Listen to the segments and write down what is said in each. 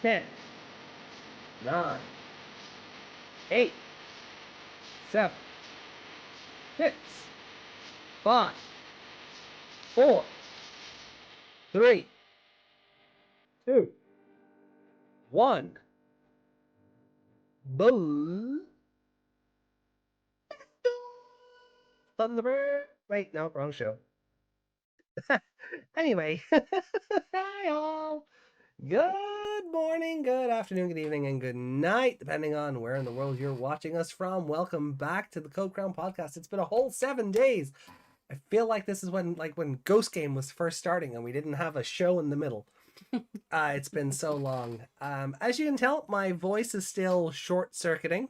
10, 9, 8, 7, 6, 5, 4, 3, 2, 1. Bull. Thunderbird. Wait, no, wrong show. Anyway, hi all. Good morning, good afternoon, good evening, and good night, depending on where in the world you're watching us from. Welcome back to the Code Crown podcast. It's been a whole 7 days. I feel like this is when Ghost Game was first starting and we didn't have a show in the middle. It's been so long. As you can tell, my voice is still short-circuiting.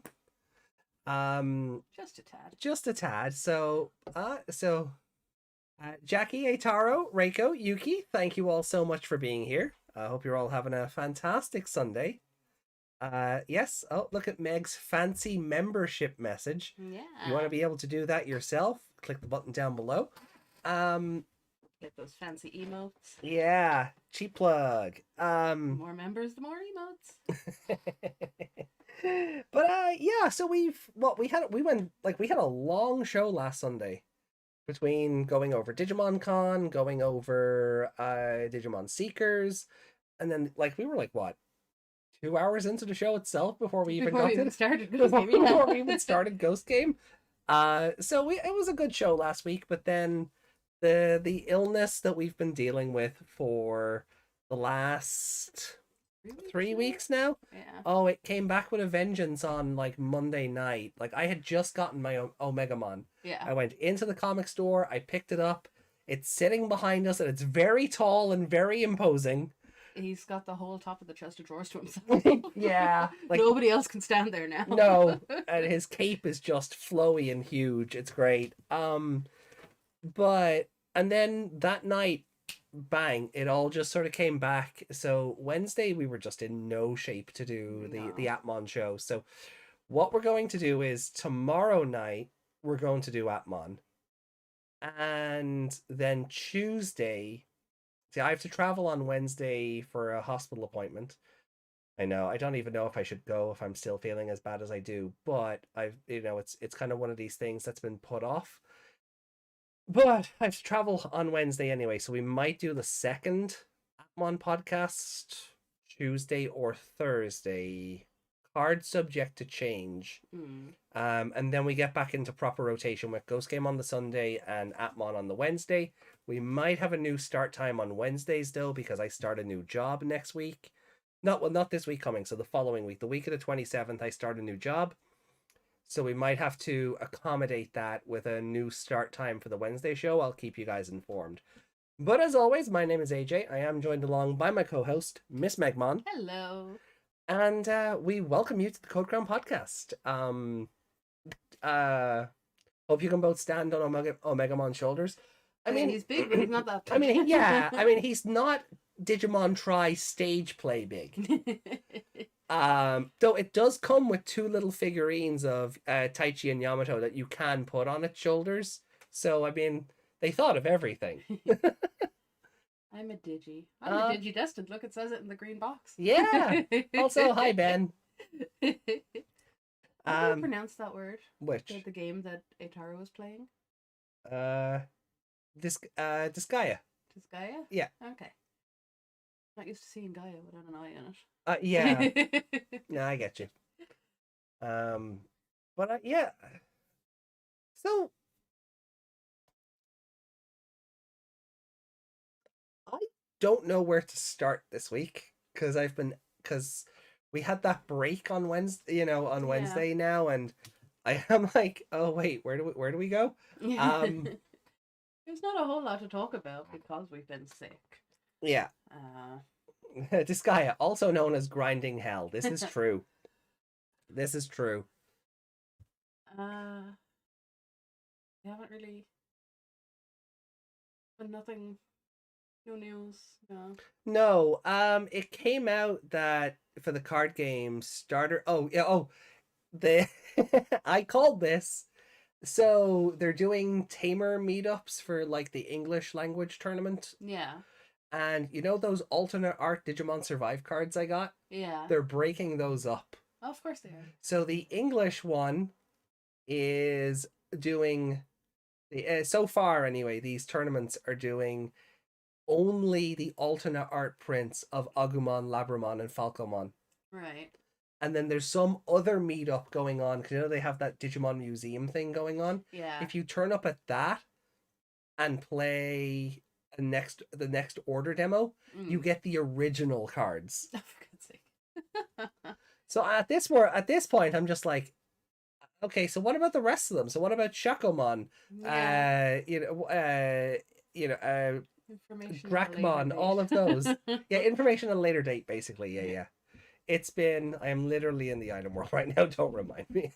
Just a tad. Just a tad. So Jackie, Eitaro, Reiko, Yuki, thank you all so much for being here. I hope you're all having a fantastic Sunday. Yes. Oh, look at Meg's fancy membership message. Yeah. You want to be able to do that yourself? Click the button down below. Get those fancy emotes. Yeah, cheap plug. The more members, the more emotes. But yeah, so we had a long show last Sunday between going over Digimon Con, going over Digimon Seekers, and then we were what, 2 hours into the show itself before we even started Ghost Game. Yeah. Before we even started Ghost Game. So it was a good show last week, but then the illness that we've been dealing with for the last 3 weeks now. Yeah. Oh, it came back with a vengeance on Monday night. I had just gotten my Omegamon. Yeah. I went into the comic store, I picked it up. It's sitting behind us and it's very tall and very imposing. He's got the whole top of the chest of drawers to himself. Yeah. Nobody else can stand there now. No. And his cape is just flowy and huge. It's great. And then that night, bang, it all just sort of came back. So Wednesday we were just in no shape to do the Atmon show. So what we're going to do is tomorrow night we're going to do Atmon. And then Tuesday, see, I have to travel on Wednesday for a hospital appointment. I know, I don't even know if I should go if I'm still feeling as bad as I do, but it's kind of one of these things that's been put off. But I have to travel on Wednesday anyway, so we might do the second Atmon podcast Tuesday or Thursday. Card subject to change. And then we get back into proper rotation with Ghost Game on the Sunday and Atmon on the Wednesday. We might have a new start time on Wednesdays though, because I start a new job next week. Not this week coming, so the following week. The week of the 27th, I start a new job. So we might have to accommodate that with a new start time for the Wednesday show. I'll keep you guys informed. But as always, my name is AJ. I am joined along by my co-host, Miss Megmon. Hello. And we welcome you to the Code Crown podcast. Hope you can both stand on Omegamon's shoulders. I mean, he's big, but he's not that big. I mean, yeah. I mean, he's not Digimon Try stage play big. Though it does come with 2 little figurines of Taichi and Yamato that you can put on its shoulders. So, I mean, they thought of everything. I'm a Digi. I'm a Digi-destined. Look, it says it in the green box. Yeah. Also, hi, Ben. How do you pronounce that word? Which? The game that Eitaro was playing? Disgaea. Disgaea? Yeah. Okay. Not used to seeing Gaia without an eye in it. Yeah. Yeah, I get you. But yeah. So I don't know where to start this week because we had that break on Wednesday, Wednesday now, and I am like, oh wait, where do we go? There's not a whole lot to talk about because we've been sick. Yeah. Disgaea, also known as Grinding Hell. This is true. This is true. We haven't really. But nothing. No news. No. No. It came out that for the card game starter. Oh yeah. Oh, I called this. So they're doing Tamer meetups for the English language tournament. Yeah. And you know those alternate art Digimon Survive cards I got? Yeah. They're breaking those up. Oh, of course they are. So the English one is doing so far anyway. These tournaments are doing only the alternate art prints of Agumon, Labramon, and Falcomon. Right. And then there's some other meetup going on because you know they have that Digimon museum thing going on. Yeah. If you turn up at that and play the next order demo, you get the original cards. Oh, for God's sake. So at this point, I'm just like, okay, so what about the rest of them? So what about Shakomon? Yeah. Information Grakmon, all of those. Yeah, information at a later date, basically. Yeah. It's been, I am literally in the item world right now. Don't remind me.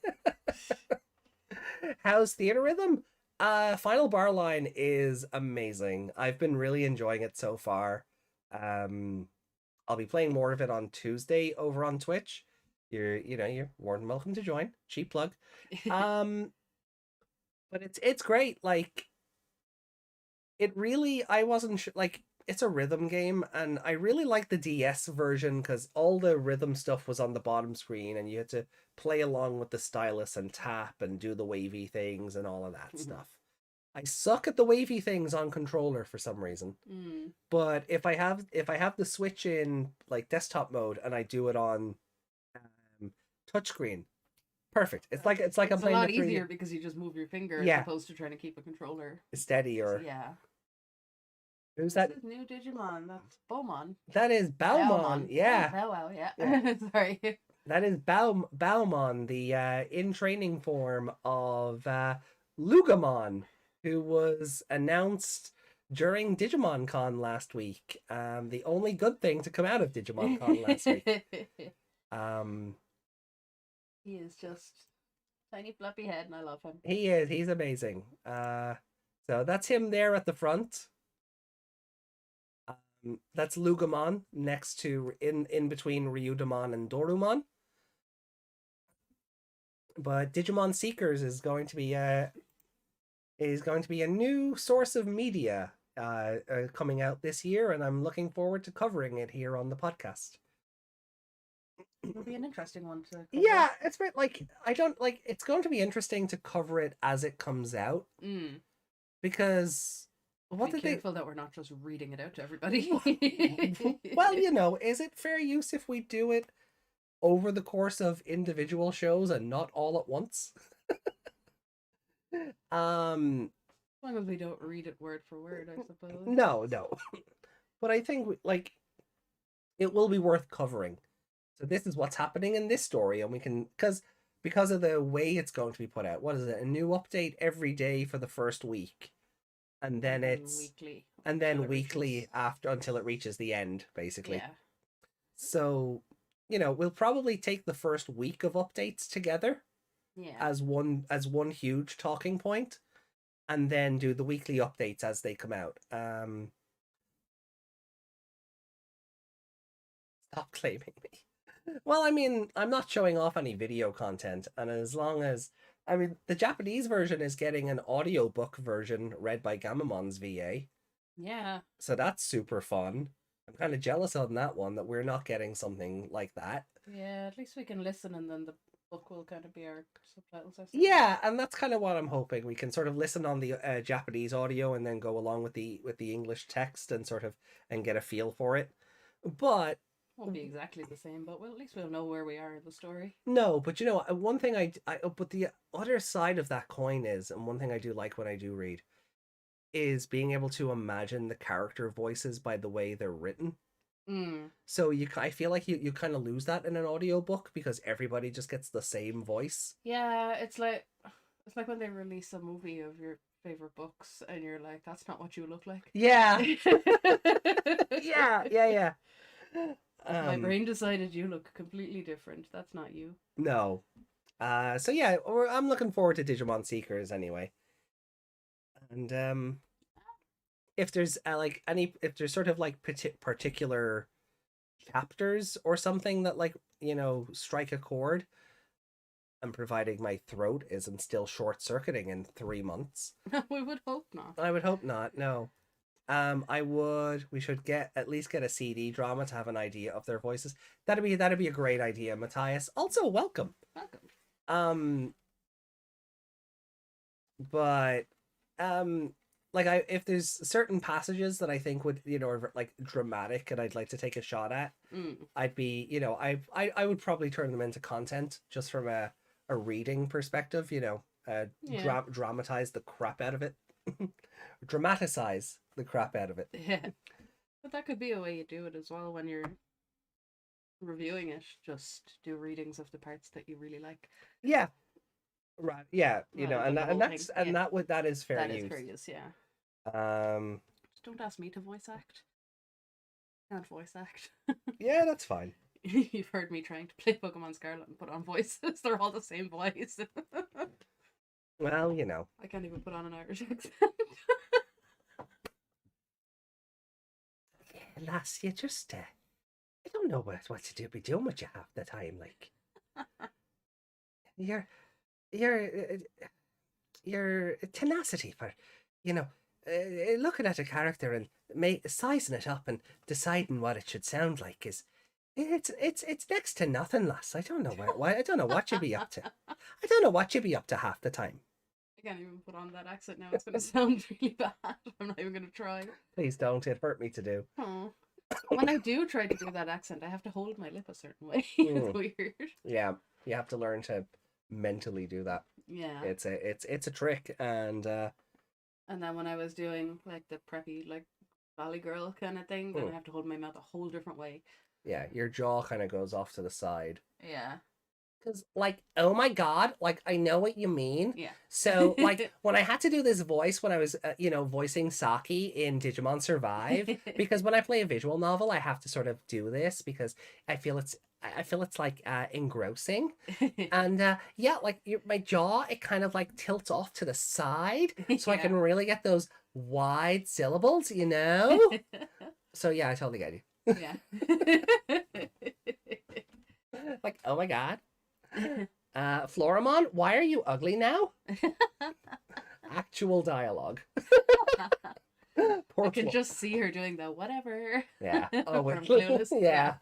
How's Theater Rhythm? Final Bar Line is amazing. I've been really enjoying it so far. I'll be playing more of it on Tuesday over on Twitch. You're more than welcome to join. Cheap plug. But it's great. Like, it really, I wasn't like, it's a rhythm game, and I really like the DS version because all the rhythm stuff was on the bottom screen, and you had to play along with the stylus and tap and do the wavy things and all of that stuff. I suck at the wavy things on controller for some reason. But if I have the Switch in like desktop mode and I do it on touchscreen, perfect. It's like I'm playing a lot easier because you just move your finger as opposed to trying to keep a controller steady. Or yeah. Who's that? This is new Digimon. That's Beaumon. That is Baumon. Yeah. Bow Wow. Yeah. Sorry. That is Baumon, the in training form of Lugamon, who was announced during Digimon Con last week. The only good thing to come out of Digimon Con last week. He is just tiny fluffy head, and I love him. He is. He's amazing. So that's him there at the front. That's Lugamon next to in between Ryudamon and Dorumon. But Digimon Seekers is going to be a new source of media coming out this year, and I'm looking forward to covering it here on the podcast. It'll be an interesting one to cover. Yeah, it's been like it's going to be interesting to cover it as it comes out. Because be careful that we're not just reading it out to everybody. Well, is it fair use if we do it over the course of individual shows and not all at once? As long as we don't read it word for word, I suppose. No. But I think it will be worth covering. So this is what's happening in this story, and we can because of the way it's going to be put out. What is it? A new update every day for the first week. And then it's weekly. And then weekly after until it reaches the end, basically. Yeah. So, we'll probably take the first week of updates together. Yeah. As one huge talking point, and then do the weekly updates as they come out. Stop claiming me. Well, I mean, I'm not showing off any video content, and as long as the Japanese version is getting an audiobook version read by Gamamon's VA. Yeah. So that's super fun. I'm kind of jealous on that one that we're not getting something like that. Yeah, at least we can listen, and then the book will kind of be our subtitles. Yeah, and that's kind of what I'm hoping. We can sort of listen on the Japanese audio and then go along with the English text and and get a feel for it. But won't be exactly the same, but at least we'll know where we are in the story. No, but one thing but the other side of that coin is, and one thing I do like when I do read, is being able to imagine the character voices by the way they're written. So I feel like you kind of lose that in an audiobook because everybody just gets the same voice. Yeah, it's like when they release a movie of your favorite books and you're like, that's not what you look like. Yeah. Yeah. My brain decided you look completely different. That's not you. No. So yeah, I'm looking forward to Digimon Seekers anyway. And if there's if there's sort of particular chapters or something that strike a chord, and providing my throat isn't still short circuiting in 3 months. We would hope not. I would hope not. No. We should at least get a CD drama to have an idea of their voices. That'd be a great idea, Matthias. Also, welcome. Welcome. But like if there's certain passages that I think would, are like dramatic and I'd like to take a shot at, I'd be, I would probably turn them into content just from a reading perspective, dramatize the crap out of it. Dramatize the crap out of it. Yeah. But that could be a way you do it as well when you're reviewing it. Just do readings of the parts that you really like. Yeah. Right. Yeah. That is fair use. That is fair use, yeah. Just don't ask me to voice act. Can't voice act. Yeah, that's fine. You've heard me trying to play Pokemon Scarlet and put on voices. They're all the same voice. Well, I can't even put on an Irish accent. Lass, you just I don't know what to be doing with you half the time. Like your tenacity for looking at a character and sizing it up and deciding what it should sound like is it's next to nothing, lass. I don't know I don't know what you'd be up to. I don't know what you'd be up to half the time. I can't even put on that accent now. It's going to sound really bad. I'm not even going to try. Please don't. It hurt me to do. Oh. When I do try to do that accent, I have to hold my lip a certain way. It's weird. Yeah, you have to learn to mentally do that. Yeah. It's a trick, and then when I was doing like the preppy like Valley Girl kind of thing, then I have to hold my mouth a whole different way. Yeah, your jaw kind of goes off to the side. Yeah. Because, like, oh my god, like, I know what you mean. Yeah. So, like, when I had to do this voice when I was, voicing Saki in Digimon Survive, because when I play a visual novel, I have to sort of do this because I feel it's like engrossing. And, my jaw, it kind of, like, tilts off to the side so I can really get those wide syllables, So, yeah, I totally get you. Yeah. Like, oh my god. Floramon, why are you ugly now? Actual dialogue. I can just see her doing the whatever. Yeah. Oh, from Clueless. Yeah.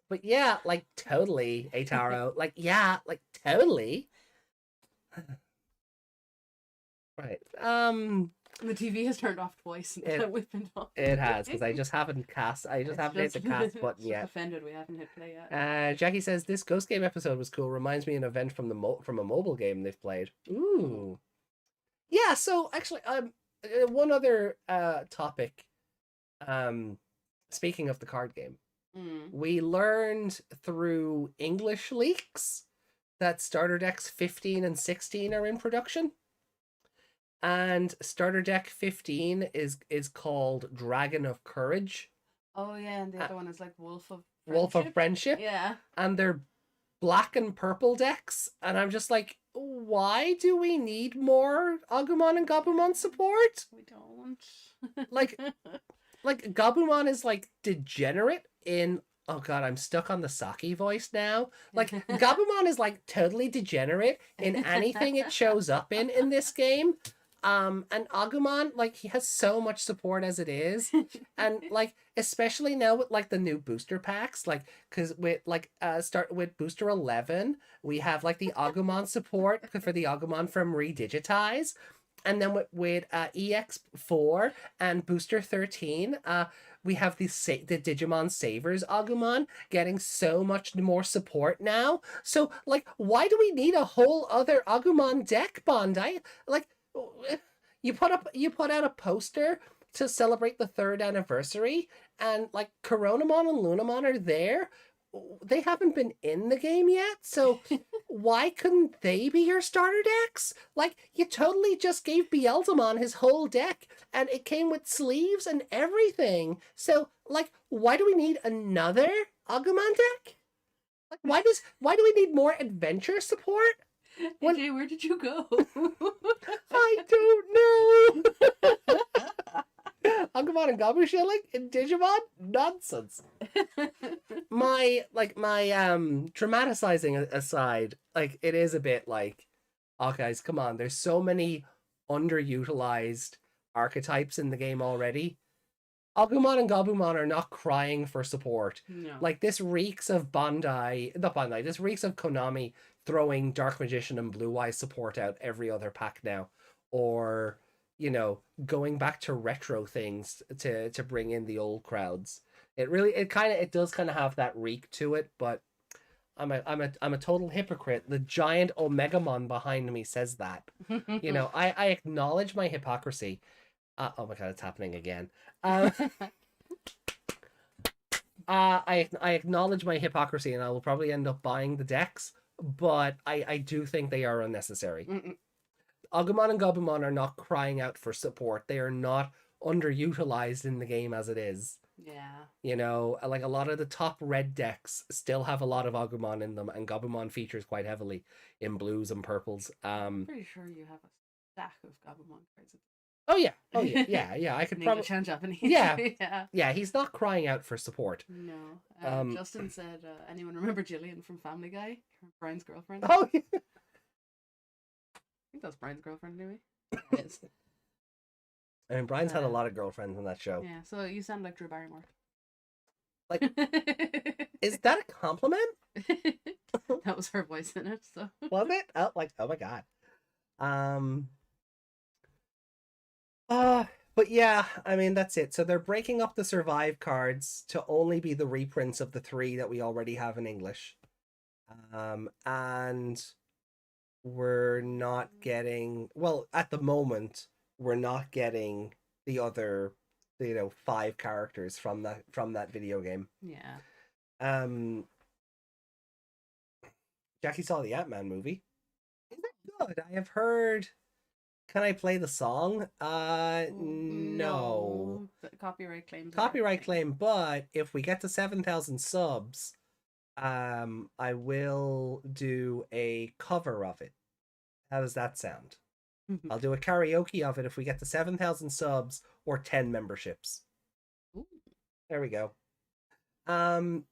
But yeah, like totally, Ataro. Like, yeah, like totally. Right. The TV has turned off twice. It has, because I just haven't hit the cast button yet. Offended we haven't hit play yet. Jackie says this Ghost Game episode was cool. Reminds me of an event from from a mobile game they've played. Ooh. Yeah. So actually, one other topic. Speaking of the card game, we learned through English leaks that starter decks 15 and 16 are in production. And starter deck 15 is called Dragon of Courage. Oh yeah, and the other one is like Wolf of Friendship. Yeah. And they're black and purple decks, and I'm just like, why do we need more Agumon and Gabumon support? We don't. like Gabumon is like degenerate in. Oh god, I'm stuck on the Saki voice now. Like Gabumon is like totally degenerate in anything it shows up in this game. And Agumon, like, he has so much support as it is, and like especially now with like the new booster packs, like because with like start with booster 11, we have like the Agumon support for the Agumon from Redigitize, and then with EX4 and booster 13, we have the Digimon Savers Agumon getting so much more support now. So like, why do we need a whole other Agumon deck, Bandai? Like, you put out a poster to celebrate the 3rd anniversary, and like Coronamon and Lunamon are there. They haven't been in the game yet, so why couldn't they be your starter decks? Like, you totally just gave Beelzemon his whole deck, and it came with sleeves and everything. So like, why do we need another Agumon deck? Like, why do we need more adventure support? AJ, where did you go? I don't know. Agumon and Gabu shilling in Digimon? Nonsense. my dramatizing aside, like, it is a bit like, oh guys, come on, there's so many underutilized archetypes in the game already. Agumon and Gabumon are not crying for support. No. Like, this reeks of this reeks of Konami throwing Dark Magician and Blue Eyes support out every other pack now. Or, going back to retro things to bring in the old crowds. It does kind of have that reek to it, but I'm a total hypocrite. The giant Omegamon behind me says that. I acknowledge my hypocrisy. Oh my god, it's happening again. I acknowledge my hypocrisy, and I will probably end up buying the decks, but I do think they are unnecessary. Agumon and Gabumon are not crying out for support. They are not underutilized in the game as it is. Yeah. Like, a lot of the top red decks still have a lot of Agumon in them, and Gabumon features quite heavily in blues and purples. I'm pretty sure you have a stack of Gabumon cards. Oh yeah. I could probably English and Japanese. Yeah. Yeah, he's not crying out for support. No. Justin said, anyone remember Jillian from Family Guy? Brian's girlfriend? Oh yeah. I think that's Brian's girlfriend, anyway. It is. I mean, Brian's had a lot of girlfriends on that show. Yeah, so you sound like Drew Barrymore. Like, is that a compliment? That was her voice in it, so. Was it? Oh my god. But yeah, I mean, that's it. So they're breaking up the Survive cards to only be the reprints of the 3 that we already have in English. And we're not getting, well, at the moment, we're not getting the other, 5 characters from that video game. Yeah. Jackie saw the Ant-Man movie. Is it good? I have heard. Can I play the song? No. Copyright claim. Copyright claim, but if we get to 7,000 subs, I will do a cover of it. How does that sound? I'll do a karaoke of it if we get to 7,000 subs or 10 memberships. Ooh. There we go. Anyway.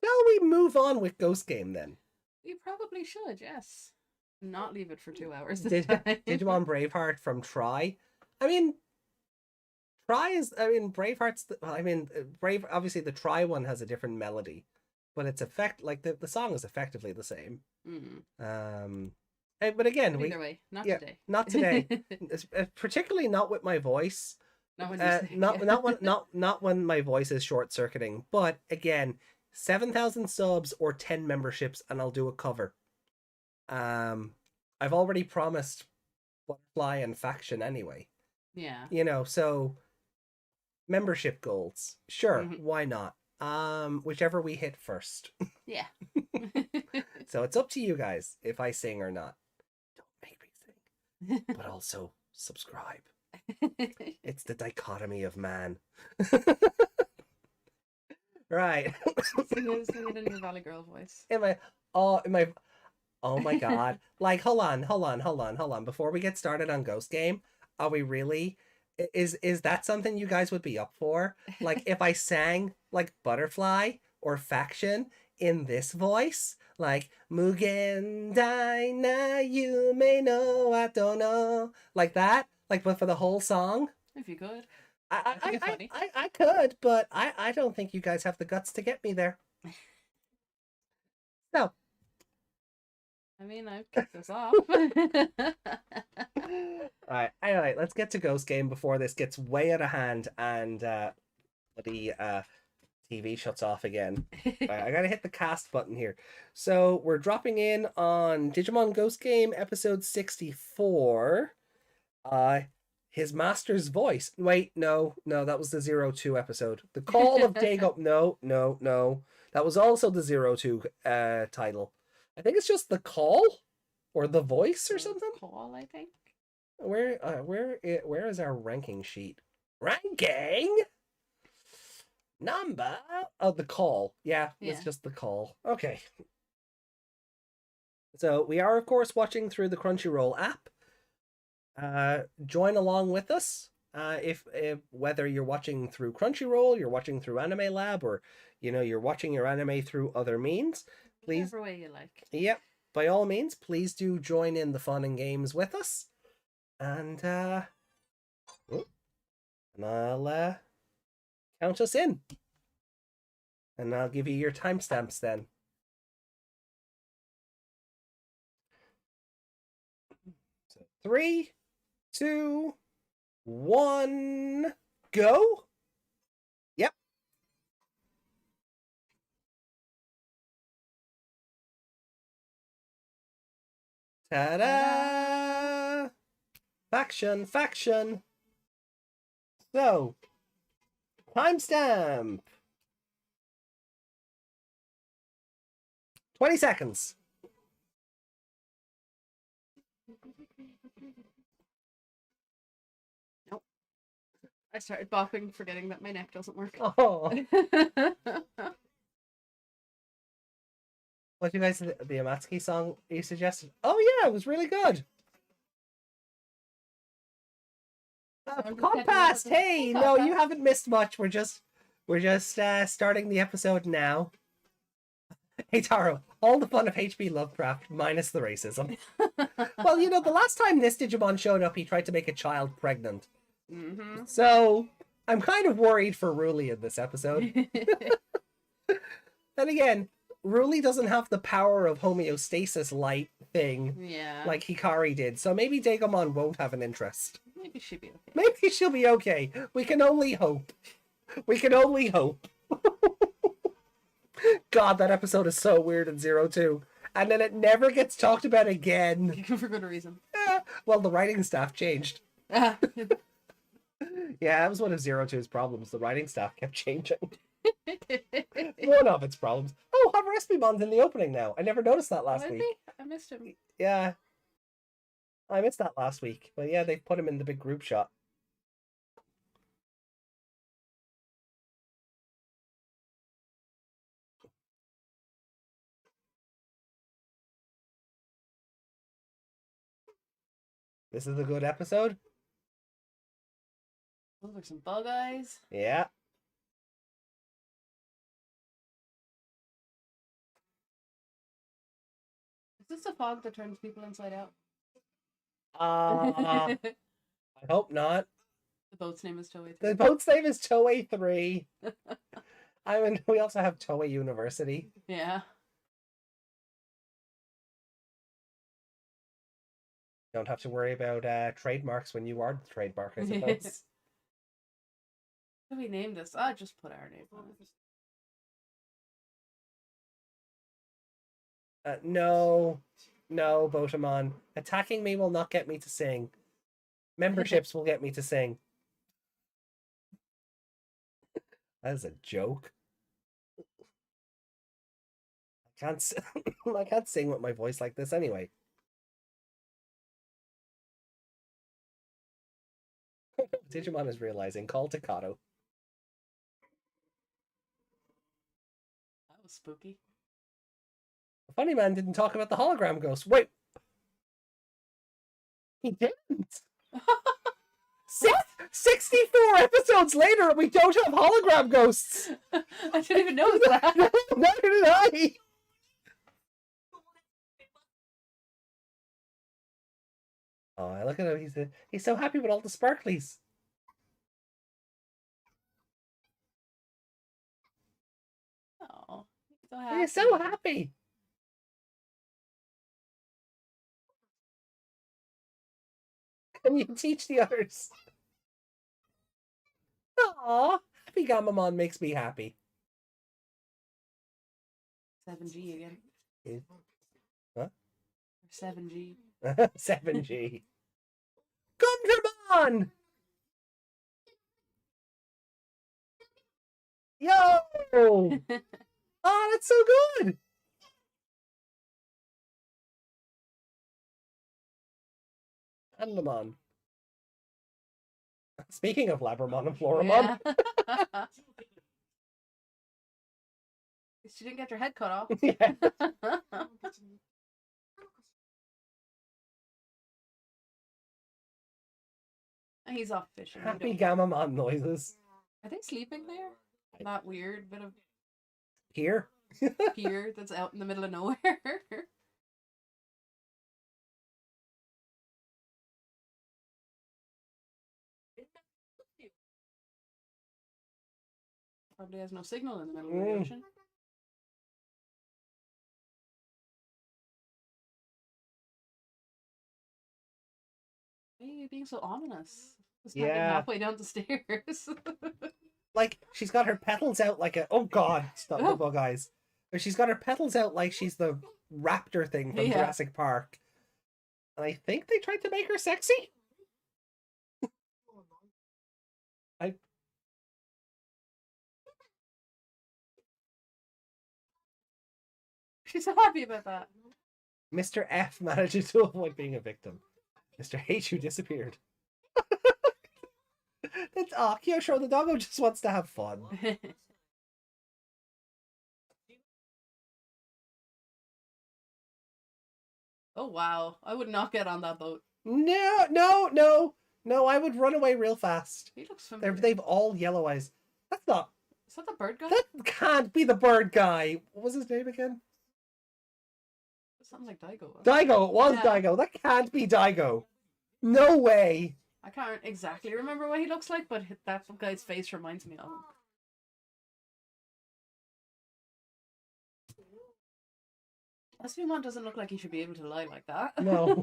Shall we move on with Ghost Game then? We probably should, yes. Not leave it for 2 hours. Digimon Braveheart from Try. I mean, Braveheart's. Brave. Obviously, the Try one has a different melody, but it's the song is effectively the same. But again, either way, not today. Not today. Particularly not with my voice. Not when you not when my voice is short circuiting. But again, 7,000 subs or 10 memberships, and I'll do a cover. I've already promised Butterfly and Faction anyway. Yeah. So membership goals. Sure, why not? Whichever we hit first. Yeah. So it's up to you guys if I sing or not. Don't make me sing. But also subscribe. It's the dichotomy of man. Right. Sing it in your Valley Girl voice. Oh my god. Like, hold on. Before we get started on Ghost Game, are we really? Is that something you guys would be up for? Like, if I sang like Butterfly or Faction in this voice, like Mugen Dai na Yume no I don't know, like that, like, but for the whole song. If you could. I could, but I don't think you guys have the guts to get me there. So. I mean, I've kicked this off. Alright, anyway, let's get to Ghost Game before this gets way out of hand and the TV shuts off again. Right, I gotta hit the cast button here. So we're dropping in on Digimon Ghost Game episode 64. His master's voice. Wait, no, that was the 02 episode. The Call of Dagon. No. That was also the 02 title. I think it's just the call or the voice or something. Call, I think. Where is our ranking sheet? Ranking number. Oh, the call. Yeah, it's just the call. Okay. So we are, of course, watching through the Crunchyroll app. Join along with us. If whether you're watching through Crunchyroll, you're watching through Anime Lab, or you're watching your anime through other means, please. Whichever way you like. Yep. by all means, please do join in the fun and games with us. And I'll count us in. And I'll give you your timestamps then. So 3, 2, 1, go. Yep. Ta-da! Faction. So, timestamp. 20 seconds. Nope. I started bopping, forgetting that my neck doesn't work. Oh. What do you guys think? The Amatsuki song you suggested? Oh yeah, it was really good. Compass. Hey, no, you haven't missed much. We're just starting the episode now. Hey Taro, all the fun of HP Lovecraft minus the racism. Well, you know, the last time this Digimon showed up, he tried to make a child pregnant. Mm-hmm. So I'm kind of worried for Ruli in this episode. Then again, Ruli doesn't have the power of homeostasis light thing like Hikari did, so maybe Dagomon won't have an interest. Maybe she'll be okay. Maybe she'll be okay. We can only hope. We can only hope. God, that episode is so weird in 02. And then it never gets talked about again. For good reason. Well, the writing staff changed. Yeah, that was one of 02's problems. The writing staff kept changing. One of its problems. Oh, Hot Respimon's in the opening now. I never noticed that last week. I missed him. Yeah. I missed that last week. But yeah, they put him in the big group shot. This is a good episode. Those are some bug eyes. Yeah. Is this the fog that turns people inside out? I hope not. The boat's name is Toei 3. The boat's name is Toei 3. I mean, we also have Toei University. Yeah. Don't have to worry about trademarks when you are the trademark, I suppose. What do we name this? I'll just put our name on it. No, Botamon. Attacking me will not get me to sing. Memberships will get me to sing. That is a joke. I can't sing with my voice like this anyway. Digimon is realizing. Call Takato. That was spooky. The funny man didn't talk about the hologram ghost. Wait. He didn't. 64 episodes later, we don't have hologram ghosts. I didn't even notice that. Neither did I. Oh, look at him. He's so happy with all the sparklies. Oh, so happy. He's so happy. Can you teach the others? Aw, Happy Gamamon makes me happy. 7G again. What? 7G. 7G. Gumdramon! Yo! Oh, that's so good! Andamon. Speaking of Labramon and Floramon. Yeah. She didn't get your head cut off. Yeah. He's off fishing. Happy Gamamon noises. Are they sleeping there? That weird bit of Here? pier that's out in the middle of nowhere. Probably has no signal in the middle of the ocean. Why are you being so ominous? It's not even halfway down the stairs. Like, she's got her petals out like a... Oh, God. Stop the bug eyes. She's got her petals out like she's the raptor thing from Jurassic Park. And I think they tried to make her sexy. She's so happy about that. Mr. F manages to avoid being a victim. Mr. H, who disappeared. That's Kyosho the doggo just wants to have fun. Oh wow, I would not get on that boat. No, I would run away real fast. He looks familiar. They've all yellow eyes. That's not... Is that the bird guy? That can't be the bird guy. What was his name again? Something like Daigo. Daigo, it was Daigo. That can't be Daigo. No way. I can't exactly remember what he looks like, but that guy's face reminds me of him. Digimon doesn't look like he should be able to lie like that. No.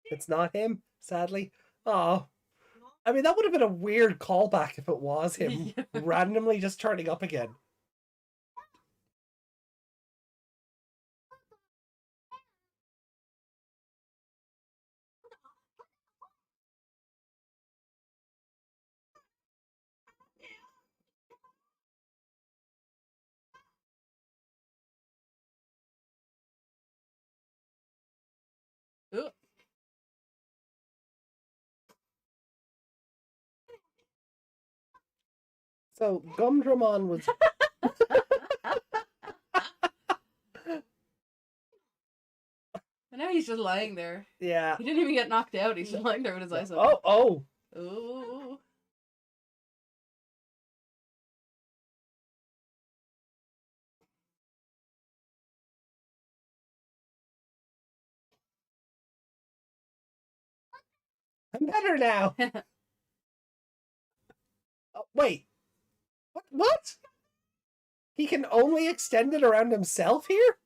It's not him, sadly. Oh. I mean, that would have been a weird callback if it was him randomly just turning up again. Ooh. So, Gumdramon was... And now he's just lying there. Yeah. He didn't even get knocked out. He's just lying there with his eyes open. Oh. Ooh. I'm better now. Oh, wait. What? He can only extend it around himself here?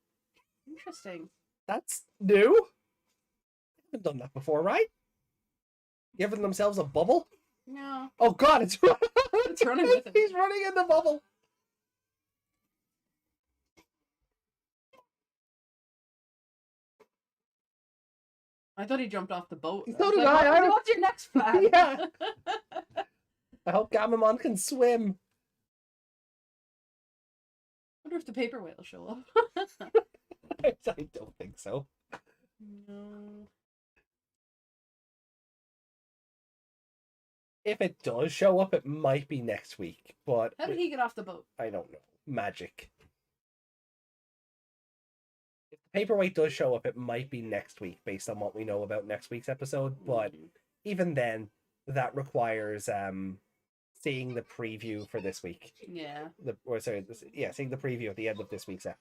Interesting. That's new. They haven't done that before, right? Giving themselves a bubble? No. Oh God, it's running with him. He's running in the bubble. I thought he jumped off the boat. So did I. What's your next plan? Yeah. I hope Gamamon can swim. I wonder if the paper whale will show up. I don't think so. No. If it does show up, it might be next week. But how did he get off the boat? I don't know. Magic. If the paperweight does show up, it might be next week, based on what we know about next week's episode. But even then, that requires seeing the preview for this week. Yeah. Seeing the preview at the end of this week's ep.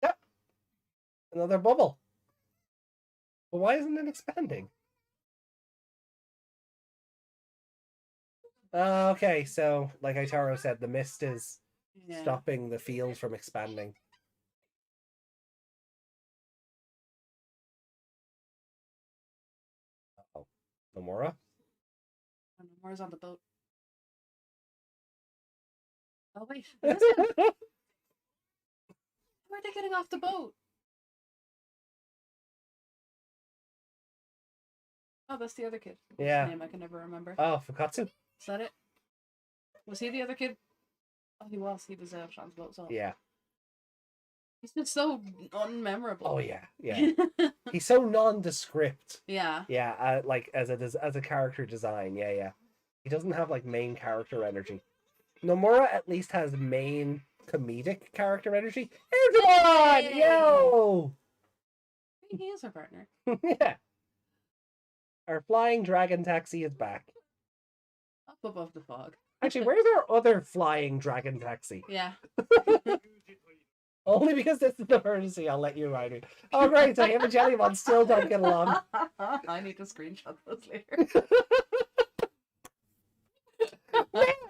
Yep. Another bubble. But why isn't it expanding? Okay, so like Aitaro said, the mist is stopping the field from expanding. Uh-oh. Nomura? Nomura's on the boat. Oh wait, listen. Where are they getting off the boat? Oh, that's the other kid. What's his name? I can never remember. Oh, Fukatsu? Is that it? Was he the other kid? Oh, he was. He was Sean's boat. So. Yeah. He's just so unmemorable. Oh yeah. He's so nondescript. Yeah. Yeah, like as a character design. Yeah. He doesn't have like main character energy. Nomura at least has main comedic character energy. Digimon! Yo! He is our partner. Yeah. Our flying dragon taxi is back. Up above the fog. Actually, where's our other flying dragon taxi? Yeah. Only because this is an emergency, I'll let you ride me. Oh, great. So him and Jellymon still don't get along. I need to screenshot those later.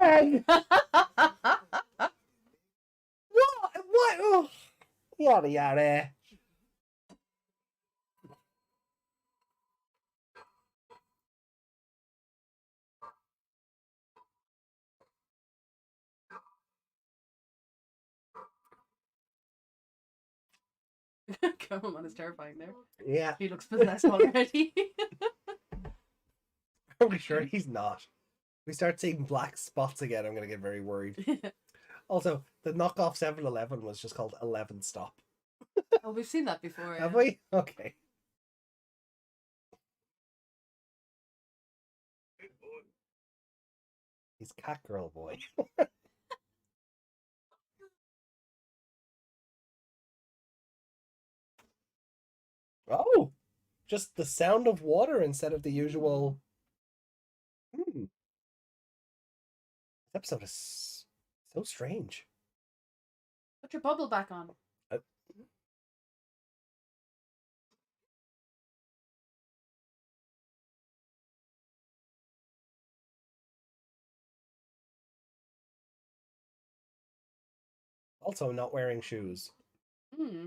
Man! What? Oh. Yada yada. Come is terrifying there. Yeah. He looks possessed already. I'm sure he's not. We start seeing black spots again, I'm going to get very worried. Also, the knockoff 7-Eleven was just called 11 Stop. Oh, we've seen that before. Have we? Okay. He's cat girl boy. Oh! Just the sound of water instead of the usual... This episode is so strange. Put your bubble back on. Also not wearing shoes. Hmm.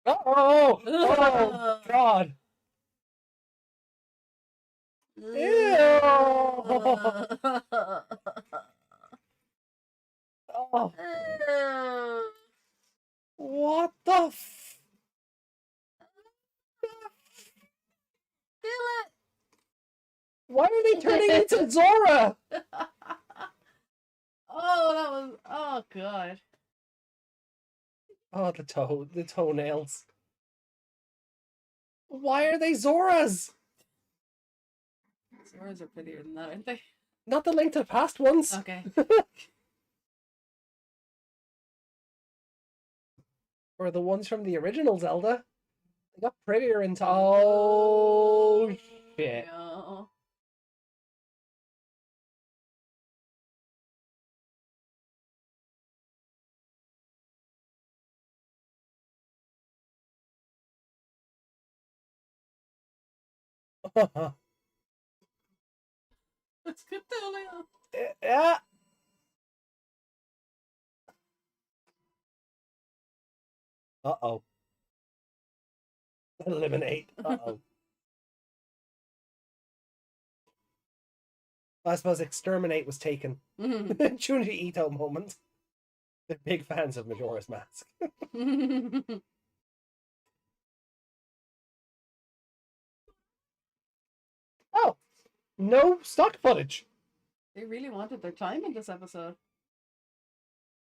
Oh! Oh, God! Ew! Oh, what the f... Feel it. Why are they turning into Zora? Oh, that was. Oh, God. Oh, the toenails. Why are they Zoras? Zoras are prettier than that, aren't they? Not the Link to the Past ones. Okay. Or the ones from the original Zelda. They got prettier in oh shit. No. Let's get Delia. Yeah. Uh-oh. Eliminate. Uh-oh. I suppose exterminate was taken. Junichi Ito moment. They're big fans of Majora's Mask. Oh, no stock footage. They really wanted their time in this episode.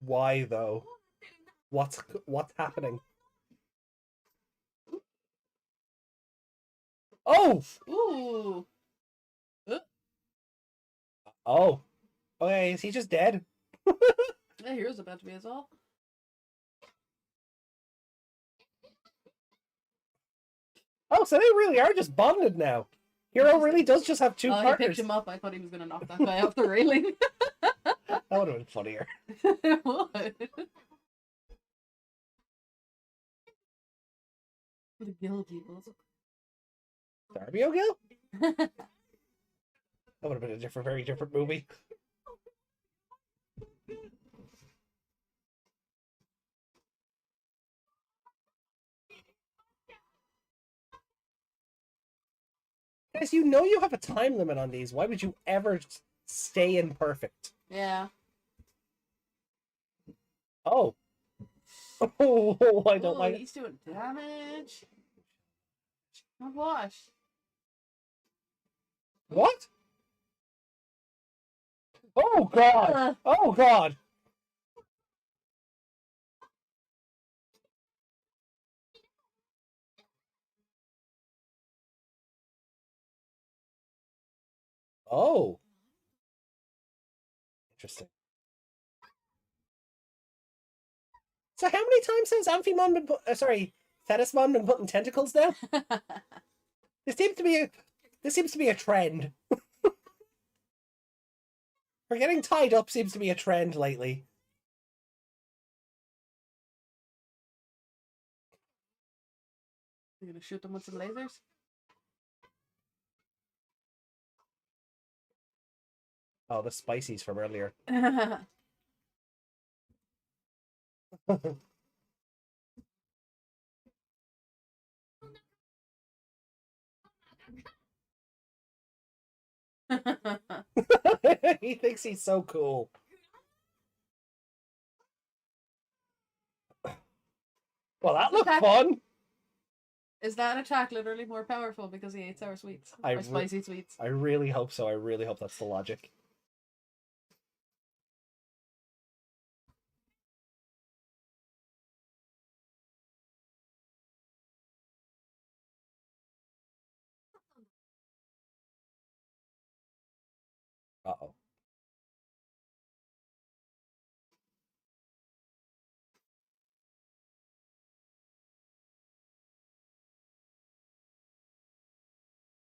Why though? What's happening? Oh! Ooh. Oh. Okay, is he just dead? Yeah, Hero's about to be as well. Oh, so they really are just bonded now. Hero really does just have two He partners. picked him up. I thought he was going to knock that guy off the railing. That would have been funnier. It would. The Gill people. Darby O'Gill? That would have been a very different movie. Guys, you know you have a time limit on these. Why would you ever stay in perfect? Yeah. Oh. Oh, I don't like it. He's doing damage. Oh, what? What? Oh, God. Oh, God. Oh. Interesting. So how many times has Amphimon been Thetismon been putting tentacles down? This seems to be a trend. We're getting tied up seems to be a trend lately. You're gonna shoot them with some lasers? Oh, the spices from earlier. He thinks he's so cool. Well, that looked fun. Is that attack literally more powerful because he ate sour sweets? Or spicy sweets? I really hope so. I really hope that's the logic. Uh-oh.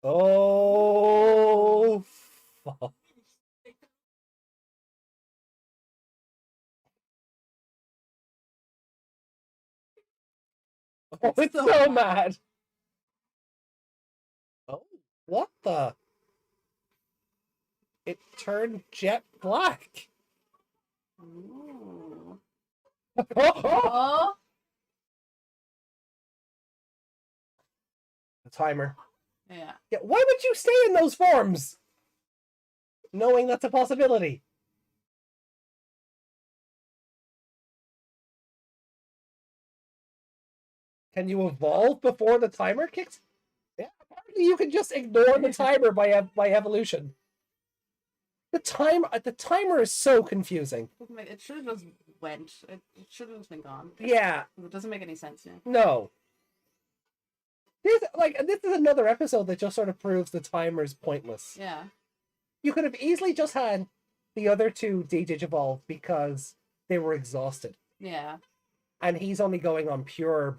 Oh, fuck. Oh, it's so mad. Oh, what the? It turned jet black. Ooh. Oh! The timer. Yeah. Yeah, why would you stay in those forms? Knowing that's a possibility. Can you evolve before the timer kicks? Yeah, apparently you can just ignore the timer by evolution. The timer is so confusing. It should have just went. It should have just been gone. Yeah. It doesn't make any sense. Yeah. No. This is another episode that just sort of proves the timer's pointless. Yeah. You could have easily just had the other two de-digivolve because they were exhausted. Yeah. And he's only going on pure,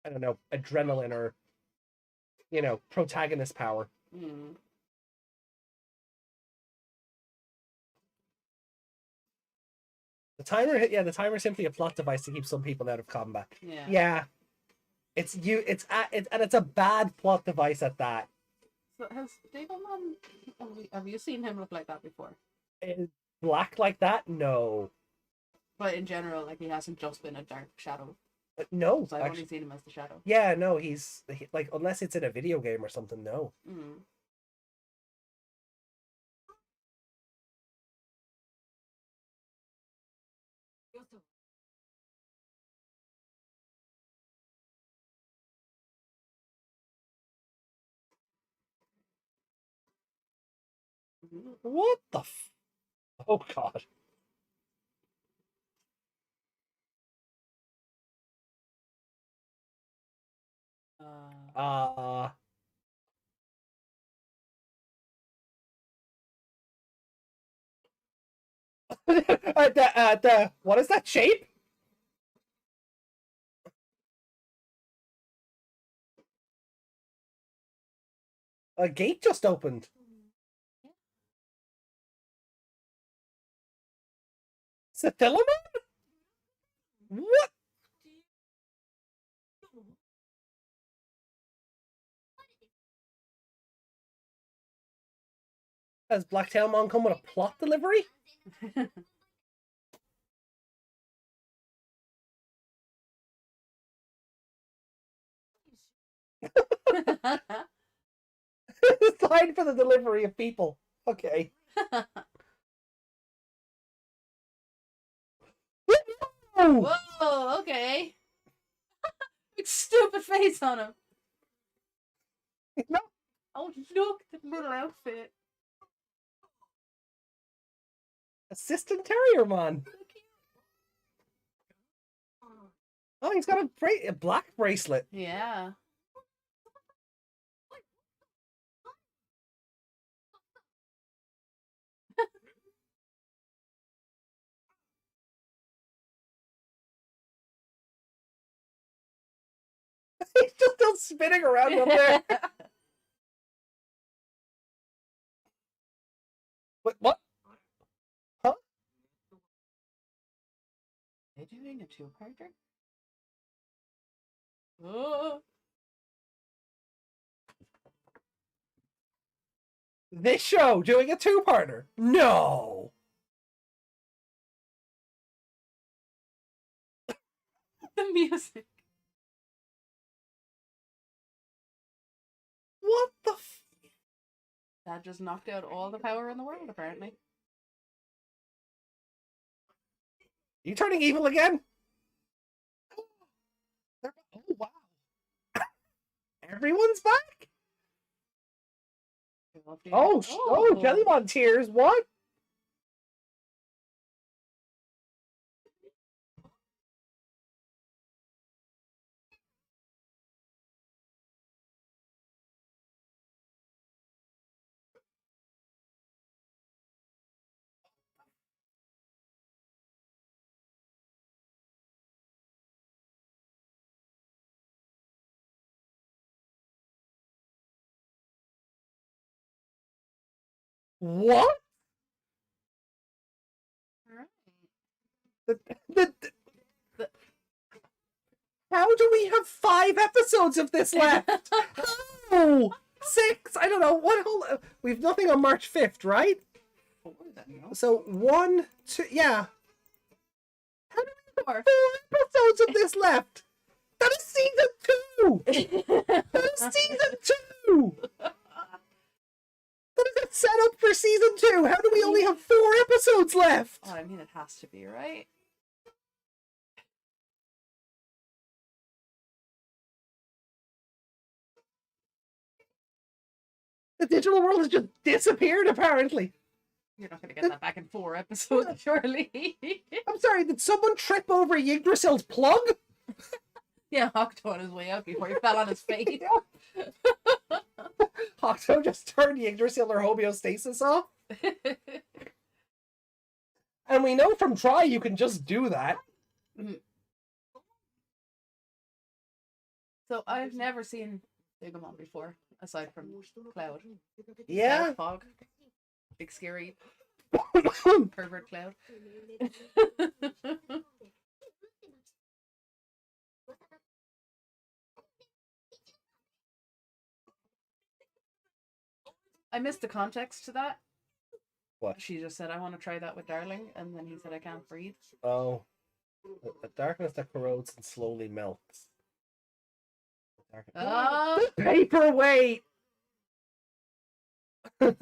I don't know, adrenaline or, protagonist power. Mm. The timer is simply a plot device to keep some people out of combat. Yeah. Yeah. It's a bad plot device at that. So has Digimon, have you seen him look like that before? Is black like that? No. But in general, like he hasn't just been a dark shadow. No. So I've only seen him as the shadow. Yeah, no, like, unless it's in a video game or something, no. Mm. What the Oh, God. What is that shape? A gate just opened. Sathilamon? What? Has Blacktailmon come with a plot delivery? It's time for the delivery of people. Okay. Whoa, okay. Big stupid face on him. No. Oh, look, the little outfit. Assistant Terriermon. Oh, he's got a black bracelet. Yeah. He's just still spinning around up there. What? Huh? Are they doing a two-parter? Oh. This show doing a two-parter? No. The music. What the? That just knocked out all the power in the world, apparently. You turning evil again? Oh wow! Everyone's back. Oh, Jellymon tears. What? What? Right. How do we have 5 episodes of this left? How? 6? I don't know. What whole? We've nothing on March 5th, right? 4 then, no? So 1, 2, yeah. How do we have 4 4 episodes of this left? That is season 2. That is season 2. That is a setup for season 2. How do we only have 4 episodes left? Oh, I mean, it has to be, right? The digital world has just disappeared, apparently. You're not going to get that back in 4 episodes, surely. I'm sorry, did someone trip over Yggdrasil's plug? Yeah, Octo on his way out before he fell on his face. Octo just turned Yggdrasil or homeostasis off. And we know from Try you can just do that. So I've never seen Digimon before, aside from Cloud. Yeah. Cloud Fog. Big scary pervert Cloud. I missed the context to that. What? She just said, I want to try that with Darling, and then he said, I can't breathe. Oh. A darkness that corrodes and slowly melts. Oh! Paperweight! You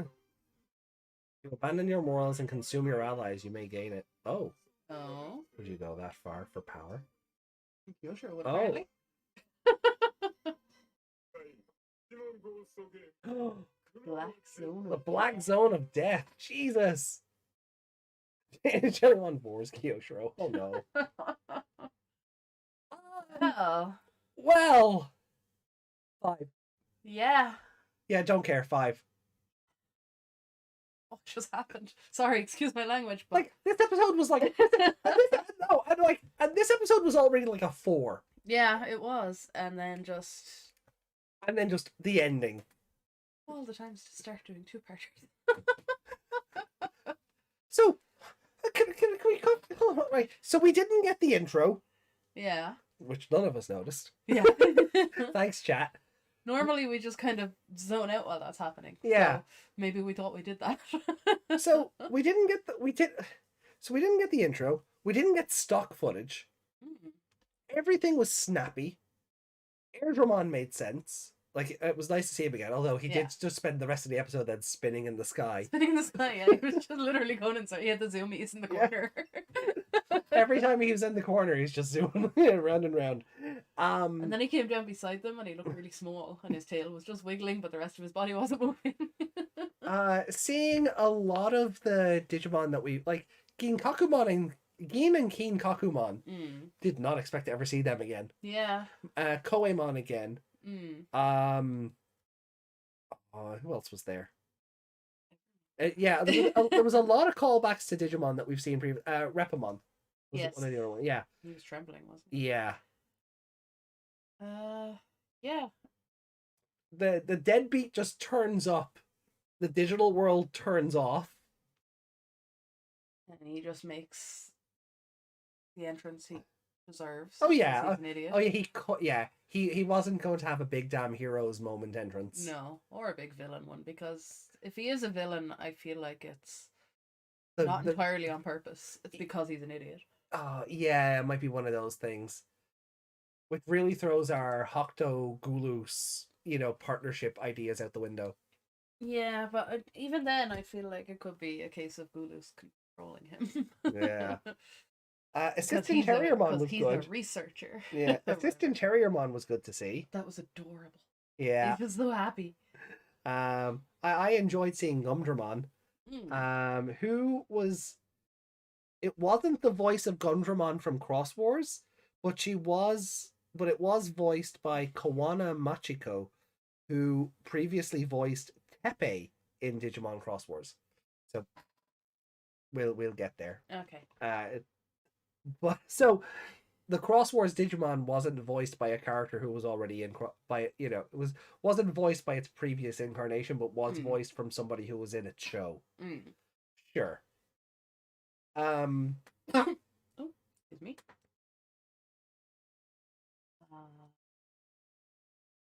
abandon your morals and consume your allies, you may gain it. Oh. Oh. Would you go that far for power? You sure would, Oh. apparently. Black zone. The black zone of death. Jesus. Jellymon Boars Kyoshiro. Oh no. Oh. Well. 5. Yeah. Yeah, don't care. 5. What just happened? Sorry, excuse my language, but Like, this episode was like and this episode was already like a 4. yeah, it was. And then just The ending. all the times to start doing 2-parters. So can we come right? So we didn't get the intro, Yeah. which none of us noticed. Yeah. Thanks, chat. Normally we just kind of zone out while that's happening. Yeah. So maybe we thought we did that. So we didn't get the intro. We didn't get stock footage. Mm. Everything was snappy. Airdramon made sense. Like, it was nice to see him again, although he did just spend the rest of the episode then spinning in the sky. Spinning in the sky, yeah. He was just literally going inside. He had the zoomies in the corner. Every time he was in the corner, he's just zooming round and round. And then he came down beside them and he looked really small and his tail was just wiggling, but the rest of his body wasn't moving. Seeing a lot of the Digimon that we like, Gin and Keen Kakumon, did not expect to ever see them again. Yeah. Koemon again. Mm. Who else was there? Yeah, there was a lot of callbacks to Digimon that we've seen previously. Repamon was Yes. one of the other ones. Yeah. He was trembling, wasn't he? Yeah. Yeah. The deadbeat just turns up. The digital world turns off. And he just makes the entrance he deserves. Oh 'cause yeah. he's an idiot. Oh yeah, he wasn't going to have a big damn heroes moment entrance. No, or a big villain one, because if he is a villain, I feel like it's The, not the, entirely on purpose. It's because he's an idiot. yeah, it might be one of those things. Which really throws our Hocto Gulus, partnership ideas out the window. Yeah, but even then, I feel like it could be a case of Gulus controlling him. Yeah. Because Assistant Terriermon was he's good. a researcher. Yeah, Assistant Terriermon was good to see. That was adorable. Yeah. He was so happy. I enjoyed seeing Gumdramon. Who was... It wasn't the voice of Gundramon from Cross Wars, but it was voiced by Kawana Machiko, who previously voiced Tepe in Digimon Cross Wars. So we'll get there. Okay. But so the Cross Wars Digimon wasn't voiced by a character who was already wasn't voiced by its previous incarnation, but was voiced from somebody who was in its show. Sure. Oh, excuse me.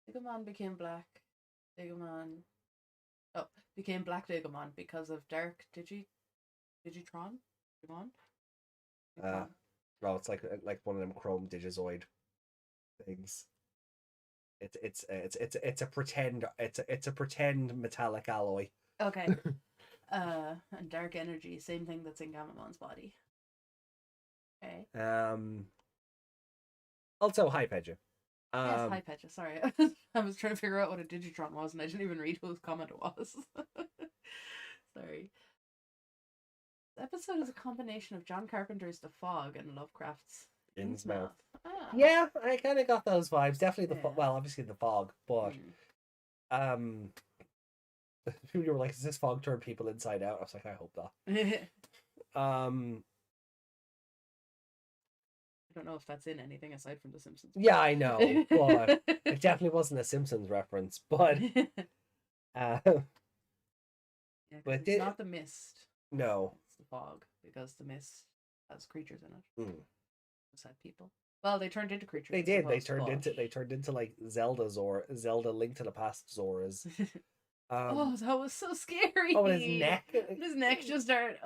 Digimon became black. Digimon became black Digimon because of Dark Digitron? Digimon? No, it's like one of them Chrome Digizoid things. It's a pretend metallic alloy. Okay. And Dark Energy, same thing that's in Gamamon's body. Okay. Also Hypedia. Yes, Hypedia. Sorry, I was trying to figure out what a Digitron was, and I didn't even read whose comment it was. Sorry. The episode is a combination of John Carpenter's The Fog and Lovecraft's Innsmouth. Ah. Yeah, I kind of got those vibes. Definitely well, obviously The Fog, but people were like, "Does this fog turn people inside out?" I was like, "I hope not." I don't know if that's in anything aside from The Simpsons. Yeah, I know, but it definitely wasn't a Simpsons reference. But but it's not The Mist. No, it's The Fog, because The Mist has creatures in it. Just had people. Well, they turned into creatures. They did. They turned into like Zelda Link to the Past Zoras. Oh, that was so scary. Oh, his neck. His neck just started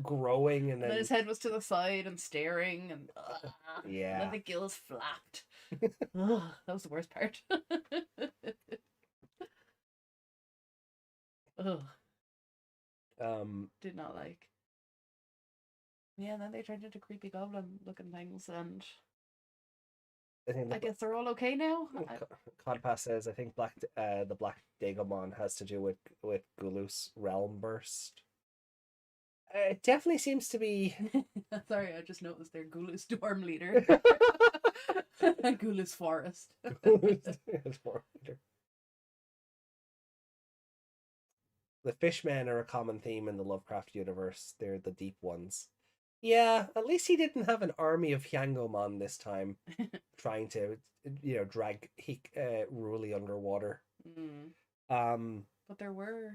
growing, and then his head was to the side and staring, and yeah, and then the gills flapped. That was the worst part. Did not like. Yeah, and then they turned into creepy goblin looking things, and I guess they're all okay now. Codpass says, I think the Black Dagon has to do with Gulus Realm Burst. It definitely seems to be. Sorry, I just noticed they're Gulus Storm Leader. Gulus Forest. The fishmen are a common theme in the Lovecraft universe. They're the deep ones. Yeah, at least he didn't have an army of Hyangomon this time, trying to, drag Ruli underwater. But there were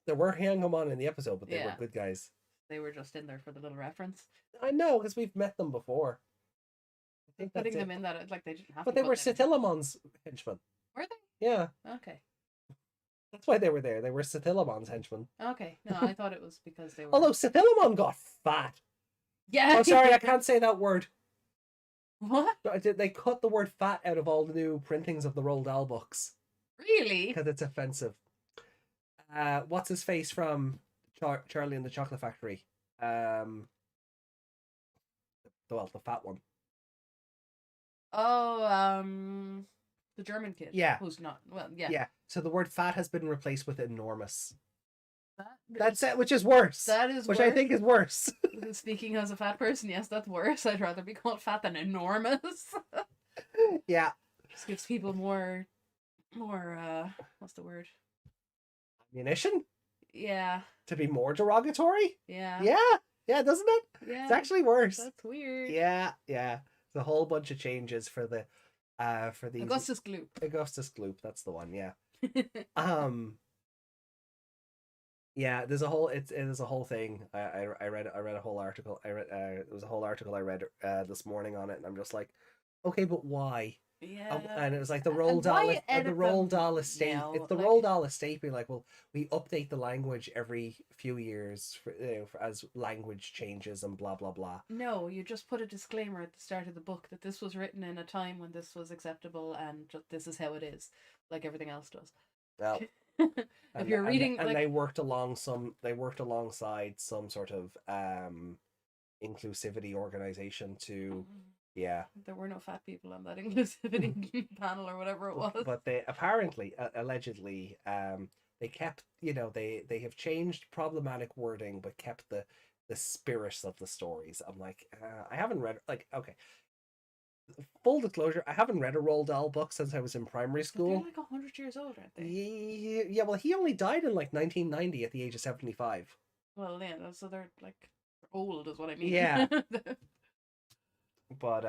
Hyangomon in the episode, but they were good guys. They were just in there for the little reference. I know, because we've met them before. I think putting them in that, like, they didn't have. But they were Sathilamon's henchmen. Were they? Yeah. Okay. That's why they were there. They were Sathilamon's henchmen. Okay. No, I thought it was because they were. Although Sathilamon got fat. Yeah. Oh, sorry, I can't say that word. What? They cut the word fat out of all the new printings of the Roald Dahl books. Really? Because it's offensive. What's his face from Charlie and the Chocolate Factory? The fat one. Oh, the German kid. Yeah. Who's not, well, yeah. Yeah. So the word fat has been replaced with enormous. That's it, which is worse. That is which worse. I think is worse. Speaking as a fat person, yes, that's worse. I'd rather be called fat than enormous. Yeah. Just gives people more, what's the word? Ammunition? Yeah. To be more derogatory? Yeah. Yeah. Yeah, doesn't it? Yeah. It's actually worse. That's weird. Yeah. Yeah. It's a whole bunch of changes for the for these Augustus Gloop. Augustus Gloop, that's the one, yeah. Yeah, there's a whole it is a whole thing. I read a whole article. It was a whole article I read this morning on it, and I'm just like, okay, but why? Yeah. And it was like the And why the edit Roald them Dahl estate. now? It's the Like- Roald Dahl estate being like, well, we update the language every few years as language changes and blah blah blah. No, you just put a disclaimer at the start of the book that this was written in a time when this was acceptable and this is how it is, like everything else does. Well, If you're reading, and like, they worked alongside some sort of inclusivity organization to, yeah. there were no fat people on that inclusivity panel or whatever it was. But they apparently, allegedly, they kept, they have changed problematic wording, but kept the spirit of the stories. I'm like, I haven't read, like, okay. Full disclosure, I haven't read a Roald Dahl book since I was in primary But school. they're like 100 years old, aren't they? Yeah, well, he only died in like 1990 at the age of 75. Well, yeah, so they're like old, is what I mean. Yeah. But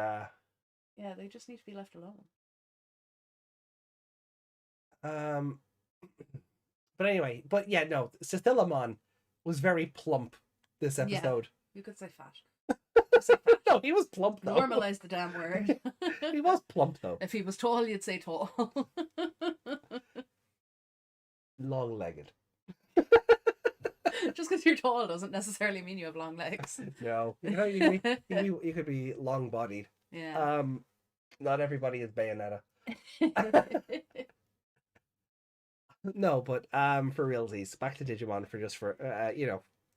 yeah, they just need to be left alone. But anyway, but yeah, no, Cethilamon was very plump this Yeah. episode. You could say fat. No, he was plump though. Normalize the damn word. He was plump though. If he was tall, you'd say tall. Long-legged. Just because you're tall doesn't necessarily mean you have long legs. No, you could be long-bodied. Yeah. Not everybody is Bayonetta. No, but for realsies, back to Digimon for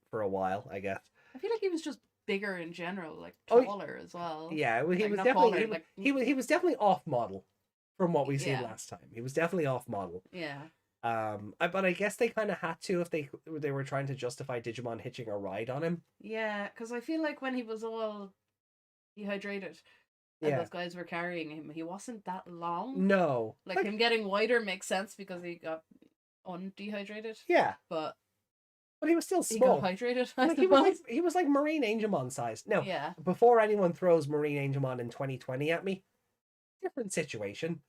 for a while, I guess. I feel like he was just bigger in general, like Oh, taller as well. Yeah, well, he Like, was not definitely taller, like- he was definitely off model from what we seen Yeah. last time. He was definitely off model. Yeah. But I guess they kind of had to if they were trying to justify Digimon hitching a ride on him. Yeah, because I feel like when he was all dehydrated and Yeah. those guys were carrying him, he wasn't that long. No, Like him getting wider makes sense because he got undehydrated. Yeah, But but he was still he small. got hydrated. I Like, suppose. he was like Marine Angemon size. No, Yeah. before anyone throws Marine Angemon in 2020 at me, different situation.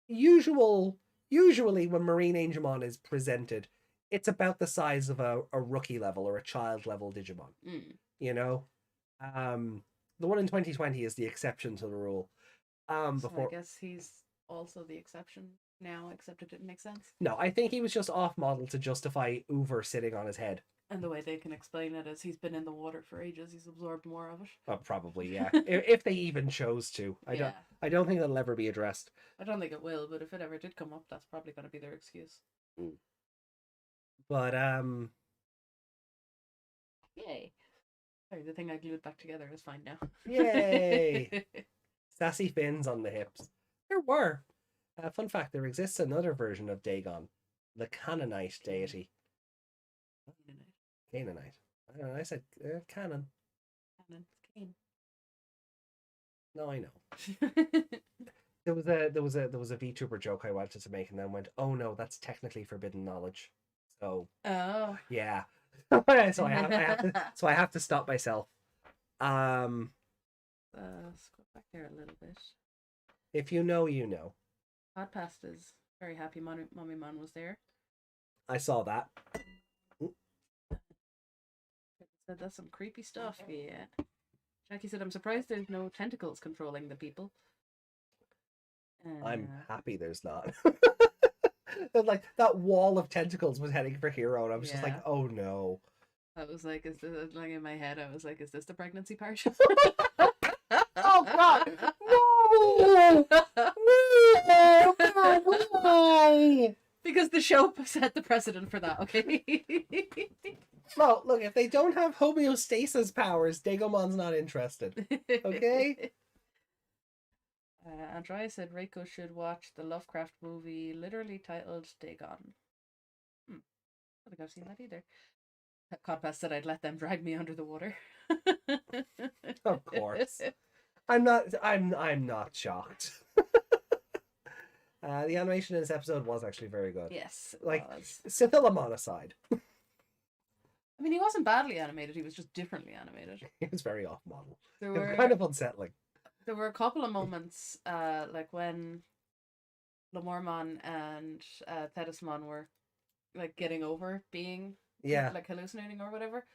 Usually when Marine Angemon is presented, it's about the size of a rookie level or a child level Digimon. Mm. You know, the one in 2020 is the exception to the rule. So Before I guess he's also the exception now, except it didn't make sense. no, I think he was just off model to justify Uber sitting on his head. And the way they can explain it is he's been in the water for ages. He's absorbed more of it. Probably, yeah. If they even chose to, Yeah. I don't think that'll ever be addressed. I don't think it will, but if it ever did come up, that's probably going to be their excuse. But Yay. Sorry, the thing I glued back together is fine now. yay! Sassy fins on the hips. There were. Fun fact: there exists another version of Dagon, the Canaanite deity. Canaanite. I don't know. I said canon. Canon. Cane. No, I know. There was a VTuber joke I wanted to make, and then went, "Oh no, that's technically forbidden knowledge." So Oh. yeah. So I have to stop myself. Scroll back there a little bit. If you know, you know. Hot Pasta's very happy Mommy Mon was there. I saw that. Said that's some creepy stuff. Yeah. Jackie said, I'm surprised there's no tentacles controlling the people. I'm happy there's not. Like that wall of tentacles was heading for Hero, and I was just like, Yeah. oh no. I was like, is this, like in my head, I was like, is this the pregnancy part? Oh god! No! Because the show set the precedent for that, okay? Well, look, if they don't have homeostasis powers, Dagomon's not interested. Okay? Andrea said Reiko should watch the Lovecraft movie, literally titled Dagon. I don't think I've seen that either. Codpass said I'd let them drag me under the water. Of course. I'm not shocked. The animation in this episode was actually very good. Yes, it Like, was. Cethilamon aside. I mean, he wasn't badly animated. He was just differently animated. He was very off model. There It was were kind of unsettling. There were a couple of moments, like when Lamormon and Thetismon were like getting over being Yeah. like hallucinating or whatever.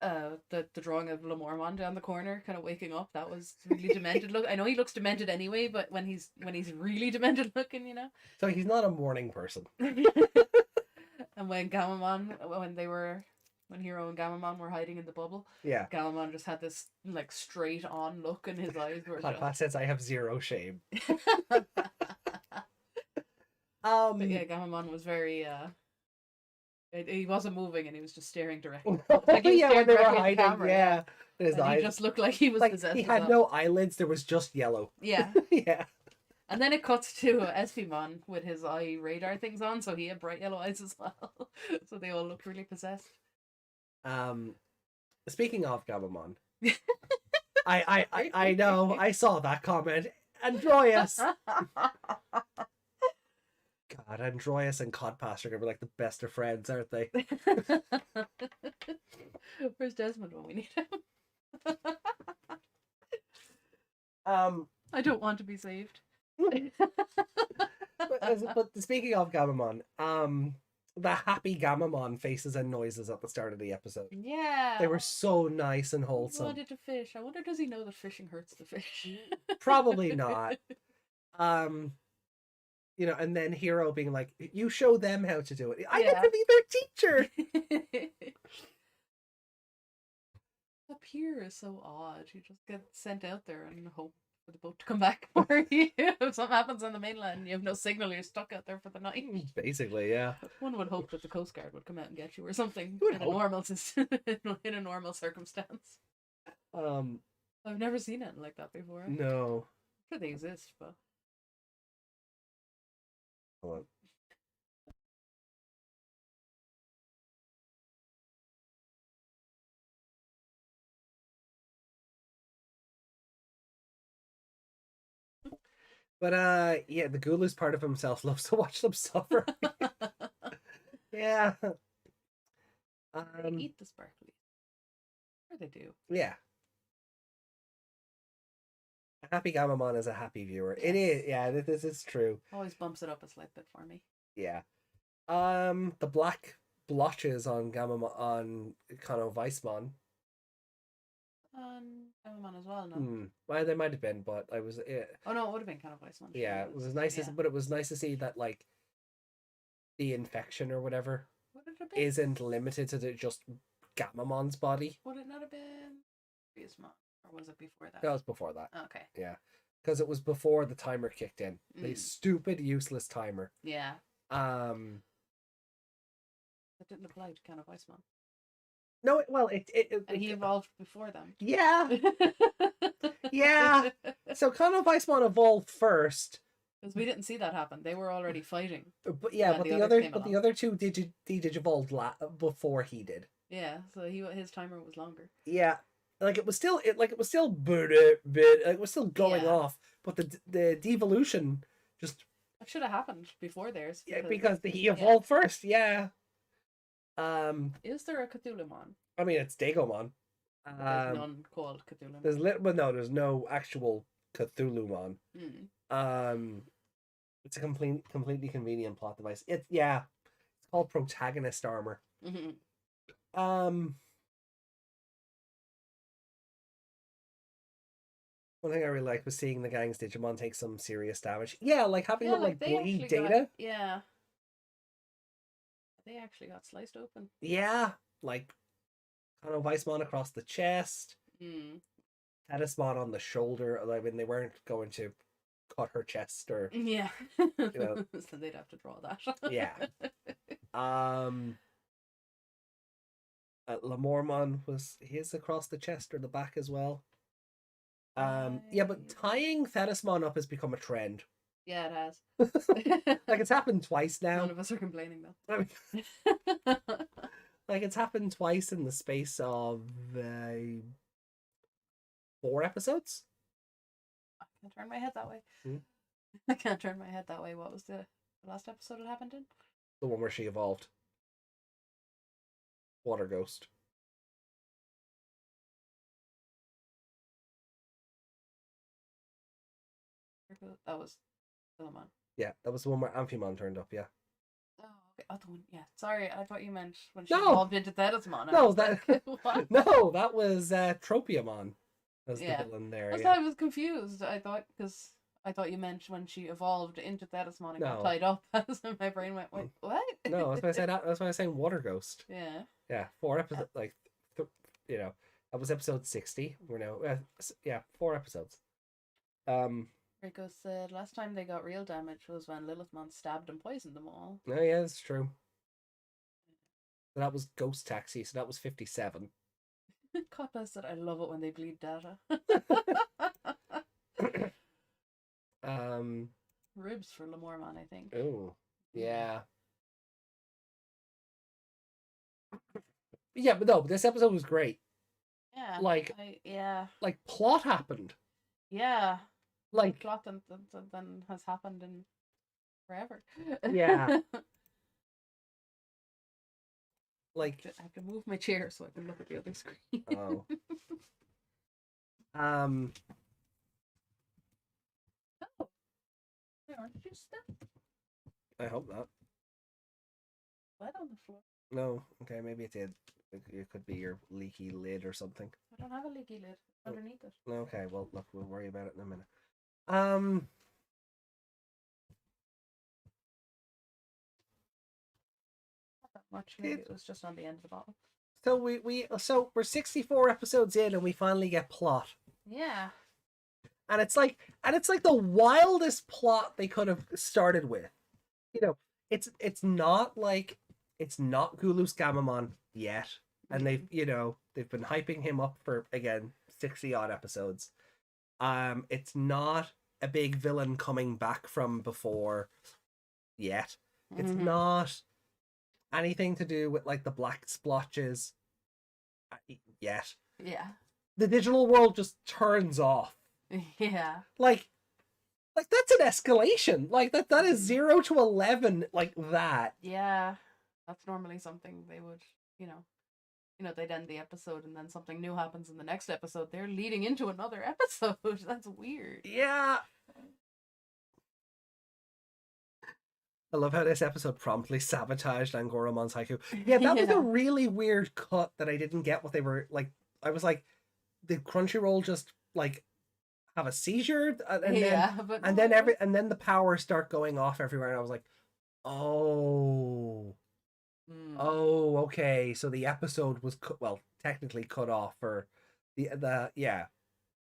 The drawing of Lamormon down the corner, kind of waking up, that was really demented. Look, I know he looks demented anyway, but when he's really demented looking, you know. So he's not a morning person. And when when Hero and Gamamon were hiding in the bubble, Yeah. Gamamon just had this like straight on look, and his eyes were God, that says I have zero shame. But yeah, Gamamon was very he wasn't moving, and he was just staring directly. Like he was yeah, staring when they were directly at the hiding, camera, yeah. His and eyes he just looked like he was like possessed. he as had well. no eyelids. There was just yellow. Yeah. Yeah. And then it cuts to Espimon with his eye radar things on, so he had bright yellow eyes as well. So they all looked really possessed. Speaking of Gabamon, I know I saw that comment. Androius. God, Androius and Codpass are gonna be like the best of friends, aren't they? Where's Desmond when we need him? I don't want to be saved. but speaking of Gamamon, the happy Gamamon faces and noises at the start of the episode. Yeah. They were so nice and He wholesome. wanted to fish. I wonder, does he know that fishing hurts the fish? Probably not. You know, and then Hero being like, "You show them how to do it. I get to be their teacher." Up here is so odd. You just get sent out there and hope for the boat to come back for you. If something happens on the mainland, you have no signal. You're stuck out there for the night. Basically, yeah. One would hope that the Coast Guard would come out and get you or something in a normal circumstance. I've never seen anything like that before. No. I'm sure they exist, but. Hold on. But yeah, the Gulu's part of himself loves to watch them suffer. Yeah. They eat the sparkly. Or they do. Yeah. A happy Gamamon is a happy viewer. Yes. It is, yeah, this is true. Always bumps it up a slight bit for me. Yeah. The black blotches on Gamamon on Kano Weissmon. Gamamon as well, no? Well, they might have been, but I was. Oh no, it would have been kind of Weissmon. Yeah, it was nice, but it was nice to see that like the infection or whatever isn't limited to just Gamamon's body. Would it not have been Weissmon, or was it before that? That was before that. Oh, okay. Yeah, because it was before the timer kicked in. The stupid, useless timer. Yeah. That didn't apply to kind of Weissmon. No, well, and he evolved before them. Yeah. Yeah. So Kano Weissmon evolved first. Because we didn't see that happen. They were already fighting. But yeah, but the other two Digivolved before he did. Yeah, so his timer was longer. Yeah. Like it was still going off, but the devolution just That should have happened before theirs. Because he evolved first, yeah. Is there a Cthulhumon? I mean, it's Dagomon. There's none called Cthulhumon. There's no actual Cthulhumon. It's a completely convenient plot device. It's called protagonist armor. One thing I really liked was seeing the gang's Digimon take some serious damage. Yeah, like having them bleed data. They actually got sliced open. Yeah, like kind of Weissmon across the chest. Thetismon on the shoulder. I mean, they weren't going to cut her chest or so they'd have to draw that. Yeah. Lamormon was his across the chest or the back as well. Yeah, but tying Thetismon up has become a trend. Yeah, it has. Like it's happened twice now. None of us are complaining though. I mean, like it's happened twice in the space of 4 episodes. I can't turn my head that way. I can't turn my head that way. What was the last episode it happened in? The one where she evolved. Water Ghost. That was Digimon. Yeah, that was the one where Amphimon turned up. Yeah. Oh, okay. Oh, the one. Yeah. Sorry, I thought you meant when she No! evolved into Thetismon. I No, was that like, what? no, that was Tropiamon. Was the Yeah. villain there? That's Yeah. why I was confused. I thought you meant when she evolved into Thetismon and got No. tied up. So my brain went, wait, what? No, that's why I said that. That's why I was saying Water Ghost. Yeah. Yeah, 4 episodes. Like, that was episode 60. We're now, yeah, 4 episodes. Rico said last time they got real damage was when Lilithmon stabbed and poisoned them all. Oh yeah, that's true. So that was Ghost Taxi. So that was 57. Cotla said, I love it when they bleed data. Ribs for Lemormon, I think. Oh, yeah. Yeah, but no, this episode was great. Yeah. Like, yeah. Like, plot happened. Yeah. Like, plot than has happened in forever. Yeah. Like, I have to move my chair so I can look at the other screen. oh. Oh. Aren't you stuck? I hope not. Wet on the floor. No. Okay, maybe it did. It could be your leaky lid or something. I don't have a leaky lid underneath it. Okay, well, look, we'll worry about it in a minute. Not that much. Maybe it was just on the end of the bottle. So we're 64 episodes in and we finally get plot. Yeah. And it's like the wildest plot they could have started with. It's not Gulus Gamamon yet. And they've been hyping him up for, again, 60 odd episodes. It's not a big villain coming back from before yet. It's not anything to do with like the black splotches yet. Yeah. The digital world just turns off. Yeah. Like that's an escalation. Like that is 0 to 11 like that. Yeah. That's normally something they would, they'd end the episode and then something new happens in the next episode. They're leading into another episode. That's weird. Yeah. I love how this episode promptly sabotaged Angoromon's haiku. Yeah, that was a really weird cut that I didn't get what they were like. I was like, did Crunchyroll just like have a seizure? And then the powers start going off everywhere, and I was like, oh. Oh, okay. So the episode was technically cut off for or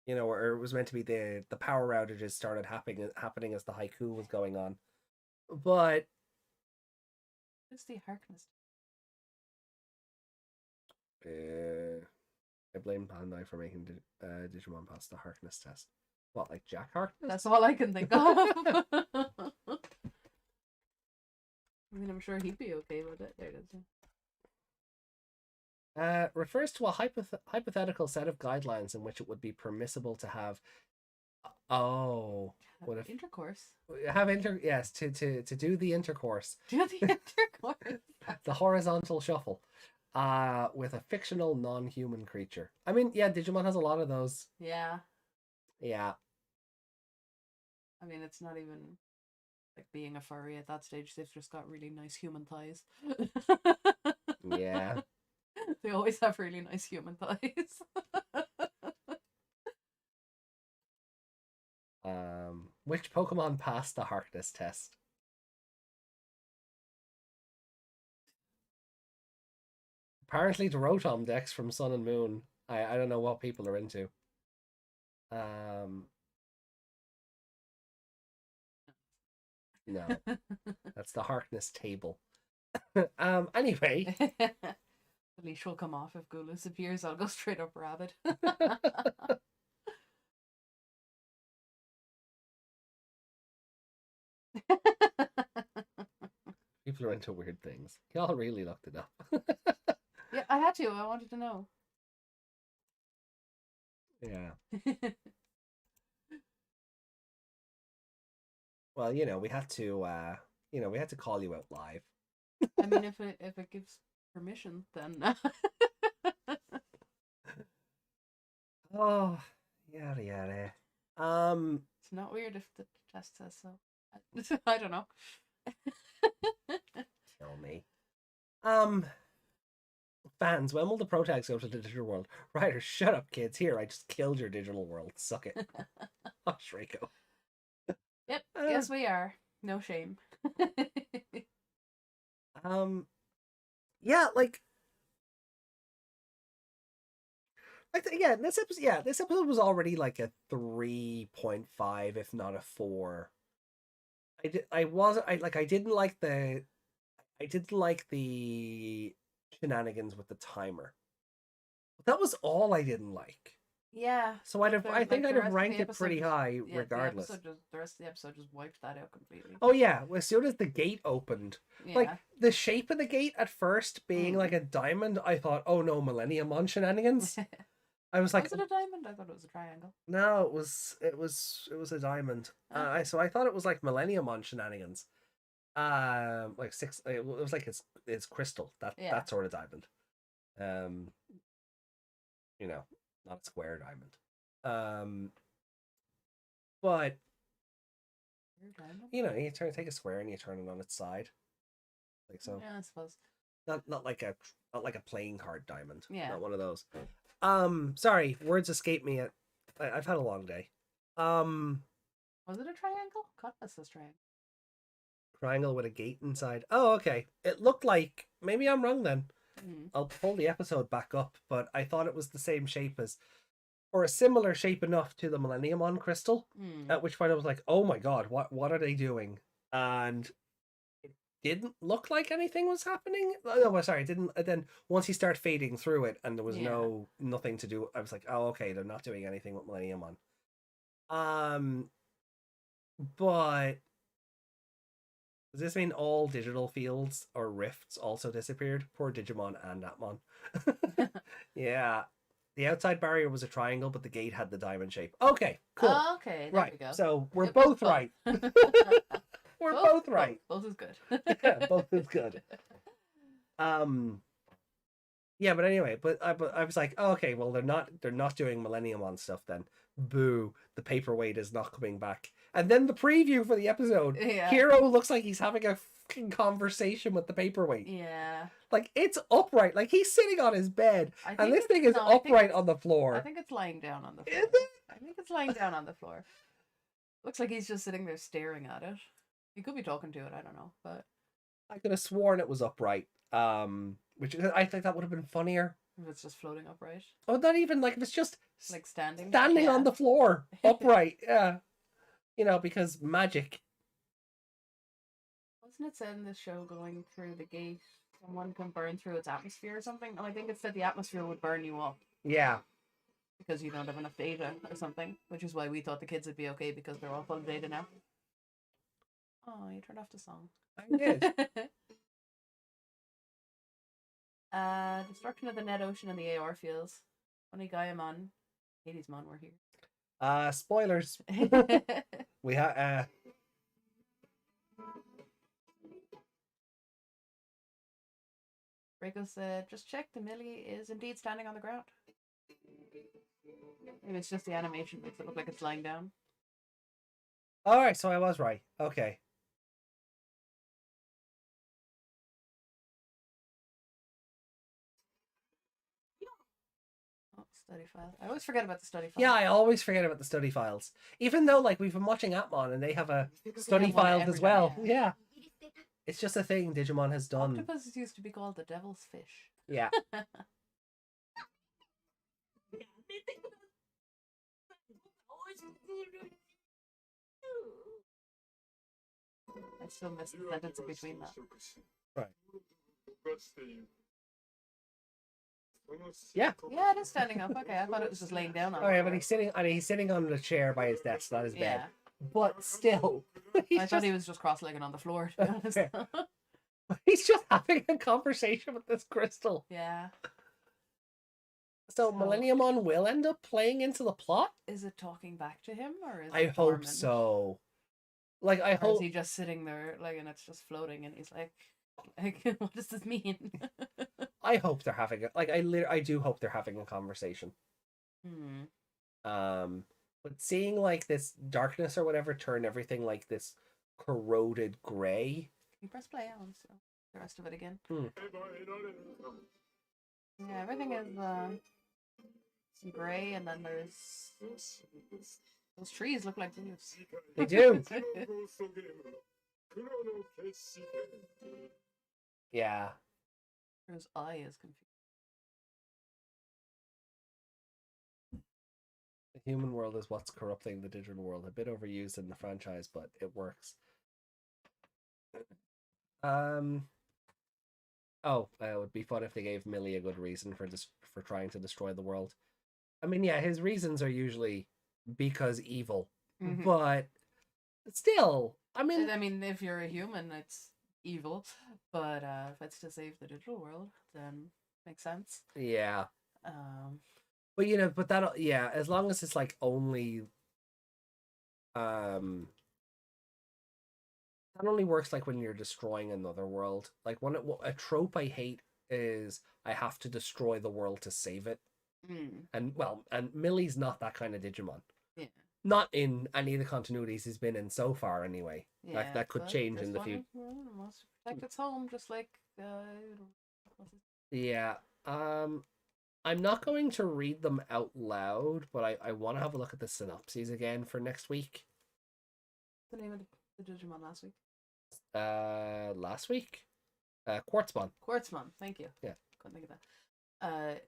it was meant to be the power outages started happening as the haiku was going on. But what's the Harkness? I blame Bandai for making Digimon pass the Harkness test. What, like Jack Harkness? That's all I can think of. I mean, I'm sure he'd be okay with it. There it is. Refers to a hypothetical set of guidelines in which it would be permissible to have intercourse. Yes, to do the intercourse. Do the intercourse. The horizontal shuffle. With a fictional non-human creature. I mean, yeah, Digimon has a lot of those. Yeah. Yeah. I mean, it's not even like being a furry at that stage. They've just got really nice human thighs. Yeah. They always have really nice human thighs. Which Pokemon passed the Harkness test? Apparently the Rotom decks from Sun and Moon. I don't know what people are into. No. That's the Harkness table. Anyway. The leash will come off if Gulus appears. I'll go straight up rabbit. People are into weird things. Y'all really looked it up. Yeah, I had to. I wanted to know. Yeah. Well, we had to call you out live. I mean, if it gives permission, then. Oh, yada yada. It's not weird if the test says so. I don't know. Kill me. Fans, when will the protags go to the digital world? Writers, shut up, kids. Here, I just killed your digital world. Suck it. Oh, Shreko. Yep. Yes, we are. No shame. Yeah, this episode was already like a 3.5, if not a 4. I didn't like the shenanigans with the timer. That was all I didn't like. Yeah. So I think I'd have ranked it pretty high regardless. The rest of the episode just wiped that out completely. Oh yeah, as soon as the gate opened, like the shape of the gate at first being like a diamond, I thought, oh no, Millennium on shenanigans. I was like, was it a diamond? I thought it was a triangle. No, it was a diamond. So I thought it was like Millennium on shenanigans. Like six. It was like it's crystal, that sort of diamond. You know, not a square diamond. But you know, you take a square and you turn it on its side, like so. Yeah, I suppose. Not like a playing card diamond. Yeah. Not one of those. Sorry, words escape me. I've had a long day. Was it a triangle? God, that's this triangle. Triangle with a gate inside. Oh, okay. It looked like, maybe I'm wrong then. I'll pull the episode back up, but I thought it was the same shape as, or a similar shape enough to the Millennium on crystal. At which point I was like, oh my god, what are they doing? And it didn't look like anything was happening. No, sorry, it didn't. And then once you start fading through it and there was nothing to do, I was like, oh, okay, they're not doing anything with Millennium on. But does this mean all digital fields or rifts also disappeared? Poor Digimon and Atmon. Yeah. The outside barrier was a triangle, but the gate had the diamond shape. Okay, cool. Oh, okay, there right. we go. So we're both right. We're both right. Both is good. Yeah, both is good. Yeah, but anyway, but I was like, oh, okay, well they're not doing Millennium on stuff then. Boo! The paperweight is not coming back. And then the preview for the episode, Hero looks like he's having a fucking conversation with the paperweight. Yeah. Like it's upright, like he's sitting on his bed, and this thing is upright on the floor. I think it's lying down on the floor. Is it? I think it's lying down on the floor. Looks like he's just sitting there staring at it. He could be talking to it. I don't know, but I could have sworn it was upright. Which I think that would have been funnier. If it's just floating upright. Oh, not even like if it's just like standing on the floor, upright. Yeah, you know, because magic. Wasn't it said in the show going through the gate, someone can burn through its atmosphere or something? And I think it said the atmosphere would burn you up. Yeah. Because you don't have enough data or something, which is why we thought the kids would be okay because they're all full of data now. Oh, you turned off the song. I did. Destruction of the net ocean and the AR fields. Funny Gaiamon, Hadesmon were here. Spoilers. We have Reiko said, just check, the Millie is indeed standing on the ground. Maybe it's just the animation makes it look like it's lying down. Alright, so I was right. Okay. Study file. I always forget about the study file. Yeah, I always forget about the study files. Even though, like, we've been watching Atmon and they have a study files as well. Yeah. It's just a thing Digimon has done. Octopus used to be called the devil's fish. Yeah. I still miss the sentence in between that. Right. Yeah. Yeah, it is standing up. Okay, I thought it was just laying down on. Oh yeah, but he's sitting on the chair by his desk, not his bed. But still, I thought he was just cross-legged on the floor. To be honest. He's just having a conversation with this crystal. Yeah. So Millenniumon will end up playing into the plot? Is it talking back to him, or is I hope so. Like I hope. Or is he just sitting there, like, and it's just floating, and he's like, what does this mean? I hope they're having I do hope they're having a conversation. But seeing like this darkness or whatever turn everything like this corroded gray. You press play on, so the rest of it again. Hmm. Yeah, everything is some gray, and then there's those trees look like leaves. They do. Yeah. His eye is confused. The human world is what's corrupting the digital world. A bit overused in the franchise, but it works. Oh, it would be fun if they gave Millie a good reason for trying to destroy the world. I mean, yeah, his reasons are usually because evil, but still, I mean, if you're a human, it's evil, but if it's to save the digital world, then makes sense. Yeah. But you know, but that yeah, as long as it's like only that only works like when you're destroying another world. Like a trope I hate is I have to destroy the world to save it. And Millie's not that kind of Digimon. Yeah. Not in any of the continuities he's been in so far, anyway. Yeah, that could change in the future. Wants to protect its home, just like Yeah. I'm not going to read them out loud, but I want to have a look at the synopses again for next week. The name of the Digimon last week? Last week? Quartzmon. Quartzmon, thank you. Yeah. Couldn't think of that.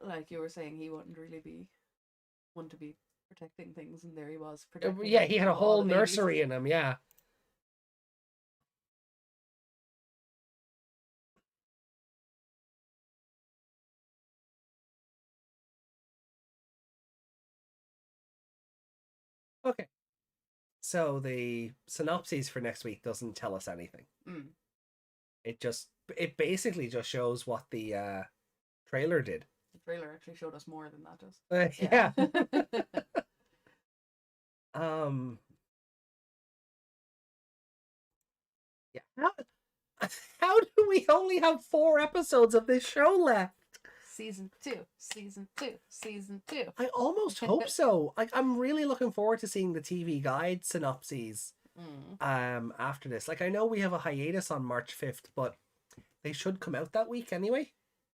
Like you were saying, he wouldn't really be one to be protecting things, and there he was protecting. Yeah, he had a whole nursery in him, yeah. Okay. So the synopsis for next week doesn't tell us anything. It basically just shows what the trailer did. The trailer actually showed us more than that does. Yeah. Yeah. How do we only have 4 episodes of this show left? Season 2. I almost hope so. Like, I'm really looking forward to seeing the TV guide synopses after this. Like, I know we have a hiatus on March 5th, but they should come out that week anyway.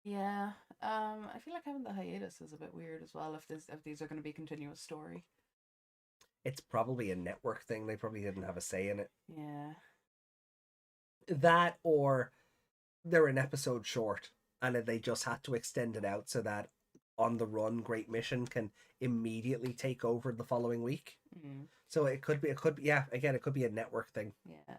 Yeah. I feel like having the hiatus is a bit weird as well if these are going to be continuous story. It's probably a network thing. They probably didn't have a say in it. Yeah. That, or they're an episode short and they just had to extend it out so that On the Run Great Mission can immediately take over the following week. So it could be yeah, again, it could be a network thing. Yeah.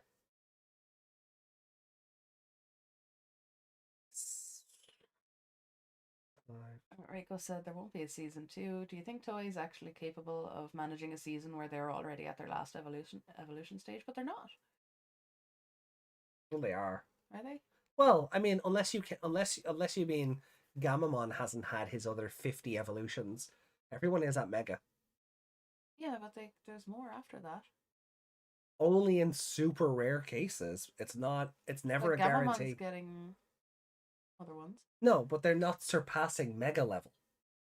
Reiko said there won't be a season 2. Do you think Toei is actually capable of managing a season where they're already at their last evolution stage? But they're not. Well, they are. Are they? Well, I mean, unless you mean Gamamon hasn't had his other 50 evolutions. Everyone is at Mega. Yeah, but there's more after that. Only in super rare cases. It's never a guarantee. Gamamon's getting other ones. No, but they're not surpassing Mega level.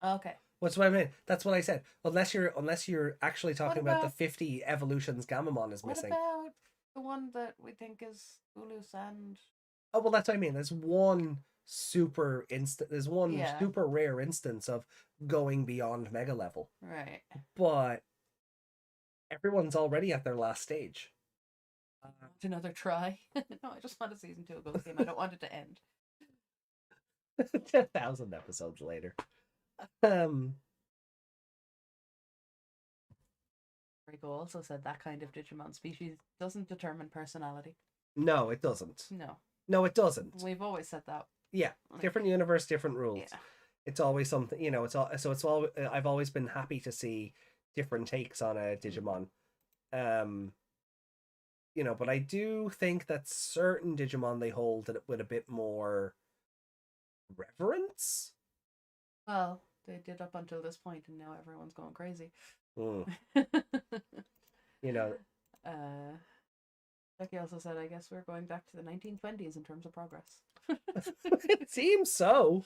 Okay. What's what I mean? That's what I said. Unless you're actually talking about the 50 evolutions Gamamon is missing. What about the one that we think is Ulus and... Oh, well, that's what I mean. There's one super super rare instance of going beyond Mega level. Right. But everyone's already at their last stage. Another try. No, I just want a season 2 of Ghost Game. I don't want it to end. 10,000 episodes later. Rico also said that kind of Digimon species doesn't determine personality. No, it doesn't. No, it doesn't. We've always said that. Yeah, different universe, different rules. Yeah. It's always something, I've always been happy to see different takes on a Digimon. But I do think that certain Digimon they hold it with a bit more reverence. Well, they did up until this point, and now everyone's going crazy. Becky also said, I guess we're going back to the 1920s in terms of progress. It seems so.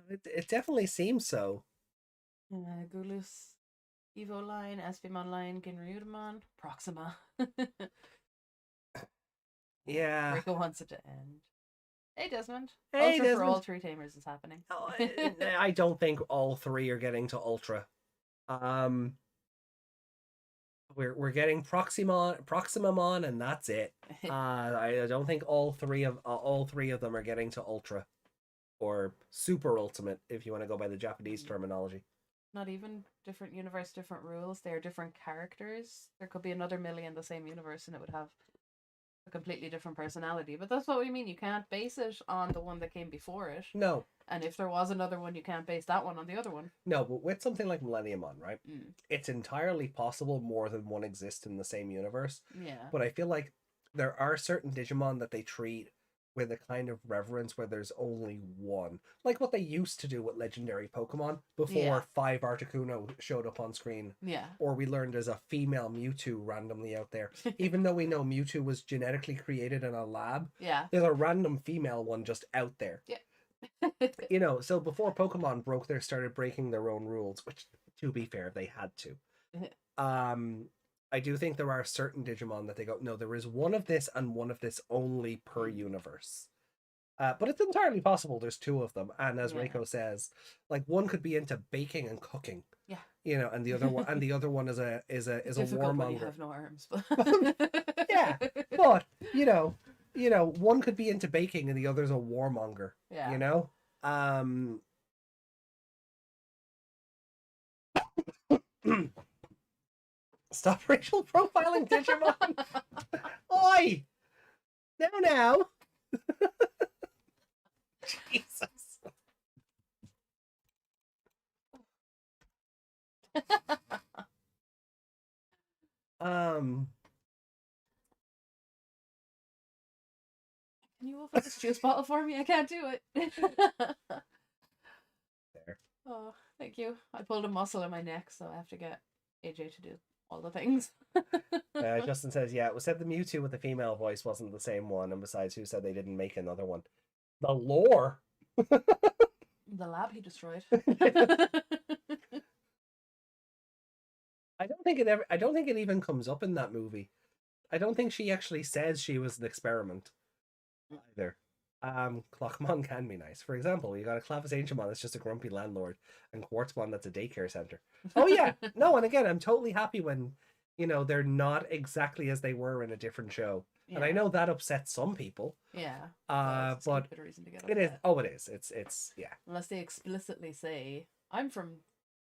It definitely seems so. Gulus, Evo line, Espimon line, Ginryudamon, Proxima. Yeah. Rico wants it to end. Hey, Desmond. Hey, Ultra for all Desmond. 3 Tamers is happening. Oh, I don't think all three are getting to Ultra. We're getting Proximamon, and that's it. I don't think all three of them are getting to Ultra, or Super Ultimate, if you want to go by the Japanese terminology. Not even different universe, different rules. They are different characters. There could be another Millie in the same universe, and it would have a completely different personality. But that's what we mean. You can't base it on the one that came before it. No. And if there was another one, you can't base that one on the other one. No, but with something like Millenniumon, right? Mm. It's entirely possible more than one exists in the same universe. Yeah. But I feel like there are certain Digimon that they treat with a kind of reverence where there's only one. Like what they used to do with legendary Pokemon before 5 Articuno showed up on screen. Yeah. Or we learned there's a female Mewtwo randomly out there. Even though we know Mewtwo was genetically created in a lab, Yeah. there's a random female one just out there. Yeah. So before Pokemon started breaking their own rules, which, to be fair, they had to. I do think there are certain Digimon that they go, no, there is one of this and one of this only per universe. But it's entirely possible there's two of them, and as Reiko says, like one could be into baking and cooking. Yeah. And the other one is a Difficult warmonger. when you have no arms, but yeah, but one could be into baking and the other's a warmonger. Yeah. Stop racial profiling Digimon. Oi! Now. Jesus. Can you open this juice bottle for me? I can't do it. There. Oh, thank you. I pulled a muscle in my neck, so I have to get AJ to do all the things. Justin says, yeah, it was said the Mewtwo with the female voice wasn't the same one, and besides, who said they didn't make another one? The lore. The lab he destroyed. I don't think it even comes up in that movie. I don't think she actually says she was an experiment either. Clockmon can be nice. For example, you got a Clavus Ancientmon that's just a grumpy landlord, and Quartzmon that's a daycare center. Oh yeah, no, and again, I'm totally happy when they're not exactly as they were in a different show. Yeah. And I know that upsets some people. Yeah. But a reason to get it is. Oh, it is. It's yeah. Unless they explicitly say, "I'm from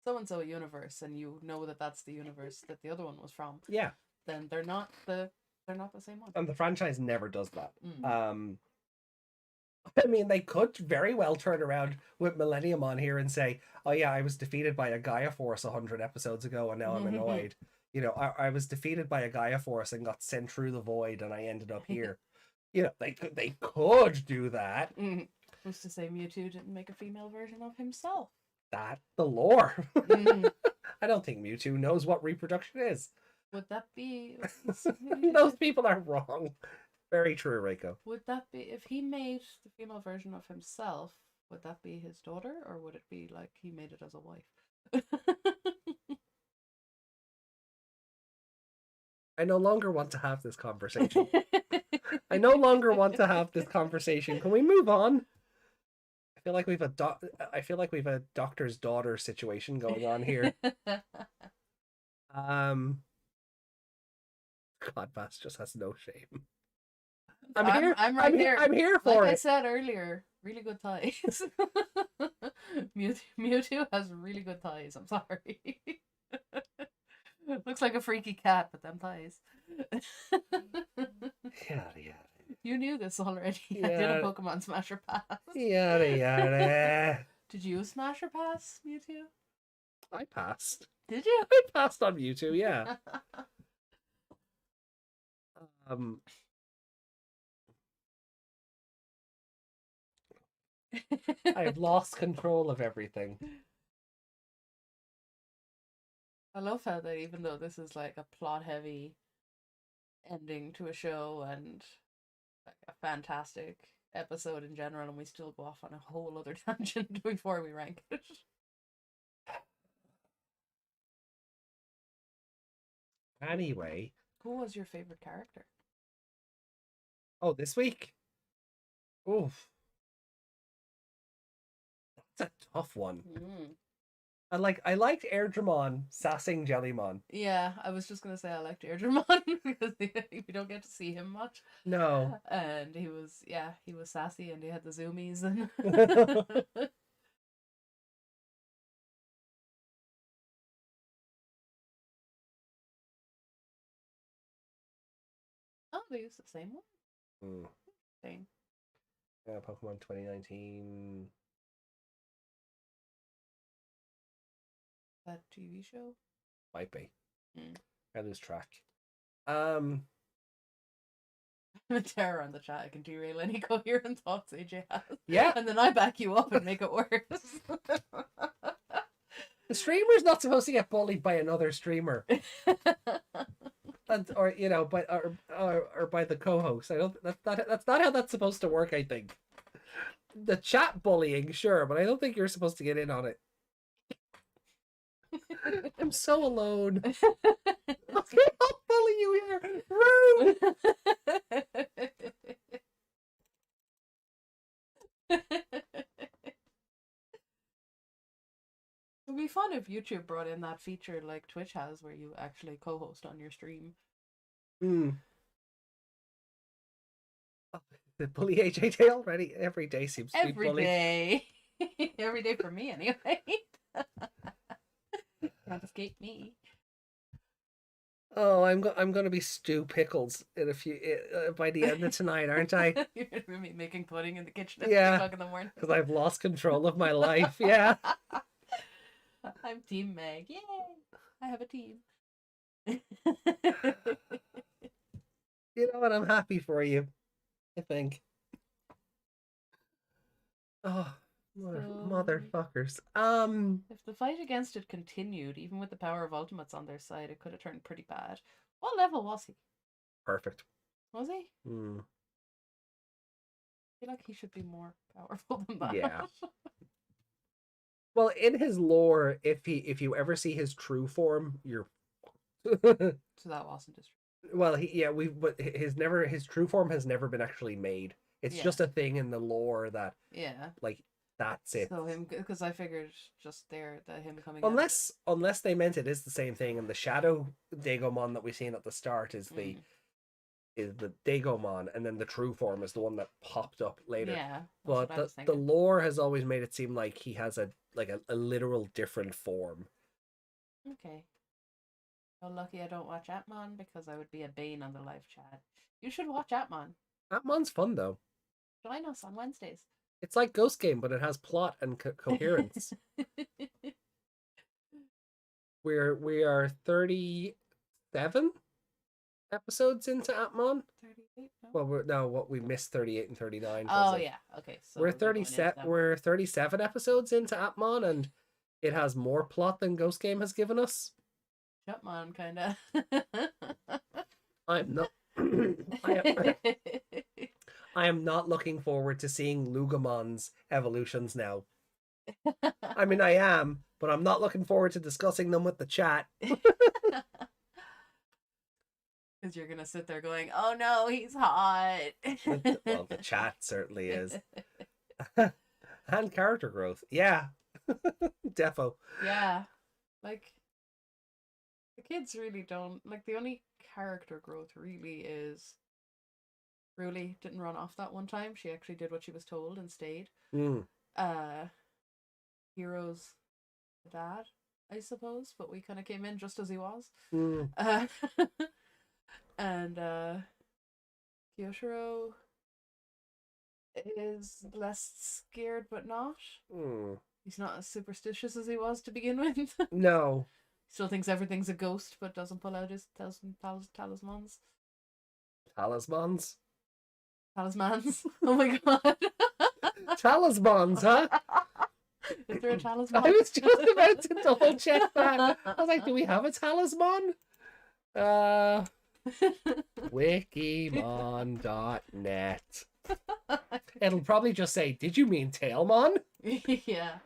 so and so universe," and you know that that's the universe that the other one was from. Yeah. Then they're not the same one. And the franchise never does that. I mean, they could very well turn around with Millenniumon here and say, "Oh yeah, I was defeated by a Gaia Force 100 episodes ago, and now I'm annoyed." I was defeated by a Gaia Force and got sent through the void, and I ended up here. They could do that. Who's to say Mewtwo didn't make a female version of himself? That's the lore. I don't think Mewtwo knows what reproduction is. Would that be... Those people are wrong. Very true, Reiko. Would that be... If he made the female version of himself, would that be his daughter? Or would it be like he made it as a wife? I no longer want to have this conversation. I no longer want to have this conversation. Can we move on? I feel like we've a doctor's daughter situation going on here. Clodbass just has no shame. I'm right here. I'm here for like it. I said earlier, really good thighs. Mewtwo has really good thighs. I'm sorry. Looks like a freaky cat, but them thighs. Yada yada. You knew this already. I did a Pokemon Smasher Pass. Yada yada. Did you Smasher Pass Mewtwo? I passed. Did you? I passed on Mewtwo, yeah. I have lost control of everything. I love how that even though this is like a plot heavy ending to a show and like a fantastic episode in general, and we still go off on a whole other tangent before we rank it. Anyway, Who was your favorite character? oh, this week? Oof, that's a tough one. Mm. I liked Airdramon sassing Jellymon. Yeah, I was just gonna say I liked Digimon because we don't get to see him much. No. And he was sassy and he had the zoomies and oh, they used the same one. Mm. Thing. Yeah, Pokemon 2019. That TV show. Might be. Mm. I lose track. I'm a terror on the chat. I can derail any coherent thoughts AJ has. Yeah. And then I back you up and make it worse. The streamer's not supposed to get bullied by another streamer. Or you know, or by the co-host. I don't. That's not how that's supposed to work. I think the chat bullying, sure, but I don't think you're supposed to get in on it. I'm so alone. Okay, I'll bully you here. Rude. It would be fun if YouTube brought in that feature like Twitch has where you actually co-host on your stream. Mm. Oh, the bully AJ already. Every day seems to be Every bullied. day. Every day for me anyway. Can't escape me. Oh, I'm going to be Stew Pickles in a few by the end of tonight, aren't I? You're gonna be making pudding in the kitchen at Yeah. 3 o'clock in the morning. Because I've lost control of my life. Yeah. I'm Team Meg. Yay! I have a team. You know what? I'm happy for you. I think. Oh, motherfuckers. If the fight against it continued, even with the power of ultimates on their side, it could have turned pretty bad. What level was he? Perfect. Was he? Hmm. I feel like he should be more powerful than that. Yeah. Well, in his lore, if you ever see his true form, you're. So that wasn't his. Well, but his true form has never been actually made. It's just a thing in the lore that like that's it. So him, because I figured just there that him coming unless they meant it is the same thing, and the shadow Dagomon that we seen at the start is the Dagomon, and then the true form is the one that popped up later. Yeah, but the lore has always made it seem like he has a literal different form. Okay. Well, lucky I don't watch Atmon because I would be a bane on the live chat. You should watch Atmon. Atmon's fun though. Join us on Wednesdays. It's like Ghost Game, but it has plot and coherence. We are 37 episodes into Atmon. 38? No? Well, we missed 38 and 39. Oh yeah, okay. So we're 37. We're 37 episodes into Atmon, and it has more plot than Ghost Game has given us. Atmon, kinda. I'm not. I am not looking forward to seeing Lugamon's evolutions now. I mean, I am, but I'm not looking forward to discussing them with the chat. Because you're gonna sit there going, "Oh no, he's hot." Well, the chat certainly is. And character growth, yeah, defo. Yeah, like the kids really don't like. The only character growth really is Ruli didn't run off that one time. She actually did what she was told and stayed. Hero's dad, I suppose, but we kind of came in just as he was. And Kyoshiro is less scared, but not. He's not as superstitious as he was to begin with. No. Still thinks everything's a ghost, but doesn't pull out his talismans. Talismans? Talismans? Oh my god. Talismans, huh? Is there a talisman? I was just about to double check that. I was like, do we have a talisman? Wikimon.net. It'll probably just say, did you mean Tailmon? Yeah.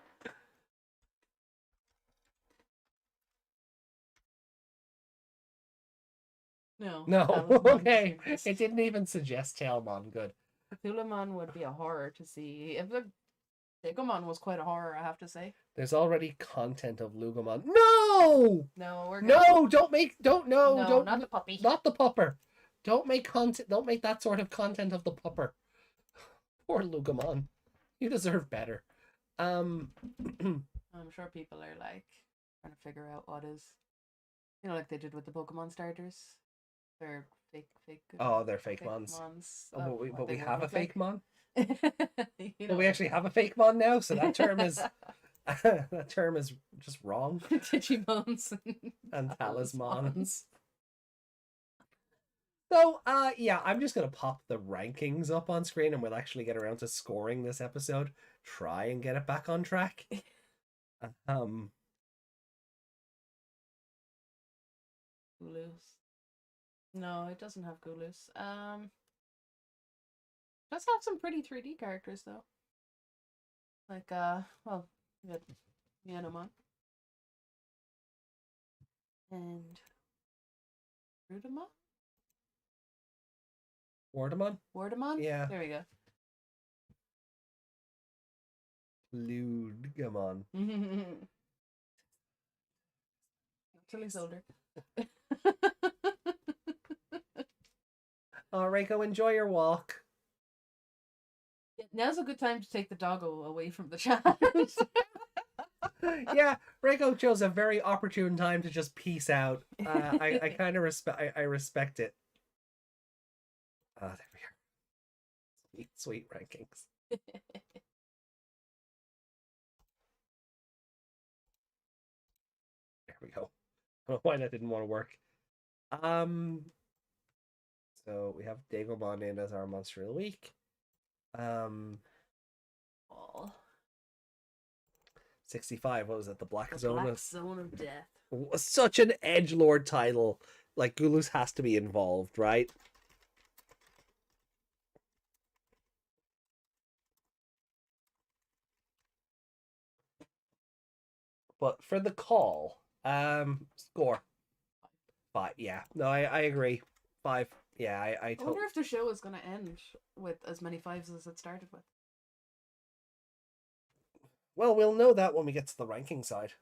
No. No, Talisman okay. series. It didn't even suggest Tailmon. Good. Cthulhu would be a horror to see. If the Digimon was quite a horror, I have to say. There's already content of Lugomon. No! No, we're No, don't no, don't not the puppy. not the pupper. Don't make that sort of content of the pupper. Poor Lugomon. You deserve better. I'm sure people are like trying to figure out what is, like they did with the Pokemon starters. They're fake. Oh, they're fake mons. mons. of Oh, but what we they would have a look fake like. mon. You Well, know, we actually have a fake mon now, so that term is that term is just wrong. Digimons And talismans. So, yeah, I'm just gonna pop the rankings up on screen, and we'll actually get around to scoring this episode. Try and get it back on track. Gulus. No, it doesn't have Gulus. Does have some pretty 3D characters though. Like well, we got Mianomon and Rudamon? Wardamon? Wardamon? Yeah. There we go. Ludgamon. Till he's older. Reiko, enjoy your walk. Now's a good time to take the doggo away from the chat. Yeah, Reiko chose a very opportune time to just peace out. I kind of I respect it. There we are. Sweet rankings. There we go. I don't know why that didn't want to work. So we have Dagomon in as our monster of the week. Oh. 65, what was it? The Black Zone of Death. Such an edgelord title. Like, Gulus has to be involved, right? But for the call, score 5. Yeah, no, I agree. 5. Yeah, I wonder if the show is going to end with as many 5s as it started with. Well, we'll know that when we get to the ranking side.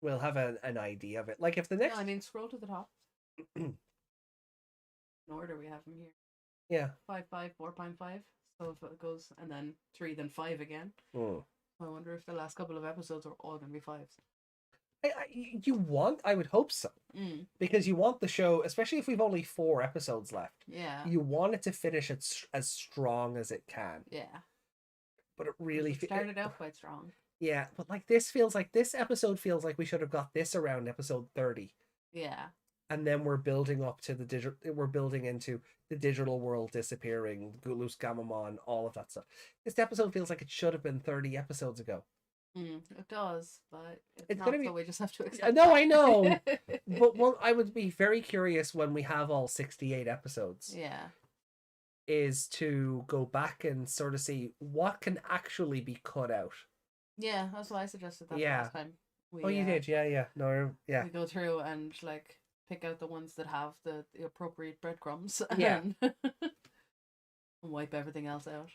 We'll have an idea of it. Like, if the next... No, I mean, scroll to the top. In order, we have them here. Yeah. 5, 5, 4.5. So if it goes, and then 3, then 5 again. I wonder if the last couple of episodes are all going to be 5s. I would hope so. Because you want the show, especially if we've only 4 episodes left. Yeah. You want it to finish it as strong as it can. Yeah. But it really... It started out quite strong. Yeah, but like this episode feels like we should have got this around episode 30. Yeah. And then we're building up to we're building into the digital world disappearing, Gulus Gamamon, all of that stuff. This episode feels like it should have been 30 episodes ago. It does, but it's not, gonna be... so we just have to accept No, I know. But I would be very curious when we have all 68 episodes. Yeah. Is to go back and sort of see what can actually be cut out. Yeah, that's why I suggested that last time. You did, yeah. No, yeah. We go through and like pick out the ones that have the appropriate breadcrumbs and wipe everything else out.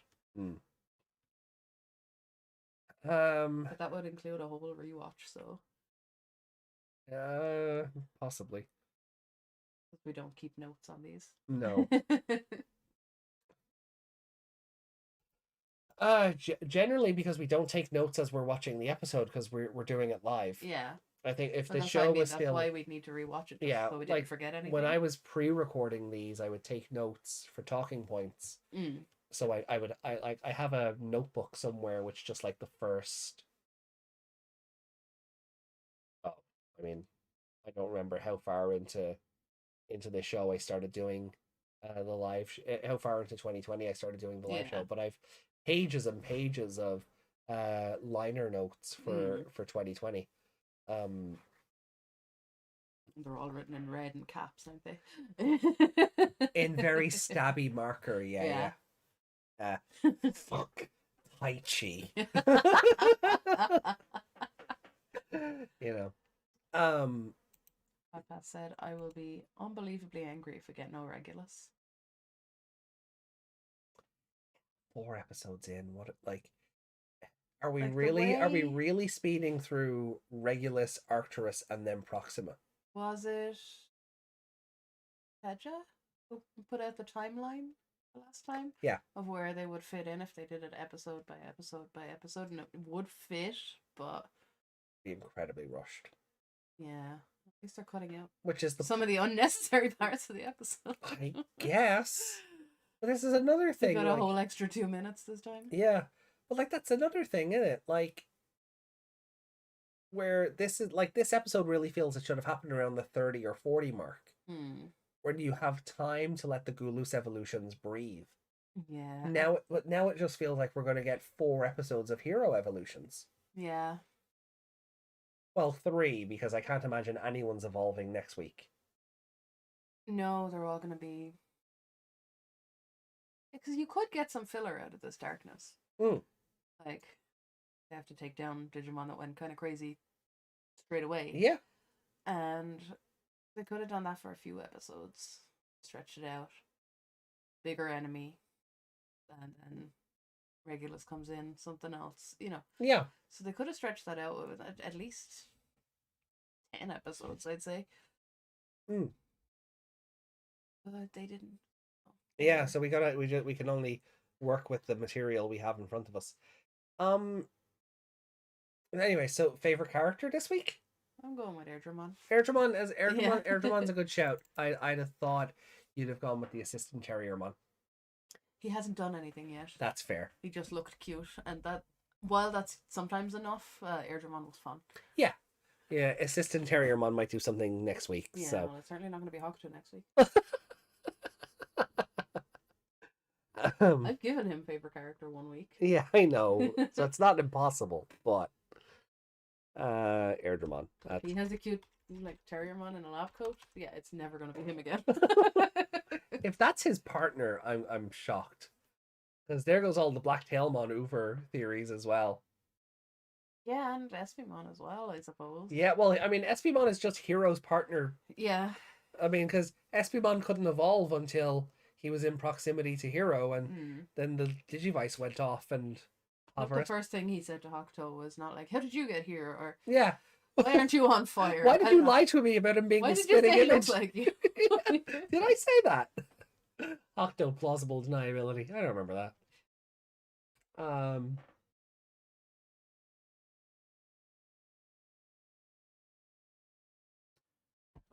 But that would include a whole rewatch, so possibly. We don't keep notes on these. No. Generally because we don't take notes as we're watching the episode because we're doing it live. Yeah. I think if the show was still... That's why we'd need to rewatch it. Yeah, so we didn't forget anything. When I was pre-recording these, I would take notes for talking points. So I have a notebook somewhere which just like the first... I don't remember how far into the show I started doing the live... how far into 2020 I stared doing the live show, but I've pages and pages of liner notes for 2020. They're all written in red and caps, aren't they? In very stabby marker, yeah. Fuck Tai Chi. Pat said, I will be unbelievably angry if we get no Regulus. 4 episodes in, what like are we Like, really speeding through Regulus, Arcturus, and then Proxima? Was it Pedja who put out the timeline the last time? Yeah. Of where they would fit in if they did it episode by episode by episode, and it would fit, but Be incredibly rushed. yeah. At least they're cutting out Which is some of the unnecessary parts of the episode. I guess. But this is another thing. They got a whole extra 2 minutes this time. Yeah. But like that's another thing, isn't it? Like where this is like this episode really feels it should have happened around the 30 or 40 mark. When you have time to let the Gulus evolutions breathe. Yeah. Now it just feels like we're going to get 4 episodes of hero evolutions. Yeah. Well, 3, because I can't imagine anyone's evolving next week. No, they're all going to be... Because you could get some filler out of this darkness. Like, they have to take down Digimon that went kind of crazy straight away. Yeah. And they could have done that for a few episodes. Stretched it out. Bigger enemy. And then Regulus comes in, something else, you know. Yeah. So they could have stretched that out with at least 10 episodes, I'd say. But they didn't. Yeah, so we can only work with the material we have in front of us. Anyway, so favorite character this week? I'm going with Airdramon. Airdramon's a good shout. I'd have thought you'd have gone with the assistant Terriermon. He hasn't done anything yet. That's fair. He just looked cute, and that while that's sometimes enough, Airdramon was fun. Yeah. Yeah, assistant Terriermon might do something next week. Yeah, so. well, it's certainly not going to be Hokuto next week. I've given him favorite character 1 week. Yeah, I know. So it's not impossible, but Airdramon. He has a cute like Terriermon in a lab coat. Yeah, it's never going to be him again. If that's his partner, I'm shocked. Because there goes all the Blacktailmon Uber theories as well. Yeah, and Espimon as well, I suppose. Yeah, well, I mean, Espimon is just Hero's partner. Yeah. I mean, because Espimon couldn't evolve until he was in proximity to Hero, and then the Digivice went off, and but the first thing he said to Hokuto was not like, "How did you get here?" or yeah, "Why aren't you on fire?" Why did you lie to me about him being the spitting image? Like you? Did I say that? Hokuto plausible deniability. I don't remember that.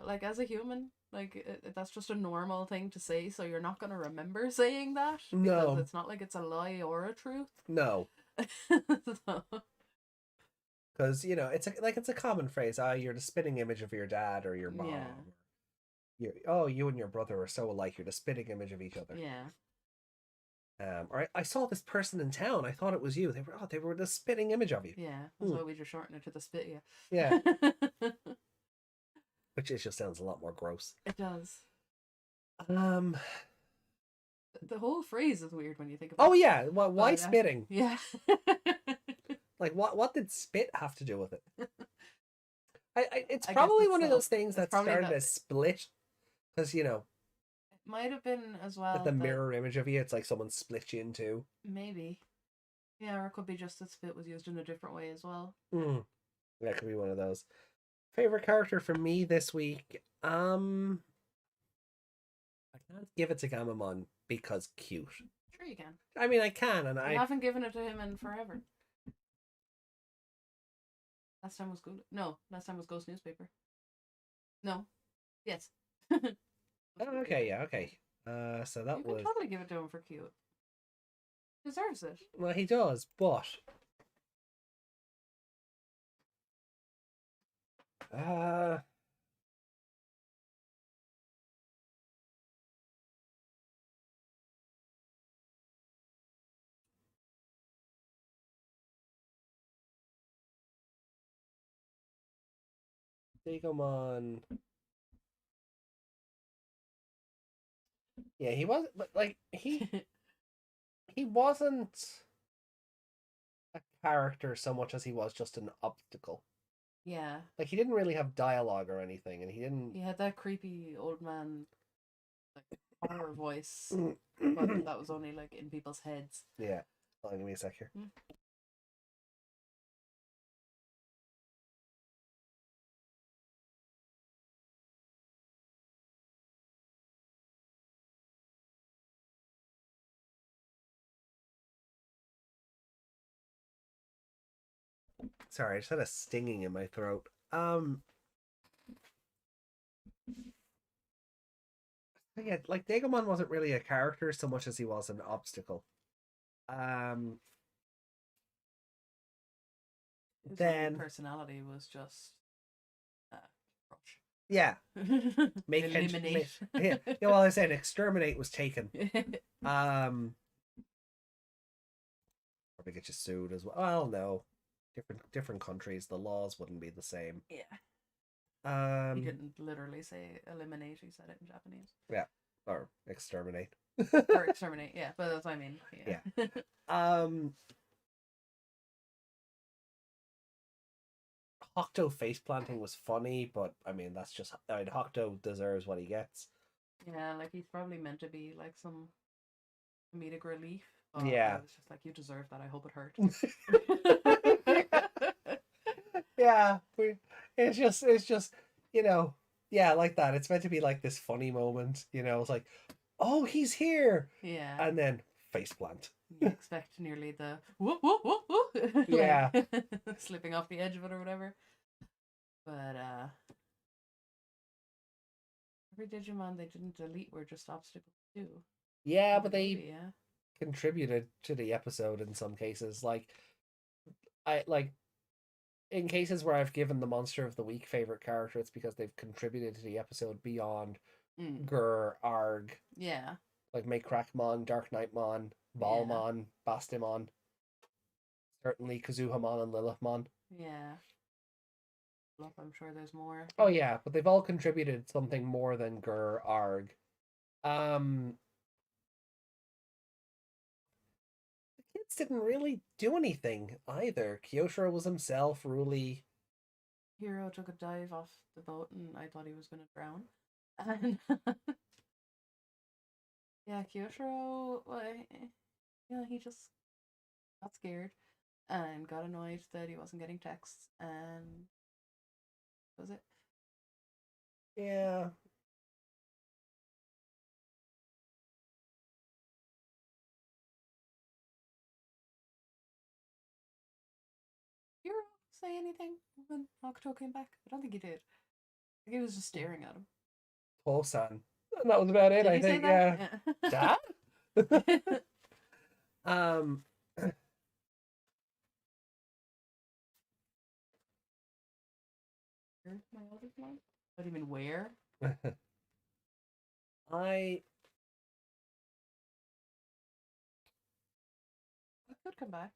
Like as a human, like that's just a normal thing to say, so you're not gonna remember saying that. No, it's not like it's a lie or a truth. No, because you know it's a common phrase. You're the spitting image of your dad or your mom. Yeah. You and your brother are so alike. You're the spitting image of each other. Yeah. Or I saw this person in town. I thought it was you. They were the spitting image of you. Yeah, that's why we just shorten it to the spit. Yeah. Which just sounds a lot more gross. It does. The whole phrase is weird when you think about it. Oh yeah, well, why spitting? Yeah. Like what did spit have to do with it? It's probably one of those things that started as split, because you know. It might have been as well. Like the mirror image of you, it's like someone split you in two. Maybe. Yeah, or it could be just that spit was used in a different way as well. That could be one of those. Favorite character for me this week? I can't give it to Gamamon because cute. Sure you can. I mean, I can, and I haven't given it to him in forever. Last time was last time was Ghost Newspaper. No. Yes. Okay, yeah, okay. So that you was. You can totally give it to him for cute. Deserves it. Well, he does, but. Digimon. Yeah, he was, but like he wasn't a character so much as he was just an obstacle. Yeah. Like, he didn't really have dialogue or anything, and he didn't. He had that creepy old man like horror voice, but that was only like in people's heads. Yeah. Hold on, give me a sec here. Sorry, I just had a stinging in my throat. Yeah, like Dagon wasn't really a character so much as he was an obstacle. Um, His then personality was just crush. Yeah, make eliminate. Yeah, well, I said exterminate was taken. Probably get you sued as well. Well, no, different countries, the laws wouldn't be the same. Yeah. He didn't literally say eliminate. He said it in Japanese. Yeah, or exterminate. Or exterminate. Yeah, but that's what I mean. Yeah. Hokuto face planting was funny, but I mean Hokuto deserves what he gets. Yeah, like he's probably meant to be like some comedic relief. Yeah, I was just like, you deserve that. I hope it hurt. yeah, it's just yeah, like that. It's meant to be like this funny moment, it's like, oh, he's here. Yeah. And then faceplant. You expect nearly the whoop whoop whoop whoop. Yeah. Slipping off the edge of it or whatever. But every Digimon they didn't delete were just obstacles too. Yeah, but they contributed to the episode in some cases. Like in cases where I've given the Monster of the Week favorite character, it's because they've contributed to the episode beyond Gur, Arg. Yeah. Like Make Crackmon, Dark Knightmon, Balmon, Bastimon. Certainly Kazuhamon and Lilithmon. Yeah. I'm sure there's more. Oh yeah, but they've all contributed something more than Gur, Arg. The kids didn't really do anything either. Kyoshiro was himself, Ruli. Hero took a dive off the boat and I thought he was going to drown. And yeah, Kyoshiro, he just got scared and got annoyed that he wasn't getting texts, and was it? Yeah. Hero say anything when Hokuto came back? I don't think he did. I think he was just staring at him. Tosan. And that was about it, I think. Yeah. Dad? My oldest one? Not even where? I could come back.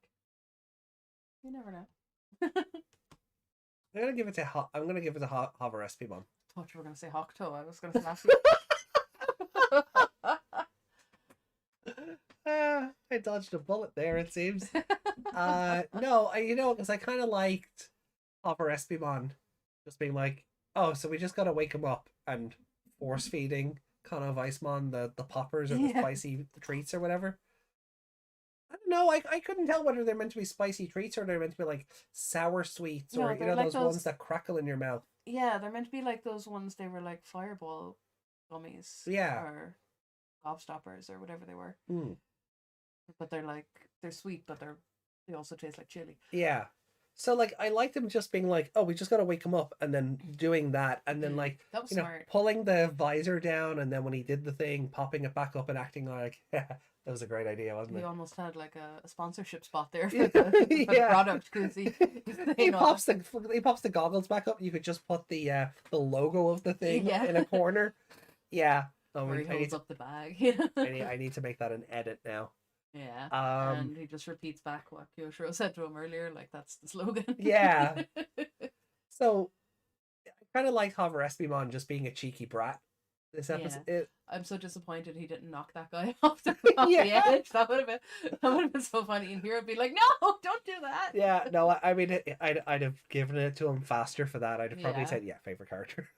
You never know. I'm gonna give it to Hover-Espimon. I thought you were gonna say Hokuto. I was gonna slap you. I dodged a bullet there, it seems. No, because I kind of liked Hover-Espimon just being like, oh, so we just gotta wake him up and force feeding kind of Icemon the poppers or the spicy treats or whatever. I don't know. I couldn't tell whether they're meant to be spicy treats or they're meant to be like sour sweets or like those ones that crackle in your mouth. Yeah, they're meant to be like those ones. They were like fireball gummies. Yeah. Or gobstoppers or whatever they were. But they're sweet, but they also taste like chili. Yeah. So like I liked them just being like, oh, we just gotta wake him up, and then doing that, and then like that was smart. Pulling the visor down, and then when he did the thing, popping it back up and acting like, yeah, that was a great idea, wasn't it? He almost had like a sponsorship spot there for the product, because he pops the goggles back up. You could just put the logo of the thing in a corner. Yeah. Or he holds up the bag. I need to make that an edit now. Yeah. And he just repeats back what Kyoshiro said to him earlier, like that's the slogan. Yeah. So I kind of like Hover-Espimon just being a cheeky brat. This Yeah. episode, I'm so disappointed he didn't knock that guy off the yeah, edge. That would have been so funny. And here would be like, no, don't do that. yeah. No, I mean, I'd have given it to him faster for that. I'd have probably Yeah. said, yeah, favorite character.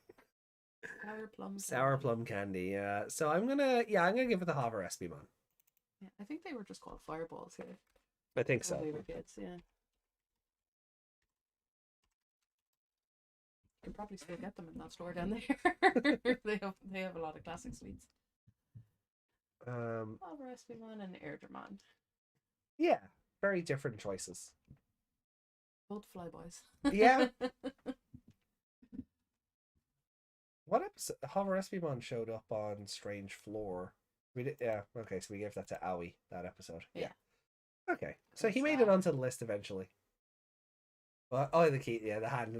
Sour plum Sour candy. plum candy. Yeah. So I'm gonna give it the Hover Espimon. Yeah, I think they were just called fireballs here I think when so. we were kids. Yeah. You can probably still get them in that store down there. they have a lot of classic sweets. Hover Espimon and Airdramon. Yeah, very different choices. Both flyboys. Yeah. What episode? Hover Espimon showed up on Strange Floor. We did, yeah. Okay, so we gave that to Owie that episode. Yeah. Okay, so he made it onto the list eventually. Well, oh, the key. Yeah, the hand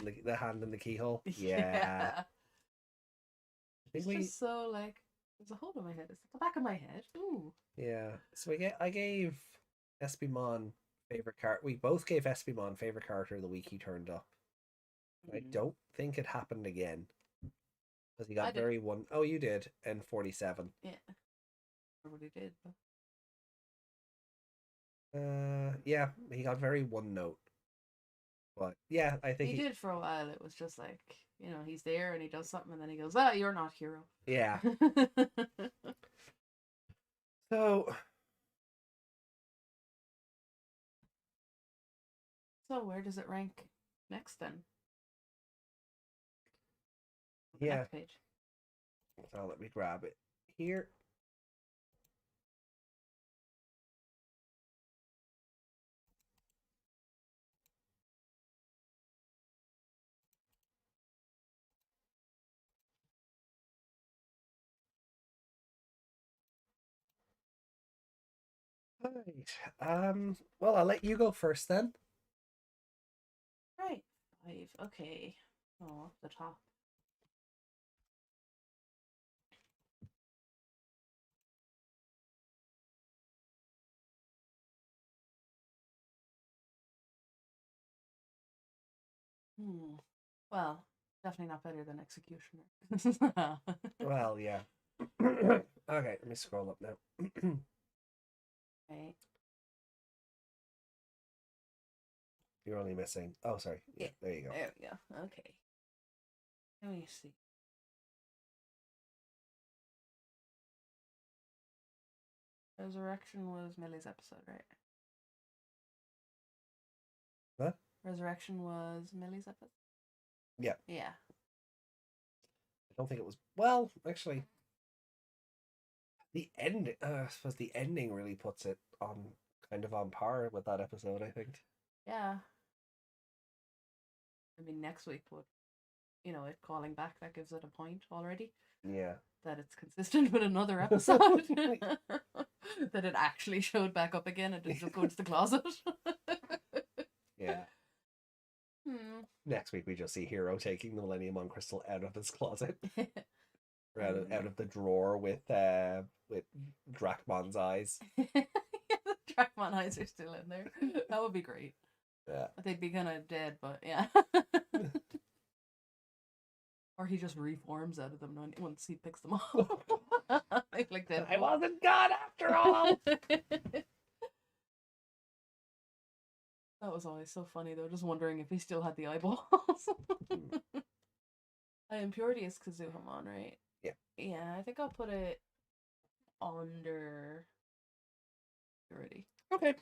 in the keyhole. Yeah. I think It's just so like there's a hole in my head. It's at the back of my head. Ooh. Yeah. So I gave Espimon favorite character. We both gave Espimon favorite character of the week he turned up. I don't think it happened again. Because he got very one. Oh, you did. N47. Yeah. Or what he did. Yeah, he got very one note. But yeah, I think he did for a while. It was just like, he's there and he does something and then he goes, "Ah, you're not hero." Yeah. So where does it rank next then? Yeah. Next page. So let me grab it here. Right. Well, I'll let you go first then. Right. 5. Okay. Oh, up the top. Well, definitely not better than Executioner. Well, yeah. Okay, let me scroll up now. Okay. You're only missing. Oh, sorry. Yeah, there you go. There we go. Okay. Let me see. Resurrection was Millie's episode, right? What? Resurrection was Millie's episode? Yeah. Yeah. I don't think it was. Well, actually, the end. I suppose the ending really puts it on kind of on par with that episode. I think. Yeah. I mean, next week would, it calling back, that gives it a point already. Yeah. That it's consistent with another episode. That it actually showed back up again and didn't just go into the closet. Yeah. Next week we just see Hero taking the Millennium on Crystal out of his closet. Or out of the drawer with Drakmon's eyes. Drakmon eyes are still in there. That would be great. Yeah. They'd be kind of dead, but yeah. Or he just reforms out of them once he picks them up. Like that. I wasn't God after all. That was always so funny though, just wondering if he still had the eyeballs. Impurity is Kazuhamon, right? Yeah. Yeah, I think I'll put it under Purity. Okay.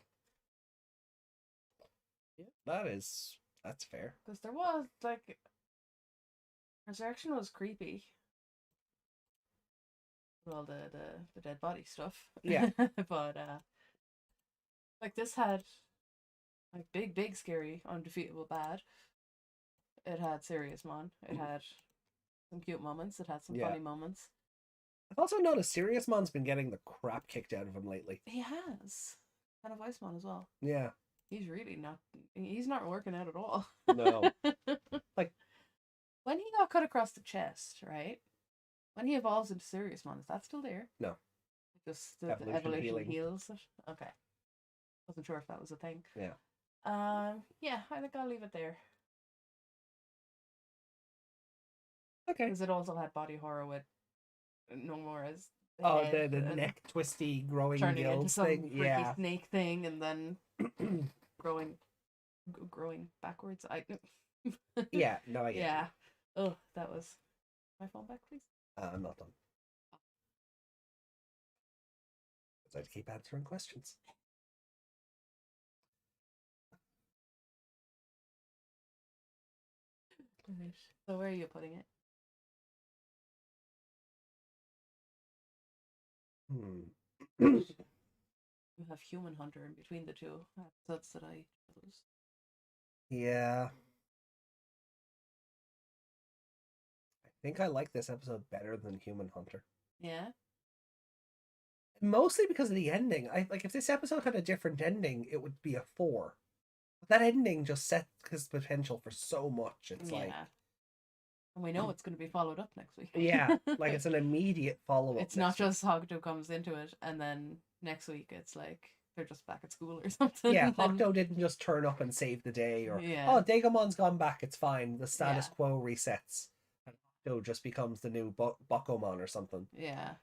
Yeah, that's fair. Because there was like Resurrection was creepy. Well, the dead body stuff. Yeah. But like this had like big scary undefeatable bad. It had serious mon. It had some cute moments. It had some funny moments. I've also noticed Serious Mon's been getting the crap kicked out of him lately. He has. And a Weissmon as well. Yeah. He's not working out at all. No. Like when he got cut across the chest, right? When he evolves into Serious Mon, is that still there? No. Just the evolution heals it? Okay. Wasn't sure if that was a thing. Yeah. Yeah, I think I'll leave it there. Okay. Because it also had body horror with no more as Oh, head the and neck twisty growing turning into gills some thing. freaky Yeah. snake thing, and then growing backwards. Yeah, no, I get Yeah. you. Oh, that was my phone back, please. I'm not done. I have to keep answering questions. Right. So where are you putting it? Hmm. You have Human Hunter in between the two episodes that I chose. Yeah. I think I like this episode better than Human Hunter. Yeah. Mostly because of the ending. I like if this episode had a different ending, it would be a 4. But that ending just set his potential for so much. It's like Yeah. And we know it's going to be followed up next week. yeah, like it's an immediate follow-up. It's not just Hogdo comes into it and then next week it's like they're just back at school or something. Yeah, Hogdo didn't just turn up and save the day, or Yeah. oh, Dagomon's gone back, it's fine. The status Yeah. quo resets, and Hogdo just becomes the new Bakumon or something. Yeah.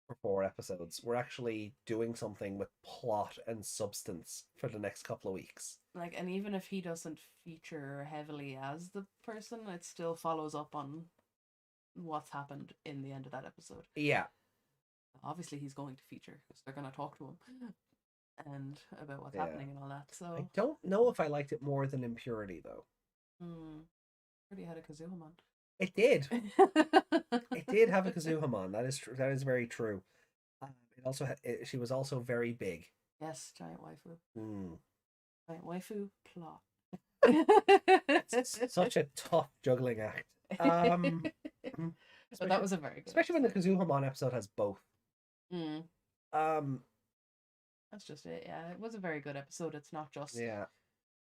For 4 episodes, we're actually doing something with plot and substance for the next couple of weeks. Like, and even if he doesn't feature heavily as the person, it still follows up on what's happened in the end of that episode. Yeah. Obviously, he's going to feature because they're going to talk to him and about what's happening and all that. So I don't know if I liked it more than Impurity though. Pretty had a Kazuhamon. It did. It did have a Kazuhamon. That is true. That is very true. It also she was also very big. Yes, giant waifu. Mm. Giant waifu plot. It's such a tough juggling act. But that was a very good especially when the Kazuhamon episode has both. That's just it. Yeah, it was a very good episode. It's not just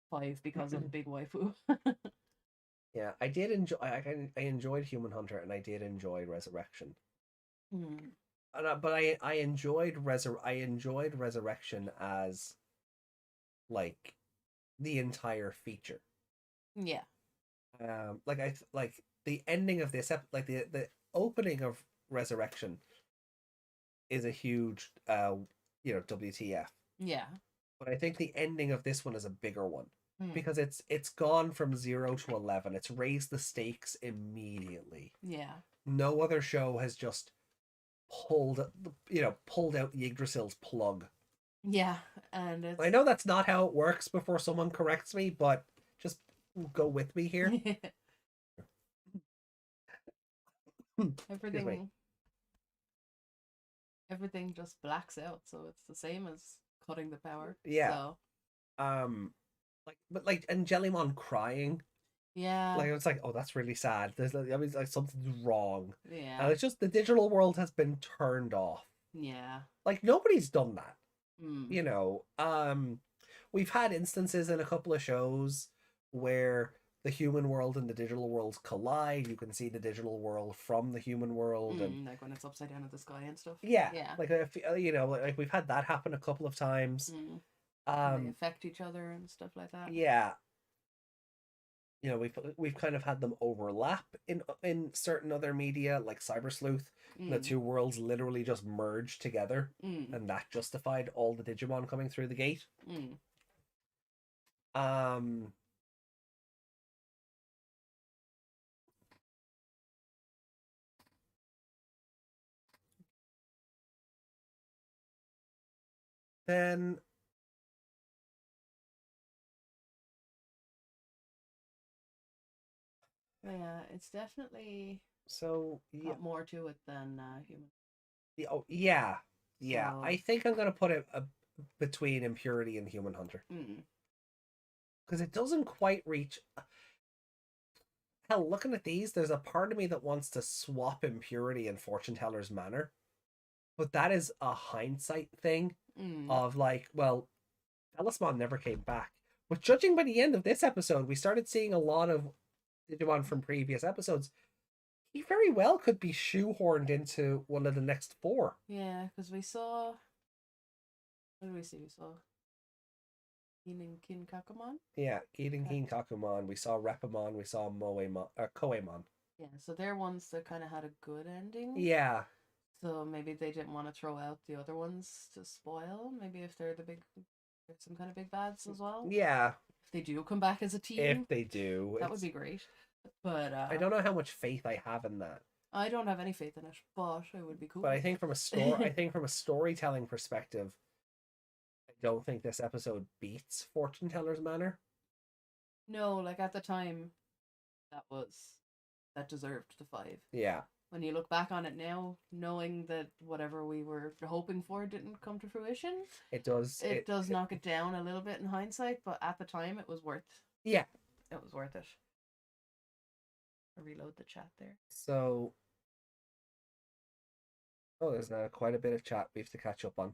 5 because of big waifu. Yeah, I did enjoy. I enjoyed Human Hunter, and I did enjoy Resurrection. But I enjoyed Resurrection as like the entire feature. Yeah. Like the ending of this like the opening of Resurrection is a huge WTF. Yeah. But I think the ending of this one is a bigger one. Because it's gone from 0 to 11. It's raised the stakes immediately. Yeah. No other show has just pulled out Yggdrasil's plug. Yeah, and it's... I know that's not how it works before someone corrects me, but just go with me here. Everything just blacks out, so it's the same as cutting the power. Yeah. So. And Jellymon crying. Yeah. Like it's like, oh, that's really sad. There's like something's wrong. Yeah. And it's just the digital world has been turned off. Yeah. Like nobody's done that. You know, we've had instances in a couple of shows where the human world and the digital worlds collide. You can see the digital world from the human world, and like when it's upside down in the sky and stuff. Yeah. Like like we've had that happen a couple of times. They affect each other and stuff like that. Yeah. You know, we've kind of had them overlap in certain other media, like Cyber Sleuth. The two worlds literally just merged together, and that justified all the Digimon coming through the gate. Then yeah, it's definitely got more to it than human. Oh yeah. So... I think I'm gonna put it between Impurity and Human Hunter, because it doesn't quite reach. Hell, looking at these, there's a part of me that wants to swap Impurity and Fortune Teller's Manor, but that is a hindsight thing of like, well, Talisman never came back. But judging by the end of this episode, we started seeing a lot of Digimon from previous episodes. He very well could be shoehorned into one of the next 4. Yeah, because we saw... What did we see? We saw Kin Kakumon? Yeah, Kin Kakumon. We saw Repamon. We saw Koemon. Yeah, so they're ones that kind of had a good ending. Yeah. So maybe they didn't want to throw out the other ones to spoil. Maybe if they're some kind of big bads as well. Yeah. If they do come back as a team, If they do, that would be great. But I don't know how much faith I have in that. I don't have any faith in it, but it would be cool. But I think from a storytelling perspective, I don't think this episode beats Fortune Teller's Manor. No, like at the time, that deserved the 5. Yeah. When you look back on it now, knowing that whatever we were hoping for didn't come to fruition, it does knock it down a little bit in hindsight, but at the time it was worth. Yeah. It was worth it. I'll reload the chat there. So there's quite a bit of chat we have to catch up on.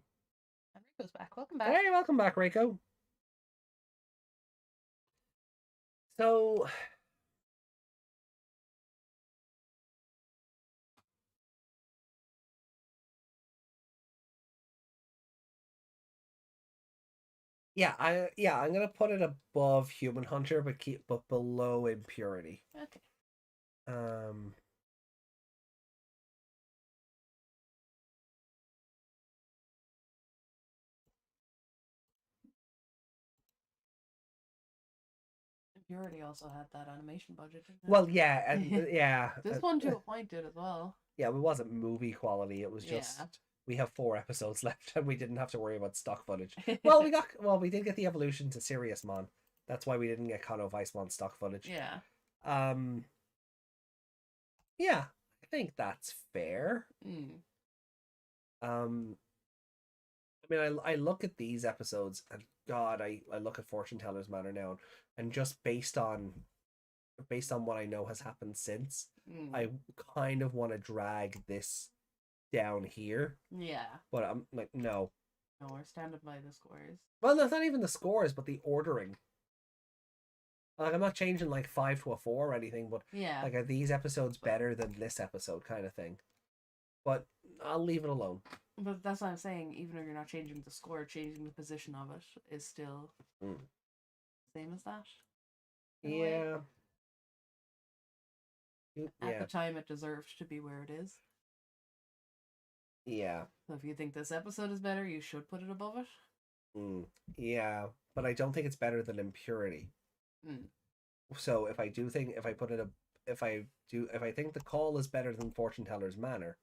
And Rico's back. Welcome back. Hey, welcome back, Rico. So I'm gonna put it above Human Hunter, but below Impurity. Okay. Impurity also had that animation budget. Well, yeah, and yeah. This one to a point did as well. Yeah, it wasn't movie quality. It was just we have 4 episodes left, and we didn't have to worry about stock footage. Well, we did get the evolution to Sirius Mon. That's why we didn't get Kano Weissmon stock footage. Yeah. Yeah, I think that's fair. I mean, I look at these episodes, and God, I look at Fortune Teller's Manor now, and just based on what I know has happened since, I kind of want to drag this down here. Yeah. But I'm like, no. No, we're standing by the scores. Well, that's not even the scores, but the ordering. Like, I'm not changing like 5 to a 4 or anything, but yeah, like, are these episodes better than this episode, kind of thing? But I'll leave it alone. But that's what I'm saying. Even if you're not changing the score, changing the position of it is still same as that. Yeah. At the time, it deserved to be where it is. Yeah. So if you think this episode is better, you should put it above it. Yeah, but I don't think it's better than Impurity. So if I think the Call is better than Fortune Teller's Manor,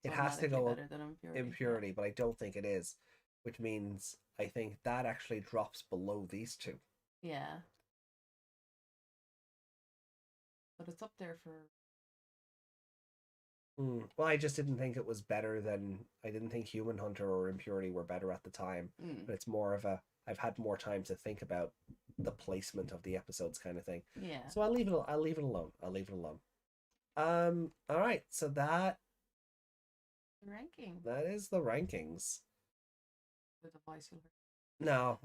it has to go better than Impurity, but I don't think it is, which means I think that actually drops below these 2. Yeah. But it's up there for... Well, I just didn't think it was better than... I didn't think Human Hunter or Impurity were better at the time. But it's more of a... I've had more time to think about the placement of the episodes kind of thing. Yeah. So I'll leave it alone. All right, so that... The ranking. That is the rankings. With a voice over. No,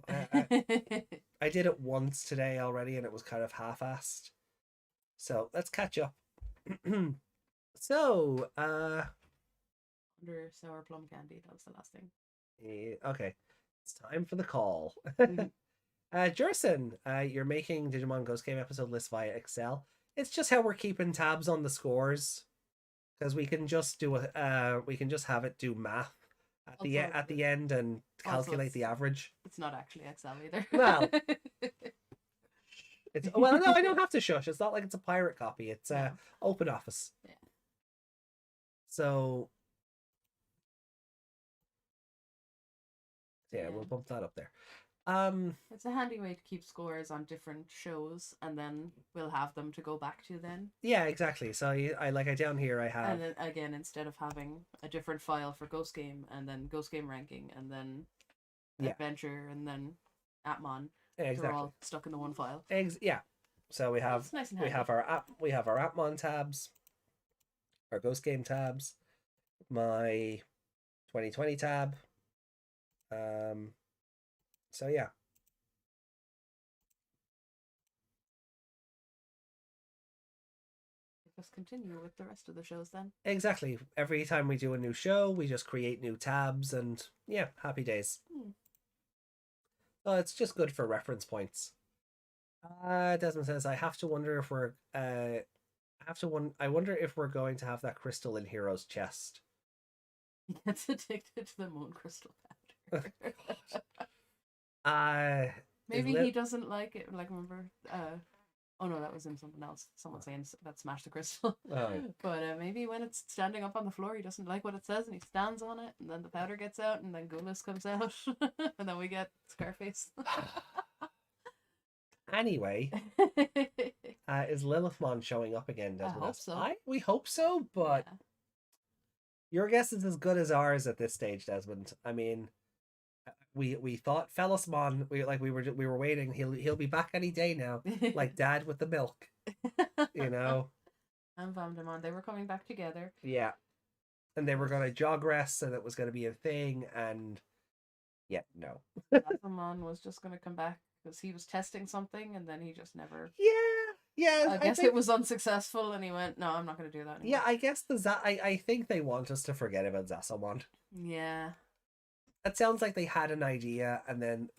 I did it once today already, and it was kind of half-assed. So let's catch up. So, under sour plum candy. That was the last thing. Okay, it's time for the call. Jerson, you're making Digimon Ghost Game episode list via Excel. It's just how we're keeping tabs on the scores, because we can just have it do math at the end and calculate the average. It's not actually Excel either. Well, no, I don't have to shush. It's not like it's a pirate copy. It's Open Office. Yeah. So yeah, we'll bump that up there. It's a handy way to keep scores on different shows, and then we'll have them to go back to then. Yeah, exactly. So I down here I have. And then again, instead of having a different file for Ghost Game and then Ghost Game ranking and then Adventure and then Atmon, exactly. they're all stuck in the one file. Yeah. So we have nice we have our Atmon tabs, our Ghost Game tabs, my 2020 tab. So yeah. Just continue with the rest of the shows then. Exactly. Every time we do a new show, we just create new tabs, and yeah, happy days. It's just good for reference points. Desmond says, I have to wonder if we're I wonder if we're going to have that crystal in Hero's chest. He gets addicted to the moon crystal powder. Maybe he doesn't like it. Like, remember? Oh no, that was in something else. Someone saying that smashed the crystal. Oh. But maybe when it's standing up on the floor, he doesn't like what it says, and he stands on it, and then the powder gets out, and then Gulas comes out, and then we get Scarface. Anyway, is Lilithmon showing up again, Desmond? I hope so. We hope so, but Yeah. your guess is as good as ours at this stage, Desmond. I mean, we thought Felismon, we were waiting. He'll be back any day now, like Dad with the milk, you know. And Vamdemon, they were coming back together. Yeah, and they were gonna jog rest, and it was gonna be a thing, and yeah, no. Vamdemon was just gonna come back because he was testing something, and then he just never. Yeah. I guess it was unsuccessful, and he went, "No, I'm not gonna do that anymore." Yeah, I guess I think they want us to forget about Zasselmon. Yeah. It sounds like they had an idea, and then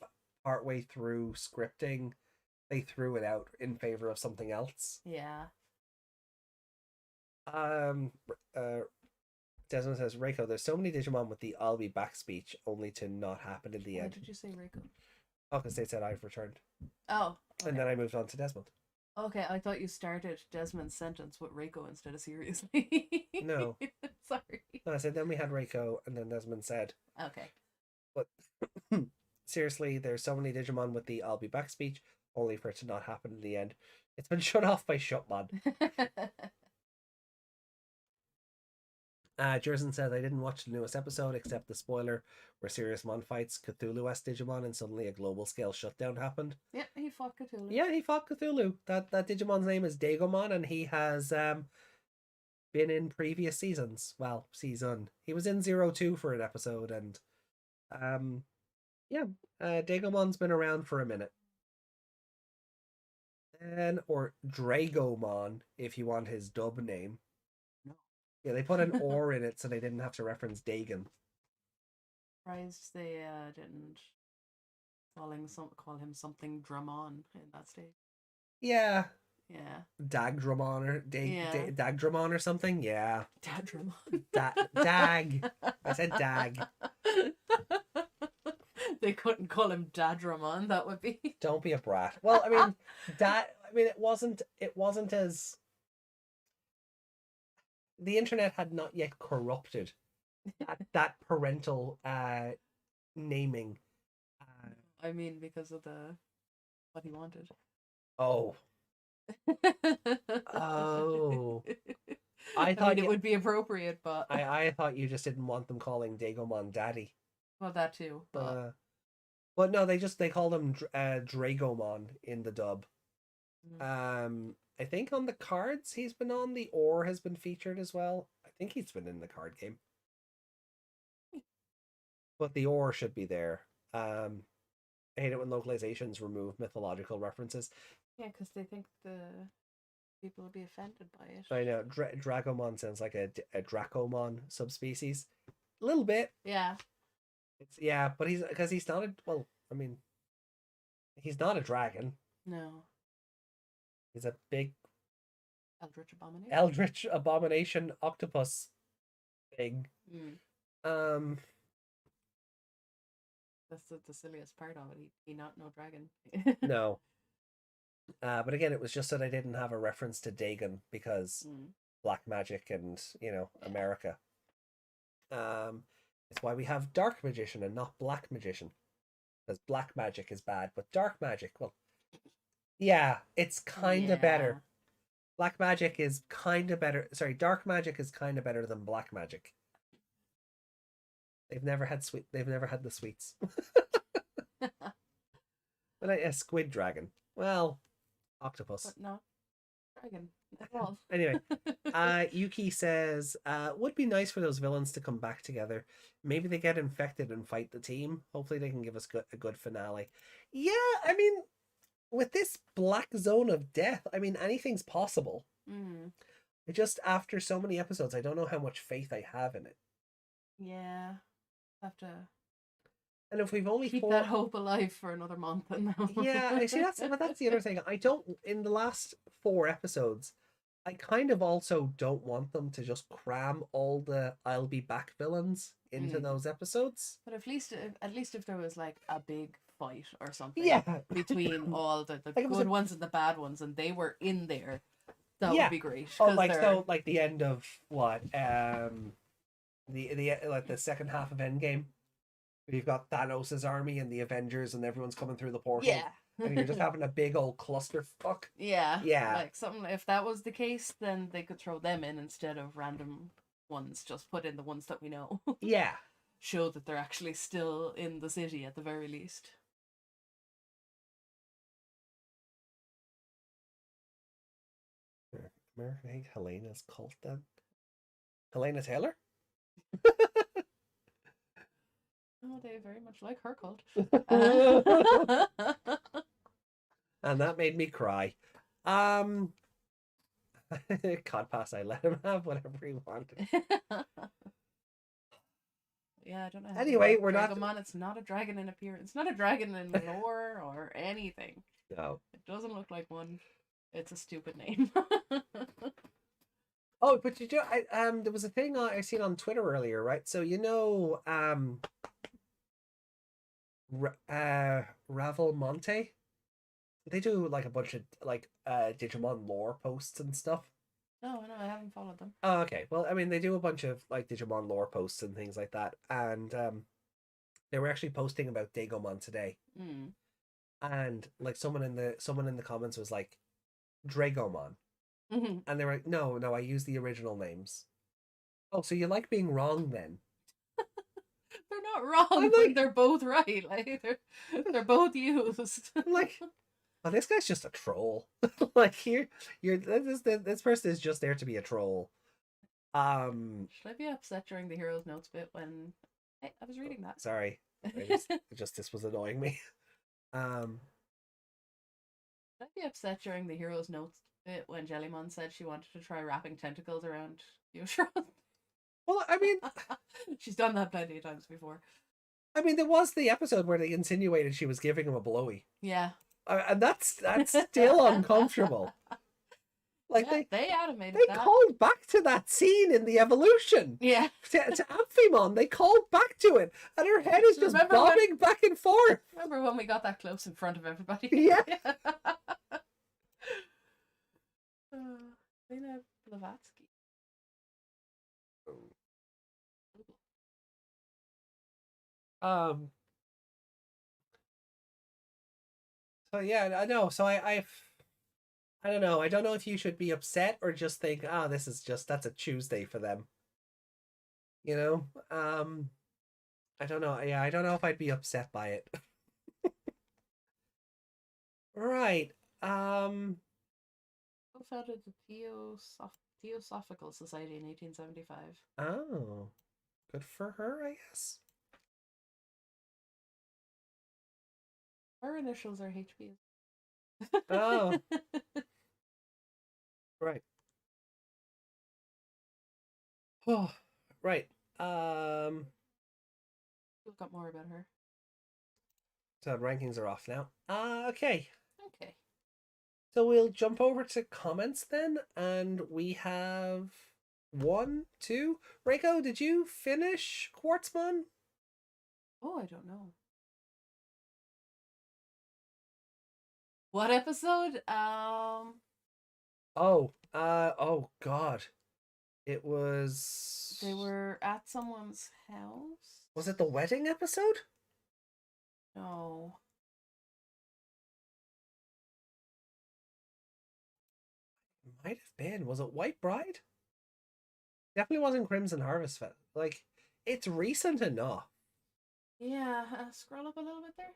partway through scripting, they threw it out in favor of something else. Yeah. Desmond says, Reiko, there's so many Digimon with the I'll be back speech only to not happen in the Why end. did you say Reiko? Oh, because they said I've returned. Oh. Okay. And then I moved on to Desmond. Okay, I thought you started Desmond's sentence with Reiko instead of seriously. No. Sorry. No, I said then we had Reiko, and then Desmond said. Okay. But seriously, there's so many Digimon with the I'll be back speech, only for it to not happen in the end. It's been shut off by Shutmon. Jerson says, I didn't watch the newest episode except the spoiler where Serious Mon fights Cthulhu-esque Digimon and suddenly a global scale shutdown happened. Yeah, he fought Cthulhu. Yeah, he fought Cthulhu. That Digimon's name is Dagomon, and he has been in previous seasons. Well, season. He was in 02 for an episode, and Dagomon's been around for a minute. Or Dragomon, if you want his dub name. No. Yeah, they put an or in it so they didn't have to reference Dagon. Surprised they didn't call him something Dramon in that stage. Yeah. Yeah. Dagdramon or Dagdramon or something. Yeah. Dadramon. Dag. I said Dag. They couldn't call him Dadramon. That would be. Don't be a brat. Well, I mean, it wasn't as. The internet had not yet corrupted that parental naming. I mean, because of what he wanted. Oh. Oh. I thought it would be appropriate, but I thought you just didn't want them calling Dagomon Daddy. Well, that too. But no, they called him Dragomon in the dub. I think on the cards he's been on, the or has been featured as well. I think he's been in the card game. But the or should be there. I hate it when localizations remove mythological references. Yeah, because they think the people will be offended by it. I know. Dragomon sounds like a Dracomon subspecies. A little bit. Yeah. But he's not he's not a dragon. No. He's a big Eldritch abomination octopus thing. That's the silliest part of it. He not no dragon. No. But again, it was just that I didn't have a reference to Dagon because black magic and, America. It's why we have dark magician and not black magician. Because black magic is bad, but dark magic, well, yeah, it's kind of better. Black magic is kind of better. Sorry, dark magic is kind of better than black magic. They've never had the sweets. But a squid dragon. Well, octopus. But not dragon at all. Anyway, Yuki says, would be nice for those villains to come back together. Maybe they get infected and fight the team. Hopefully they can give us a good finale. Yeah, I mean, with this black zone of death, I mean, anything's possible. Just after so many episodes, I don't know how much faith I have in it. Yeah. Have to. And if we've only keep that hope alive for another month, and yeah, I see that's the other thing. I don't. In the last 4 episodes, I kind of also don't want them to just cram all the I'll be back villains into Mm. those episodes. But at least if there was like a big fight or something Yeah. between all the Like it was good ones and the bad ones, and they were in there, that would yeah. be great. Oh, Because like they're so like the end of what? The like the second half of Endgame. You've got Thanos' army and the Avengers and everyone's coming through the portal. yeah. And you're just having a big old clusterfuck. Yeah, Yeah. like something. If that was the case, then they could throw them in instead of random ones. Just put in the ones that we know. Yeah. Show that they're actually still in the city at the very least. American Egg Helena's cult then? Helena Taylor? Oh, they very much like her cult. And that made me cry. God pass, I let him have whatever he wanted. Yeah, I don't know. Anyway, we're not. Dragon. It's not a dragon in appearance. Not a dragon in lore or anything. No. It doesn't look like one. It's a stupid name. Oh, but you do. There was a thing I seen on Twitter earlier, right? So Ravel Monte. They do like a bunch of like Digimon lore posts and stuff. No, I haven't followed them. Oh, okay. Well, I mean, they do a bunch of like Digimon lore posts and things like that, and they were actually posting about Dagomon today, and like someone in the comments was like, Dragomon, and they were like, no, I use the original names. Oh, so you like being wrong then? They're not wrong. Like, they're both right. Like they're both used. I'm like, oh, this guy's just a troll. Like this person is just there to be a troll. Should I be upset during the hero's notes bit when I was reading that? Sorry, just this was annoying me. Should I be upset during the hero's notes bit when Jellymon said she wanted to try wrapping tentacles around Yoshiron? Well, I mean, she's done that plenty of times before. I mean, there was the episode where they insinuated she was giving him a blowy. Yeah. And that's still uncomfortable. Like yeah, they animated they that. called back to that scene in the evolution. Yeah. To Amphimon, they called back to it, and her head is just bobbing back and forth. Remember when we got that close in front of everybody? Yeah. Lena Blavatsky. So yeah, I know. So I don't know. I don't know if you should be upset or just think, ah, this is that's a Tuesday for them. You know? I don't know. Yeah, I don't know if I'd be upset by it. Right. Co-founded the Theosophical Society in 1875. Oh. Good for her, I guess. Her initials are HP. Oh. Right. Oh, right. We've got more about her. So rankings are off now. Okay. Okay. So we'll jump over to comments then, and we have 1, 2. Reiko, did you finish Quartzmon? Oh, I don't know. What episode? Oh God. It was... They were at someone's house? Was it the wedding episode? No. It might have been. Was it White Bride? Definitely wasn't Crimson Harvest Fest. Like, it's recent enough. Yeah, scroll up a little bit there.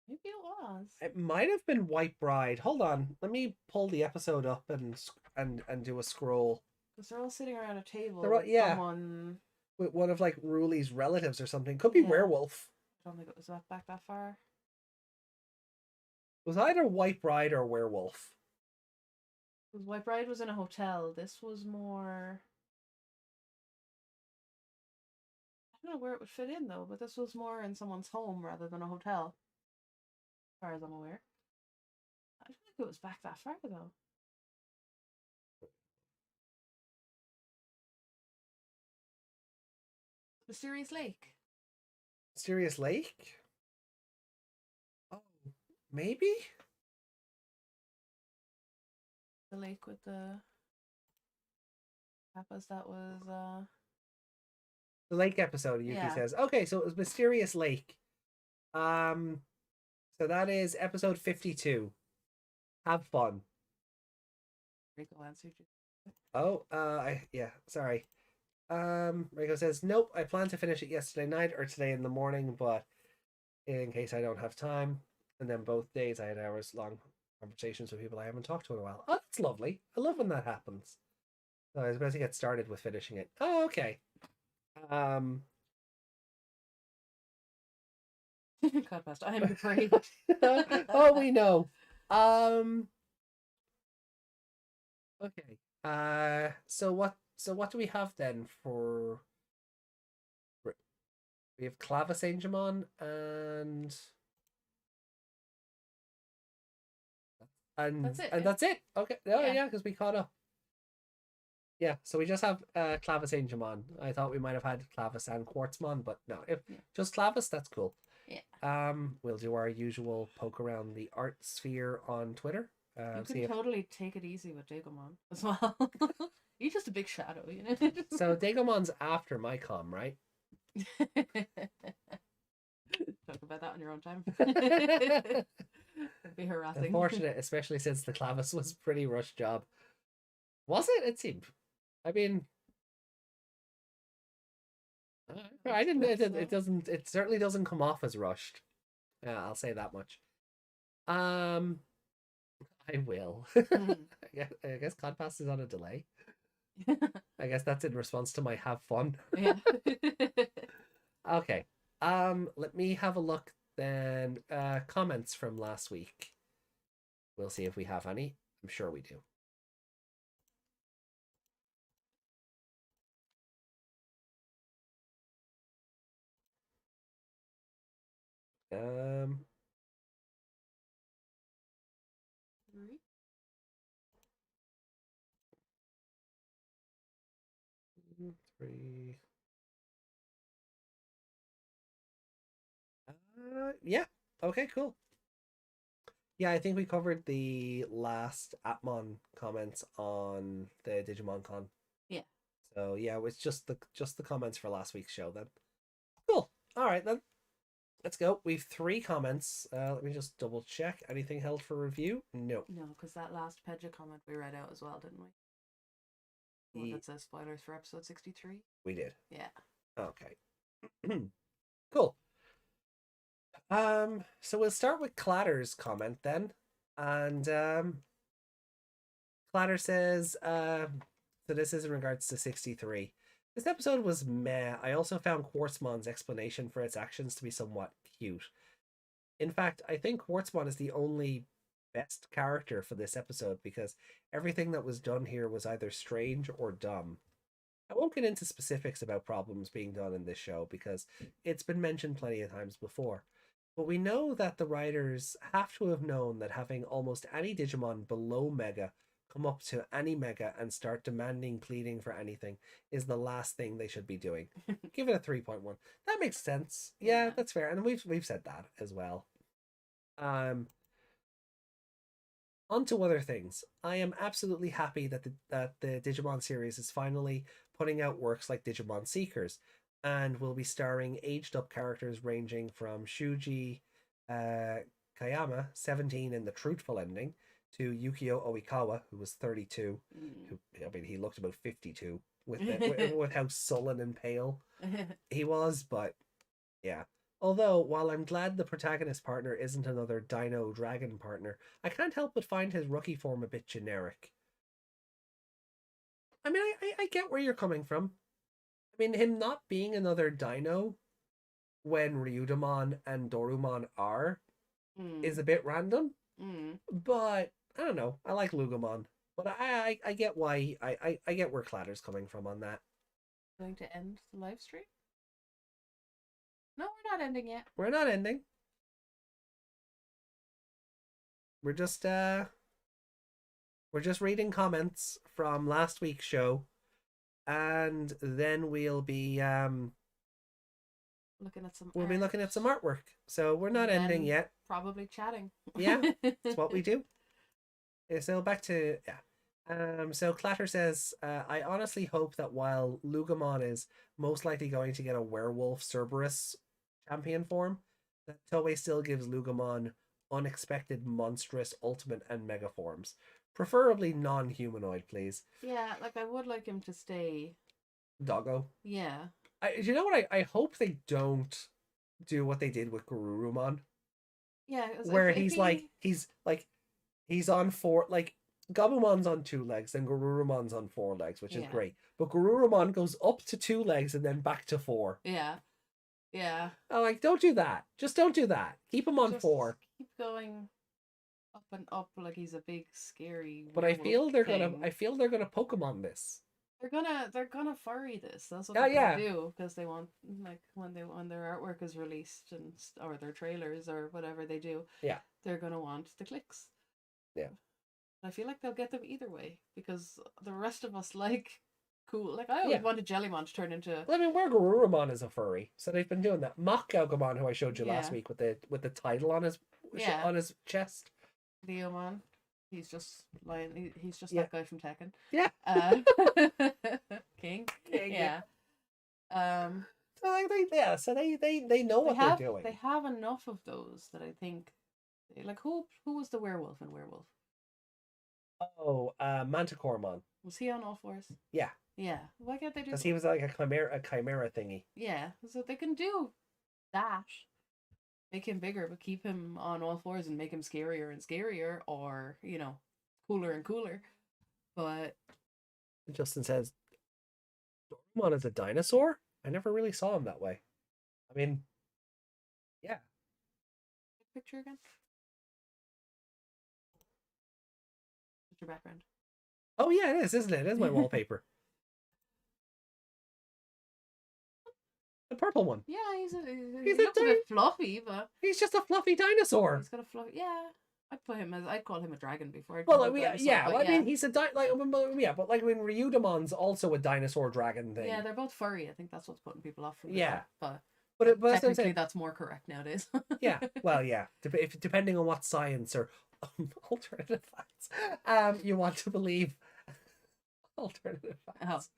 Maybe it was. It might have been White Bride. Hold on, let me pull the episode up and do a scroll. Because they're all sitting around a table. They're all, yeah. Someone... With one of like Ruli's relatives or something. Could be Werewolf. I don't think it was back that far. It was either White Bride or Werewolf. Because White Bride was in a hotel. This was more... I don't know where it would fit in though, but this was more in someone's home rather than a hotel, as far as I'm aware. I don't think it was back that far though. Mysterious Lake. Mysterious Lake? Oh, maybe? The lake with the Kappas that was The lake episode, Yuki says. Okay, so it was Mysterious Lake. So that is episode 52. Have fun. Rico answered you. Oh, sorry. Rico says, nope, I planned to finish it yesterday night or today in the morning, but in case I don't have time. And then both days I had hours long conversations with people I haven't talked to in a while. Oh, that's lovely. I love when that happens. So I was about to get started with finishing it. Oh, okay. Cut past. I am afraid. Oh, we know. Okay. So what do we have then for? We have Clavis Angemon that's it. And that's it. Okay. Oh yeah, because we caught up. Yeah, so we just have Clavis Angemon. I thought we might have had Clavis and Quartzmon, but no, if just Clavis, that's cool. Yeah. We'll do our usual poke around the art sphere on Twitter. You could totally take it easy with Digimon as well. You're just a big shadow, you know. So Dagomon's after my com, right? Talk about that on your own time. Be harassing. Unfortunate, especially since the Clavis was pretty rush job. Was it? It seemed. I mean, I didn't. It doesn't. It certainly doesn't come off as rushed. Yeah, I'll say that much. I will. I guess Codpass is on a delay. I guess that's in response to my have fun. Yeah. Okay. Let me have a look then. Comments from last week. We'll see if we have any. I'm sure we do. Three. Yeah. Okay, cool. Yeah, I think we covered the last Atmon comments on the Digimon Con. Yeah. So yeah, it's just the comments for last week's show then. Cool. All right then. Let's go. We've 3 comments. Let me just double check. Anything held for review? No. No, because that last Pedja comment we read out as well, didn't we? The one that says spoilers for episode 63. We did. Yeah. Okay. Cool. So we'll start with Clatter's comment then. And Clatter says, so this is in regards to 63. This episode was meh. I also found Quartzmon's explanation for its actions to be somewhat cute. In fact, I think Quartzmon is the only best character for this episode because everything that was done here was either strange or dumb. I won't get into specifics about problems being done in this show because it's been mentioned plenty of times before. But we know that the writers have to have known that having almost any Digimon below Mega come up to any Mega and start demanding, pleading for anything is the last thing they should be doing. Give it a 3.1. That makes sense. Yeah, that's fair. And we've said that as well. On to other things. I am absolutely happy that the Digimon series is finally putting out works like Digimon Seekers and will be starring aged up characters ranging from Shuji Kayama, 17 in the truthful ending, to Yukio Oikawa, who was 32. Who, I mean, he looked about 52 with how sullen and pale he was, but yeah. Although, while I'm glad the protagonist partner isn't another Dino Dragon partner, I can't help but find his rookie form a bit generic. I mean, I get where you're coming from. I mean, him not being another Dino when Ryudamon and Dorumon are is a bit random. But I don't know. I like Lugumon. But I get why I get where Clatter's coming from on that. Going to end the live stream? No, we're not ending yet. We're not ending. We're just reading comments from last week's show, and then we'll be Looking at some. looking at some artwork. So we're not And ending then yet. Probably chatting. Yeah, that's what we do. So back to so Clatter says, I honestly hope that while Lugamon is most likely going to get a werewolf Cerberus champion form, that Toei still gives Lugamon unexpected monstrous ultimate and mega forms. Preferably non-humanoid, please. Yeah, like I would like him to stay. Doggo. Yeah. You know what? I hope they don't do what they did with Garurumon. Yeah. Where he's on four, like Gabumon's on 2 legs and Garurumon's on 4 legs, which is great. But Garurumon goes up to 2 legs and then back to 4. Yeah. Yeah. Oh, like, don't do that. Just don't do that. Keep him on Just 4. Keep going up and up like he's a big scary. But I feel they're king. gonna Pokemon this. They're gonna furry this. That's what they're gonna do because they want, like, when their artwork is released or their trailers or whatever they do. Yeah. They're gonna want the clicks. Yeah. I feel like they'll get them either way because the rest of us like cool. Like I always wanted Jellymon to turn into. Well, I mean, where Garurumon is a furry, so they've been doing that. Mock Galgamon, who I showed you last week with the title on his chest. Leomon. He's just lying. He's just that guy from Tekken. Yeah. King. Yeah. So they know what they're doing. They have enough of those that I think, like, who was the werewolf in Werewolf? Oh, Manticoremon. Was he on all 4s? Yeah. Yeah. Why can't they do? Because he was like a chimera thingy. Yeah. So they can do that. Make him bigger, but keep him on all 4s and make him scarier and scarier, or cooler and cooler. But Justin says, Doremon is a dinosaur? I never really saw him that way. I mean, yeah. Picture again. What's your background? Oh yeah, it is, isn't it? It is my wallpaper. The purple one. Yeah, he looks a bit fluffy, but he's just a fluffy dinosaur. He's got a fluffy. Yeah, I'd call him a dragon before. I mean, he's a but like when Ryudamon's also a dinosaur dragon thing. Yeah, they're both furry. I think that's what's putting people off from but technically that's more correct nowadays. Yeah, well, yeah, depending on what science or alternative facts you want to believe. Alternative facts.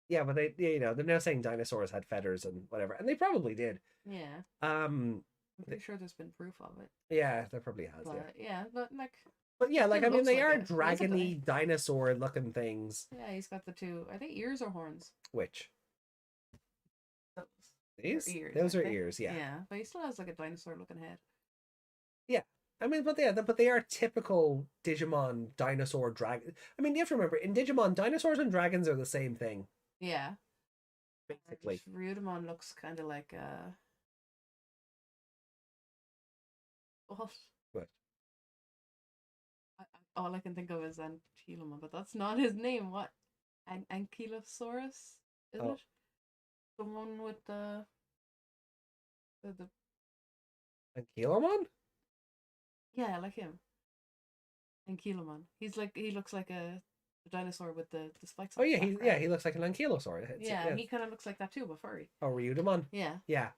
Yeah, but they're now saying dinosaurs had feathers and whatever, and they probably did. Yeah. I'm pretty sure there's been proof of it. Yeah, there probably has. But yeah, like I mean, they are dragony dinosaur-looking things. Yeah, he's got the 2. I think ears or horns. Which? These? Ears, those are ears. Yeah. Yeah, but he still has like a dinosaur-looking head. Yeah. I mean, but they are typical Digimon dinosaur dragon. I mean, you have to remember, in Digimon, dinosaurs and dragons are the same thing. Yeah. Basically. Ryudamon looks kind of like What? All I can think of is Ankylomon, but that's not his name. What? Ankylosaurus? Is it? The one with the Ankylomon? Yeah, like him. Ankylomon. He looks like a dinosaur with the spikes. Oh yeah, he looks like an ankylosaur. Yeah, he kind of looks like that too, but furry. Oh, Ryudamon? Yeah. Yeah.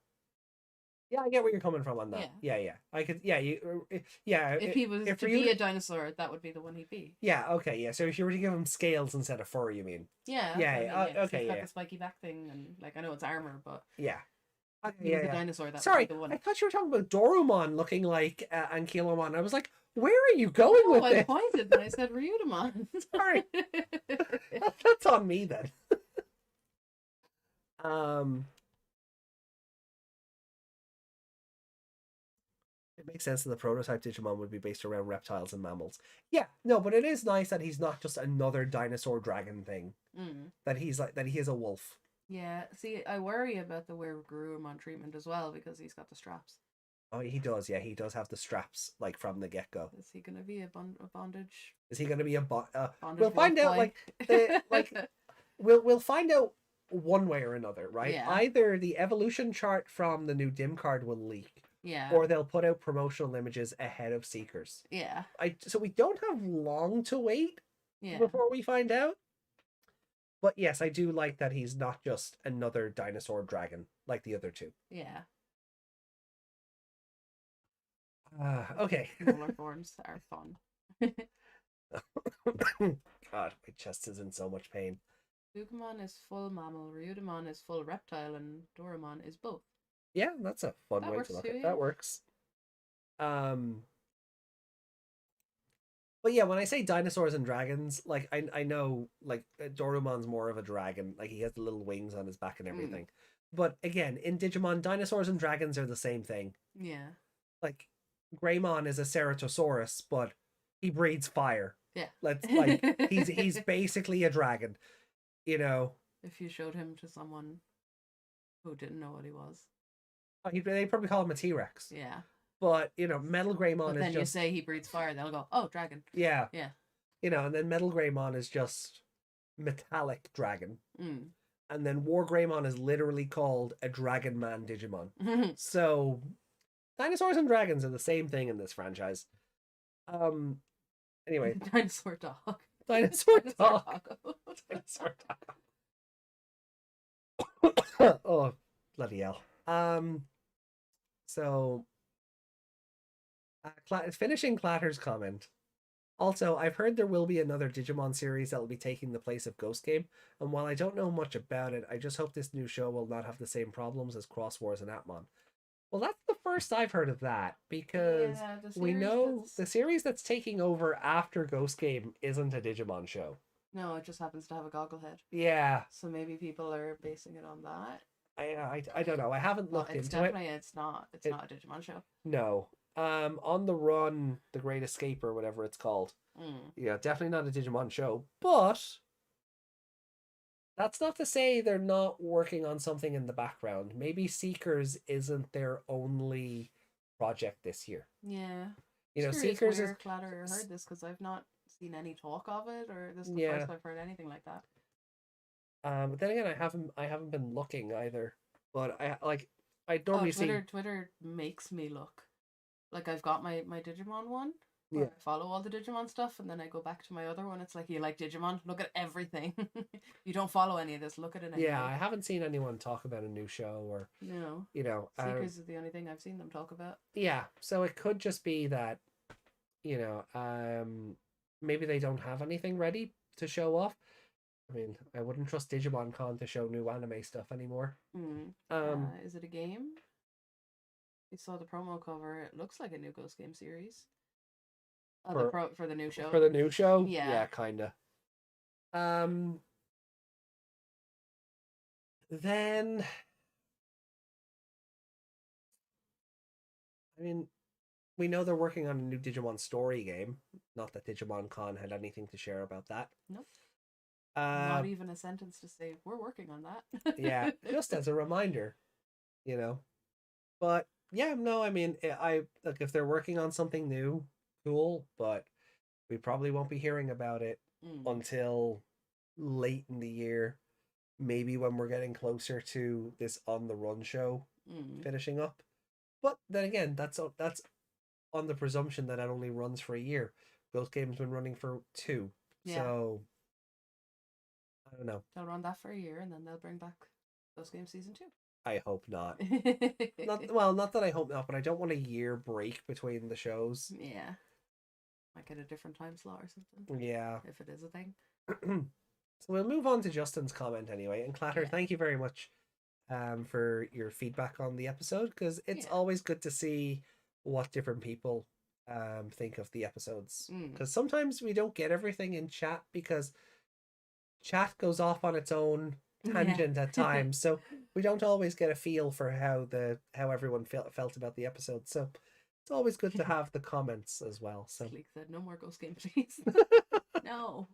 Yeah, I get where you're coming from on that. Yeah. I could. Yeah, If he was to be a dinosaur, that would be the one he'd be. Yeah. Okay. Yeah. So if you were to give him scales instead of fur, you mean? Yeah. Yeah. Okay. He's got the spiky back thing, and like I know it's armor, but yeah. He was a dinosaur. That Sorry, would be the one. I thought you were talking about Dorumon looking like Ankylomon. I was like, where are you going with this? I pointed and I said Ryudamon. Sorry. That's on me then. It makes sense that the prototype Digimon would be based around reptiles and mammals. Yeah, no, but it is nice that he's not just another dinosaur dragon thing. That he is a wolf. Yeah, see, I worry about the Garurumon treatment as well because he's got the straps. Oh, he does. Yeah, he does have the straps like from the get-go. Is he going to be a bondage? Is he going to be a bondage? We'll find out. We'll find out one way or another, right? Yeah. Either the evolution chart from the new dim card will leak, Yeah. or they'll put out promotional images ahead of Seekers. Yeah. So we don't have long to wait Yeah. before we find out. But yes, I do like that he's not just another dinosaur dragon like the other two. Yeah. Okay. Roller forms are fun. God, my chest is in so much pain. Digimon is full mammal, Ryudamon is full reptile, and Doraemon is both. Yeah, that's a fun That way works to look too, at it. yeah. That works. But yeah, when I say dinosaurs and dragons, like I know like Doraemon's more of a dragon, like he has the little wings on his back and everything. But again, in Digimon, dinosaurs and dragons are the same thing. Yeah. Like Greymon is a Ceratosaurus, but he breathes fire. Yeah. Let's he's basically a dragon, you know. If you showed him to someone who didn't know what he was. They probably call him a T-Rex. Yeah. But you know, Metal Greymon But is then just you say he breathes fire, they'll go, "Oh, dragon." yeah. Yeah. You know, and then Metal Greymon is just metallic dragon. And then War Greymon is literally called a Dragon Man Digimon. So dinosaurs and dragons are the same thing in this franchise. Anyway. Dinosaur dog. Dinosaur dog. Dinosaur dog. Oh, bloody hell. So finishing Clatter's comment. Also, I've heard there will be another Digimon series that will be taking the place of Ghost Game, and while I don't know much about it, I just hope this new show will not have the same problems as Cross Wars and Atmon. Well, that's the first I've heard of that, because we know the series that's taking over after Ghost Game isn't a Digimon show. No, it just happens to have a goggle head. Yeah. So maybe people are basing it on that. I don't know. I haven't looked into it. It's not a Digimon show. No. On the Run, The Great Escape, or whatever it's called. Yeah, definitely not a Digimon show. But that's not to say they're not working on something in the background. Maybe Seekers isn't their only project this year. Yeah. You know, Seekers is Clatter heard this, because I've not seen any talk of it, or this is the first I've heard anything like that. But then again, I haven't been looking either. But I normally see Twitter makes me look. Like, I've got my Digimon one. Yeah. I follow all the Digimon stuff, and then I go back to my other one. It's like, you like Digimon? Look at everything. You don't follow any of this. Look at it anyway. Yeah, I haven't seen anyone talk about a new show or no. You know, Seekers is the only thing I've seen them talk about. Yeah, so it could just be that, you know, maybe they don't have anything ready to show off. I mean, I wouldn't trust Digimon Con to show new anime stuff anymore. Is it a game? You saw the promo cover. It looks like a new Ghost Game series. For the new show. For the new show? Yeah. Yeah, kinda. Then I mean, we know they're working on a new Digimon story game. Not that Digimon Con had anything to share about that. Nope. Not even a sentence to say we're working on that. Yeah, just as a reminder, you know. But yeah, no, I mean, look, if they're working on something new, cool, but we probably won't be hearing about it until late in the year, maybe when we're getting closer to this On the Run show finishing up. But then again, that's on the presumption that it only runs for a year. Ghost Game's been running for 2, so I don't know. They'll run that for a year, and then they'll bring back Ghost Game Season 2. I hope not. Not that I hope not, but I don't want a year break between the shows. Yeah. Might get a different time slot or something. Yeah. If it is a thing. So we'll move on to Justin's comment anyway. And Clatter, thank you very much for your feedback on the episode, because it's always good to see what different people think of the episodes. Because sometimes we don't get everything in chat, because chat goes off on its own tangent at times, so we don't always get a feel for how everyone felt about the episode. So it's always good to have the comments as well. So Sleek said, "No more Ghost Game, please." No,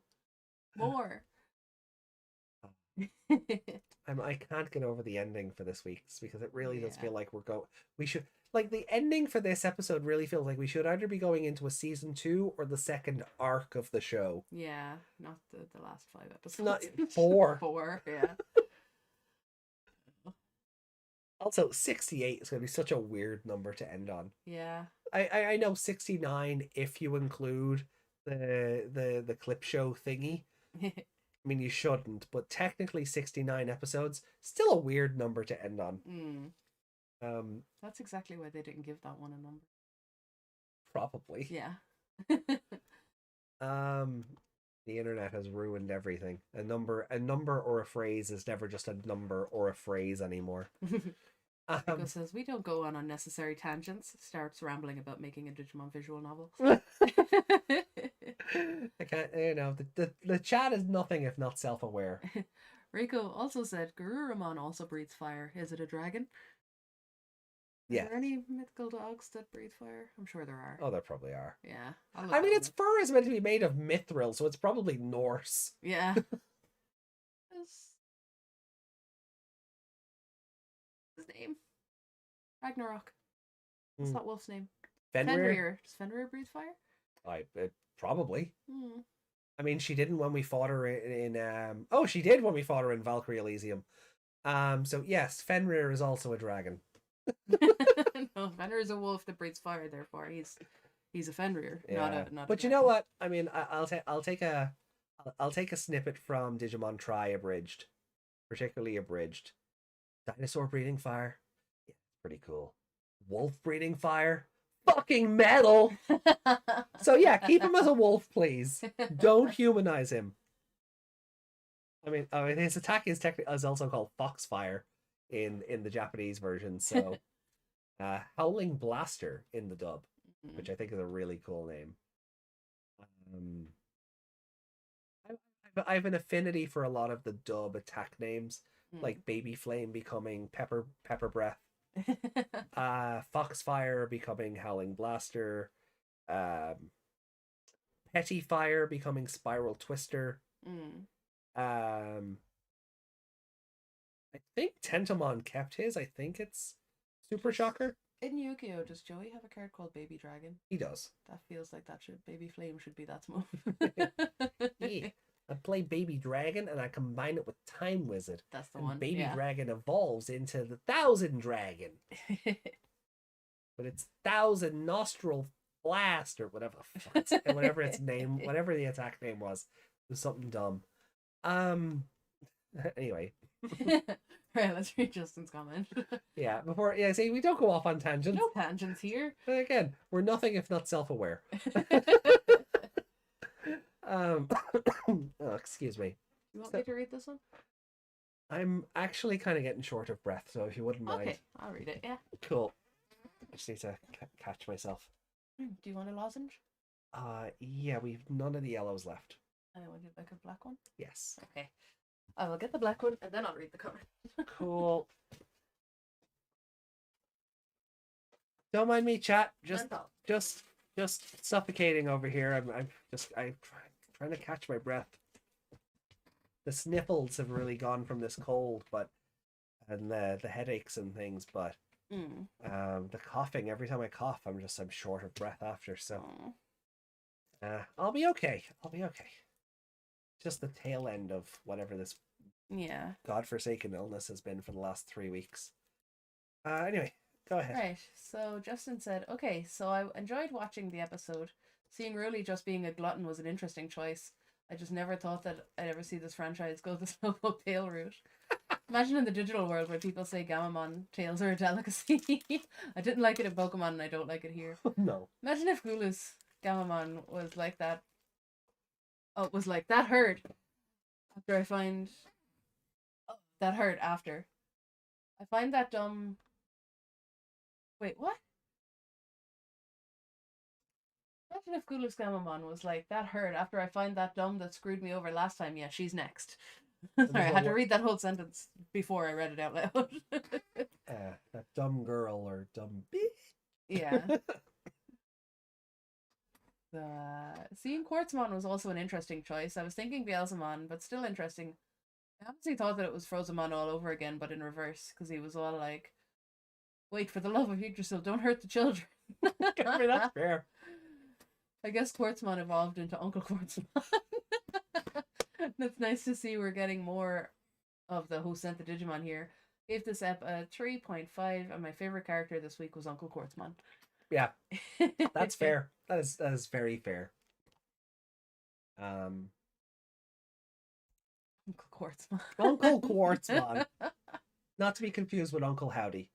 more. I can't get over the ending for this week's, because it really does feel like we should, like, the ending for this episode really feels like we should either be going into a season 2 or the second arc of the show. Yeah, not the last 5 episodes. Not 4. 4, yeah. Also, 68 is going to be such a weird number to end on. Yeah. I know 69 if you include the clip show thingy. I mean, you shouldn't, but technically 69 episodes, still a weird number to end on. That's exactly why they didn't give that one a number. Probably. Yeah. The internet has ruined everything. A number or a phrase is never just a number or a phrase anymore. Rico says, we don't go on unnecessary tangents. Starts rambling about making a Digimon visual novel. I can't, the chat is nothing if not self-aware. Rico also said, Garuramon also breathes fire. Is it a dragon? Yeah. Are there any mythical dogs that breathe fire? I'm sure there are. Oh, there probably are. Yeah. I mean, its fur is meant to be made of mithril, so it's probably Norse. Yeah. His name? Ragnarok. What's that wolf's name? Fenrir. Does Fenrir breathe fire? Probably. I mean, she didn't when we fought her in oh, she did when we fought her in Valkyrie Elysium. So yes, Fenrir is also a dragon. No, Fenrir is a wolf that breathes fire. Therefore, he's a Fenrir, yeah. not. But you know what? I mean, I'll take a snippet from Digimon Try abridged, particularly abridged. Dinosaur breathing fire, yeah, pretty cool. Wolf breathing fire, fucking metal. So yeah, keep him as a wolf, please. Don't humanize him. I mean, his attack is also called Foxfire in the Japanese version. So, Howling Blaster in the dub, which I think is a really cool name. I have an affinity for a lot of the dub attack names, like Baby Flame becoming Pepper Breath, Foxfire becoming Howling Blaster, Petty Fire becoming Spiral Twister. I think Tentomon kept his. I think it's Super Shocker. In Yu-Gi-Oh, does Joey have a card called Baby Dragon? He does. That feels like Baby Flame should be that move. Yeah. I play Baby Dragon and I combine it with Time Wizard. That's the one. Baby Dragon evolves into the Thousand Dragon. But it's Thousand Nostril Blast or whatever whatever its name, whatever the attack name was. It was something dumb. Anyway. Right, let's read Justin's comment. See, we don't go off on tangents. No tangents here. But again, we're nothing if not self-aware. Oh, excuse me. You want me to read this one? I'm actually kind of getting short of breath, so if you wouldn't mind. Okay, I'll read it, yeah. Cool. I just need to catch myself. Do you want a lozenge? Yeah, we've none of the yellows left. And then we'll get like a black one? Yes. Okay. I will get the black one and then I'll read the comment. Cool. Don't mind me, chat. Just suffocating over here. I'm trying to catch my breath. The sniffles have really gone from this cold, and the headaches and things, but the coughing, every time I cough, I'm short of breath after, so I'll be okay. Just the tail end of whatever this godforsaken illness has been for the last 3 weeks. Anyway, go ahead. Right, so Justin said, okay, so I enjoyed watching the episode. Seeing Ruli just being a glutton was an interesting choice. I just never thought that I'd ever see this franchise go the slow tail route. Imagine in the digital world where people say Gamamon tails are a delicacy. I didn't like it in Pokemon and I don't like it here. No. Imagine if Gulu's Gamamon was like that. Oh, it was like that herd. After I find... Oh, that herd after. I find that dumb... Wait, what? Imagine if Gulu's Gamamon was like that herd after I find that dumb that screwed me over last time. Yeah, she's next. Sorry, I had to read that whole sentence before I read it out loud. That dumb girl or dumb bitch. Yeah. Seeing Quartzmon was also an interesting choice. I was thinking Beelzemon, but still interesting. I honestly thought that it was Frozemon all over again, but in reverse, because he was all like, wait, for the love of Yggdrasil, don't hurt the children. I mean, that's fair. I guess Quartzmon evolved into Uncle Quartzmon. That's nice to see we're getting more of the Who Sent the Digimon here. Gave this ep a 3.5, and my favorite character this week was Uncle Quartzman. Yeah, that's fair. That is very fair. Uncle Quartzman. Uncle Quartzman. Not to be confused with Uncle Howdy.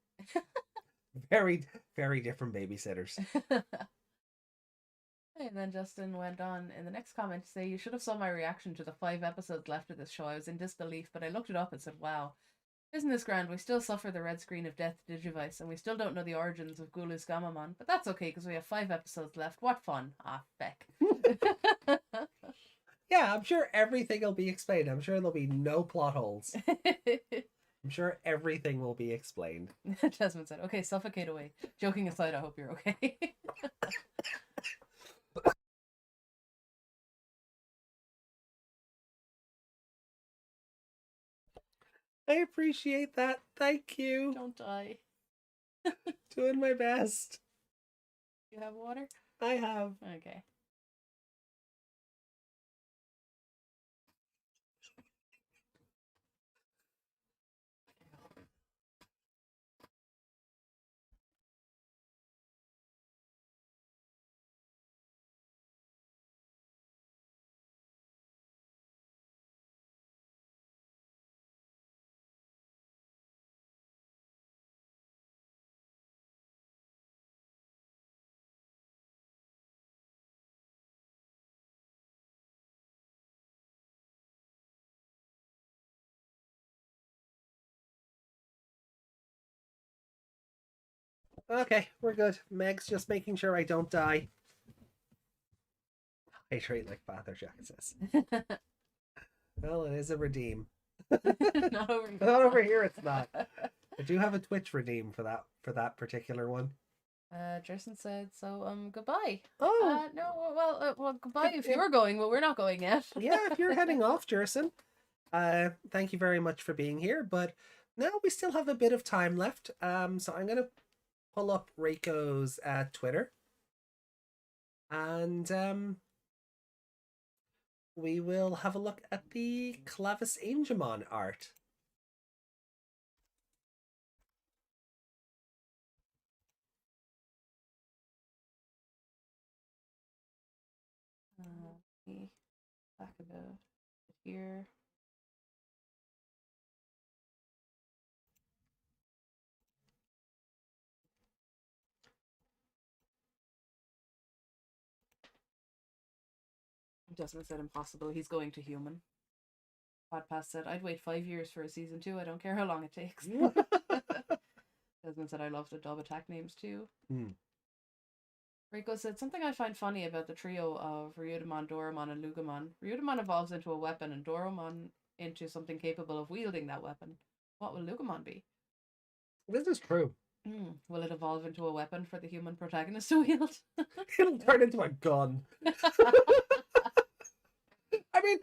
Very, very different babysitters. And then Justin went on in the next comment to say, you should have saw my reaction to the 5 episodes left of this show. I was in disbelief, but I looked it up and said, wow, isn't this grand? We still suffer the red screen of death Digivice, and we still don't know the origins of Gulu's Gamamon, but that's okay because we have 5 episodes left. What fun. Ah, feck. Yeah, I'm sure everything will be explained. I'm sure there'll be no plot holes. I'm sure everything will be explained. Jasmine said, okay, suffocate away. Joking aside, I hope you're okay. I appreciate that. Thank you. Don't die. Doing my best. You have water? I have. Okay. Okay, we're good. Meg's just making sure I don't die. Hydrate like Father Jack says. Well, it is a redeem. Not over here. Not over here, it's not. I do have a Twitch redeem for that particular one. Jason said, so, goodbye. Oh! No, well, goodbye if you're going, but we're not going yet. Yeah, if you're heading off, Jerson. Thank you very much for being here, but now we still have a bit of time left. So I'm going to pull up Reiko's Twitter. And we will have a look at the Clavis Angemon art. Back a bit here. Jasmine said impossible. He's going to human. Podpass said, I'd wait 5 years for a season 2. I don't care how long it takes. Jasmine said, I love the dub attack names too. Rico said, something I find funny about the trio of Ryudamon, Doromon, and Lugamon. Ryudamon evolves into a weapon and Doromon into something capable of wielding that weapon. What will Lugamon be? This is true. Will it evolve into a weapon for the human protagonist to wield? It'll turn into a gun. I mean,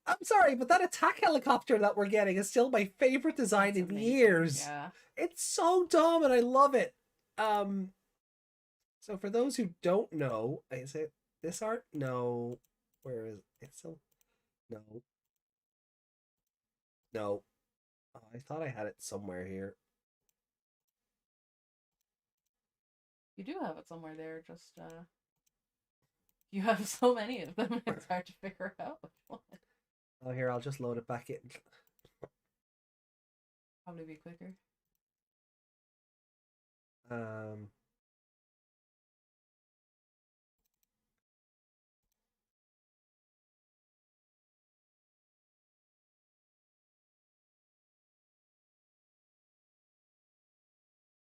I'm sorry, but that attack helicopter that we're getting is still my favorite design in years. Yeah. It's so dumb and I love it. So for those who don't know, is it this art? No. Where is it? Still no. No. Oh, I thought I had it somewhere here. You do have it somewhere there, just you have so many of them, it's hard to figure out which one. Oh, here, I'll just load it back in. Probably be quicker.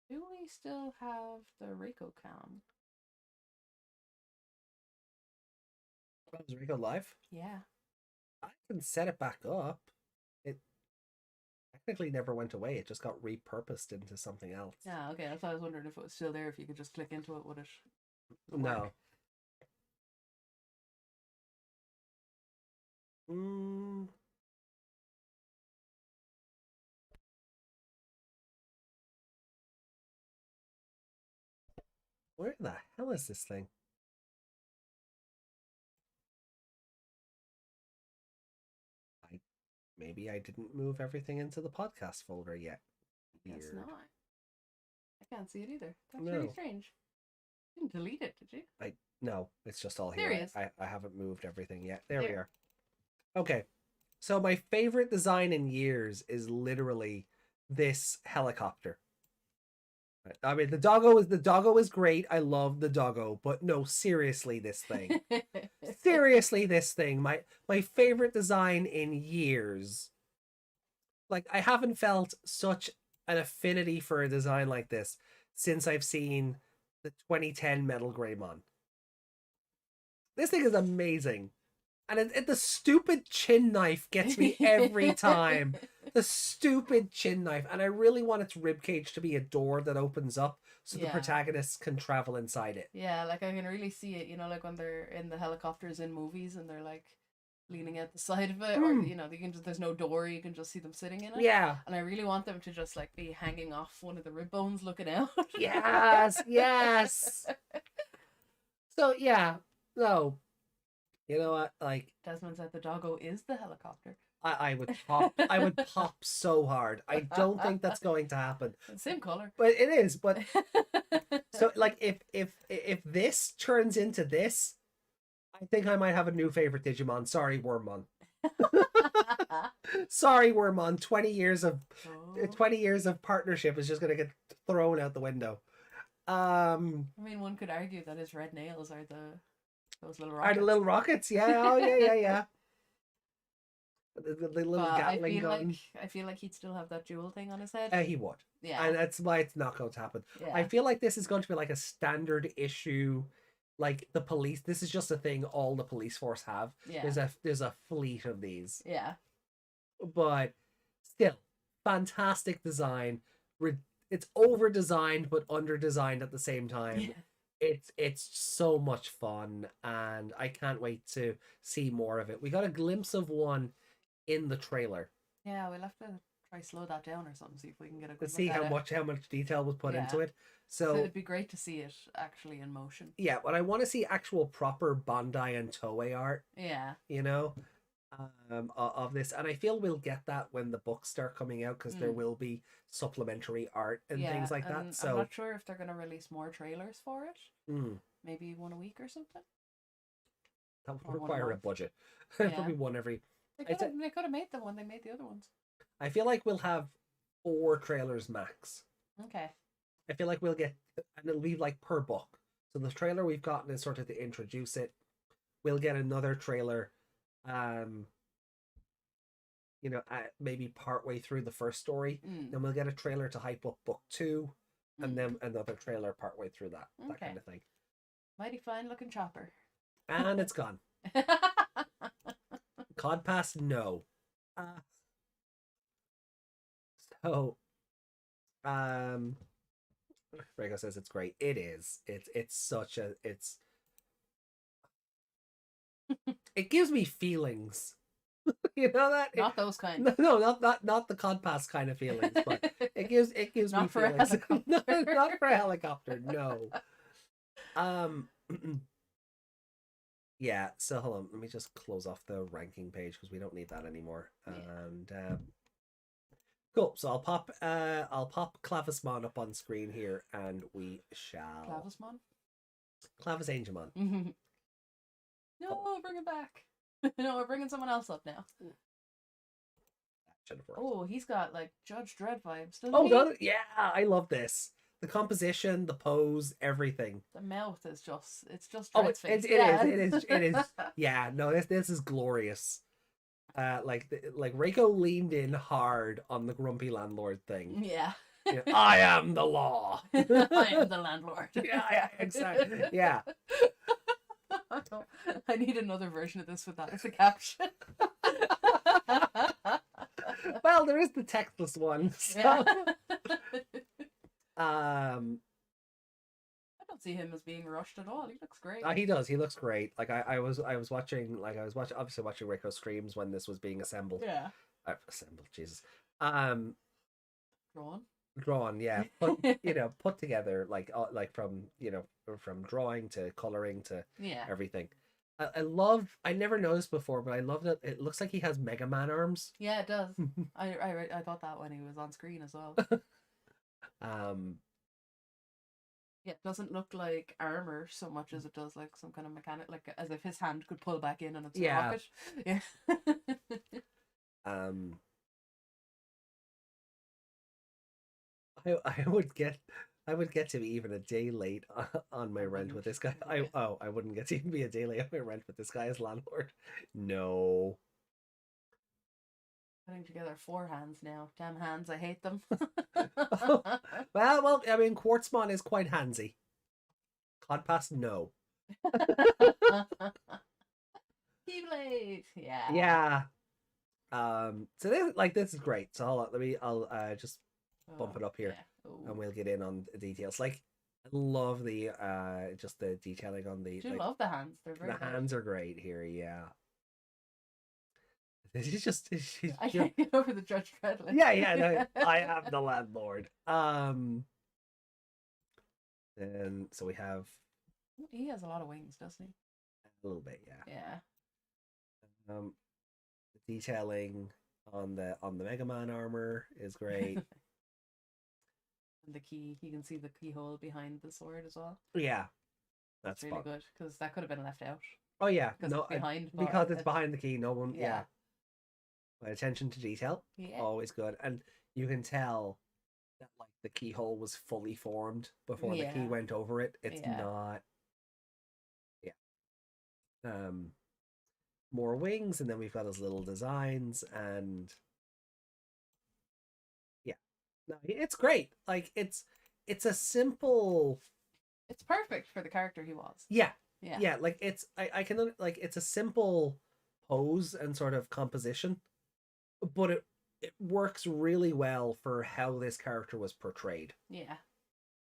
Do we still have the Rico cam? Oh, is Rico live? Yeah. I can set it back up. It technically never went away. It just got repurposed into something else. Yeah, okay. That's why I was wondering if it was still there. If you could just click into it, would it? No. Where the hell is this thing? Maybe I didn't move everything into the podcast folder yet. Guess Weird. not. I can't see it either. That's No. really strange. You didn't delete it, did you? No, it's just all There here. he is. I haven't moved everything yet. There we There. are. Okay. So my favorite design in years is literally this helicopter. I mean, the doggo is great. I love the doggo, but no, seriously, this thing. Seriously, this thing. My favorite design in years. Like, I haven't felt such an affinity for a design like this since I've seen the 2010 Metal Greymon. This thing is amazing. And the stupid chin knife gets me every time. The stupid chin knife. And I really want its ribcage to be a door that opens up so the protagonists can travel inside it. Yeah, like I can really see it, you know, like when they're in the helicopters in movies and they're like leaning out the side of it, or you know, there's no door, you can just see them sitting in it. Yeah. And I really want them to just like be hanging off one of the rib bones looking out. Yes, yes. So yeah, no. You know what? Like, Desmond said the doggo is the helicopter. I would pop so hard. I don't think that's going to happen. Same color. But it is, but so like if this turns into this, I think I might have a new favorite Digimon. Sorry, Wormmon. Sorry, Wormmon. 20 years of partnership is just gonna get thrown out the window. I mean, one could argue that his red nails are those little rockets. Are the little rockets? Yeah. Oh yeah. The little Gatling gun. I feel like he'd still have that jewel thing on his head. He would. Yeah. And that's why it's not going to happen. Yeah. I feel like this is going to be like a standard issue, like the police. This is just a thing all the police force have. Yeah. There's a fleet of these. Yeah. But still, fantastic design. It's over designed but under designed at the same time. Yeah. It's so much fun, and I can't wait to see more of it. We got a glimpse of one in the trailer. Yeah, we'll have to try slow that down or something, see if we can get a good To see look at how much detail was put Yeah. into it. So So it'd be great to see it actually in motion. yeah, but I want to see actual proper Bandai and Toei art, Yeah. you know, of this, and I feel we'll get that when the books start coming out because there will be supplementary art and things like that. And So I'm not sure if they're going to release more trailers for it. Maybe one a week or something. That Or would one a require a month. budget. Yeah. Probably one every. They I'd say- could have made the one they made the other ones. I feel like we'll have 4 trailers max. Okay. I feel like we'll get, and it'll be like per book. So the trailer we've gotten is sort of to introduce it. We'll get another trailer, you know, maybe partway through the first story. Then we'll get a trailer to hype up book 2, and then another trailer partway through that Okay. kind of thing. Mighty fine looking chopper. And it's gone. Cod Pass, no. So, Rego says it's great. It is. It's such a it gives me feelings. You know that? Not those kind. No, not the Cod Pass kind of feelings, but it gives Not me for a feelings. helicopter. Not for a helicopter, no. Yeah, so hold on, let me just close off the ranking page because we don't need that anymore. And cool. So I'll pop Clavismon up on screen here, and we shall Clavis Angemon. No, bring it back. No, we're bringing someone else up now. Oh, he's got like Judge Dredd vibes, doesn't he? Oh, yeah, I love this. The composition, the pose, everything. The mouth is it's just Oh, Dredd's face. it is. Yeah, no, this is glorious. Like Reiko leaned in hard on the grumpy landlord thing. Yeah. You know, I am the law. I am the landlord. Yeah, exactly. Yeah. I need another version of this with that as a caption. Well, there is the textless one. So. Yeah. I don't see him as being rushed at all. He looks great. He does. He looks great. Like I was watching obviously watching Rico streams when this was being assembled. Yeah. Assembled, Jesus. Drawn, yeah. Put together like from from drawing to coloring to everything. I never noticed before, but I love that it looks like he has Mega Man arms. Yeah, it does. I thought that when he was on screen as well. Yeah, it doesn't look like armor so much as it does like some kind of mechanic, like as if his hand could pull back in and it's a Yeah. rocket. Yeah. I would get to be even a day late on my rent with this guy. I wouldn't get to even be a day late on my rent with this guy as landlord. No. Putting together 4 hands now. Damn hands, I hate them. Well, I mean, Quartzmon is quite handsy. Codpass, no. Keyblade, yeah. Yeah. So this is great. So hold on, I'll just bump it up here, Yeah. and we'll get in on the details. Like, I love the just the detailing on the. I do like, love the hands. They're very the good. hands are great here. Yeah. She's just. I can't get over the Judge Dredd. Yeah. No, I am the landlord. And so we have He has a lot of wings, doesn't he? a little bit, yeah. Yeah. The detailing on the Mega Man armor is great. And the key, you can see the keyhole behind the sword as well. Yeah, that's really fun. good because that could have been left out. Oh yeah, no, it's behind. Because it's behind the key. No one, Yeah. My attention to detail, Yeah. always good, and you can tell that like the keyhole was fully formed before the key went over it. It's not. Yeah. More wings, and then we've got his little designs, and yeah, no, it's great. Like it's a simple. It's perfect for the character he was. Yeah. Yeah. Like I can like it's a simple pose and sort of composition, but it works really well for how this character was portrayed. Yeah.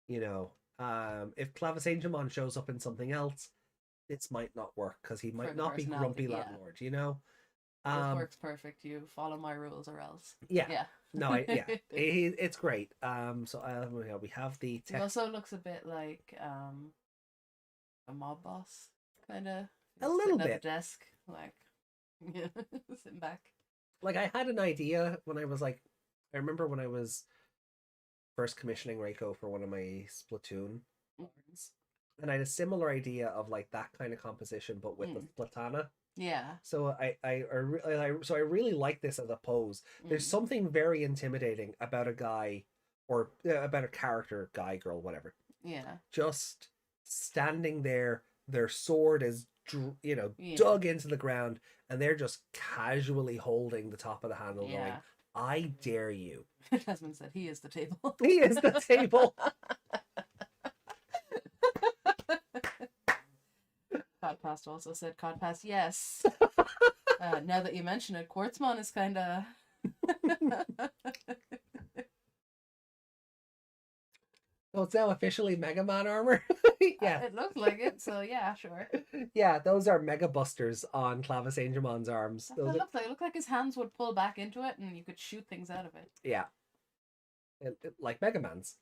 You know, if Clavisangemon shows up in something else, this might not work because he might not be grumpy landlord. You know, this works perfect. You follow my rules or else. Yeah. No, it's great. So we have the. He also looks a bit like a mob boss, kind of. A little bit. At the desk, like sitting back. Like I had an idea when I was like, I remember when I was first commissioning Reiko for one of my Splatoon lords, and I had a similar idea of like that kind of composition, but with the Splatana. Yeah. So I really like this as a pose. There's something very intimidating about a guy, or about a character, guy, girl, whatever. Yeah. Just standing there, their sword is dug into the ground, and they're just casually holding the top of the handle, going, "I dare you." Desmond said, "He is the table." He is the table. Codpast also said, "Codpast, yes." Now that you mention it, Quartzmon is kind of. So it's now officially Mega Man armor. Yeah, it looks like it. So yeah, sure. Yeah, those are Mega Busters on Clavisangemon's arms. That's what it looks like. It looked like his hands would pull back into it, and you could shoot things out of it. Yeah, like Mega Man's.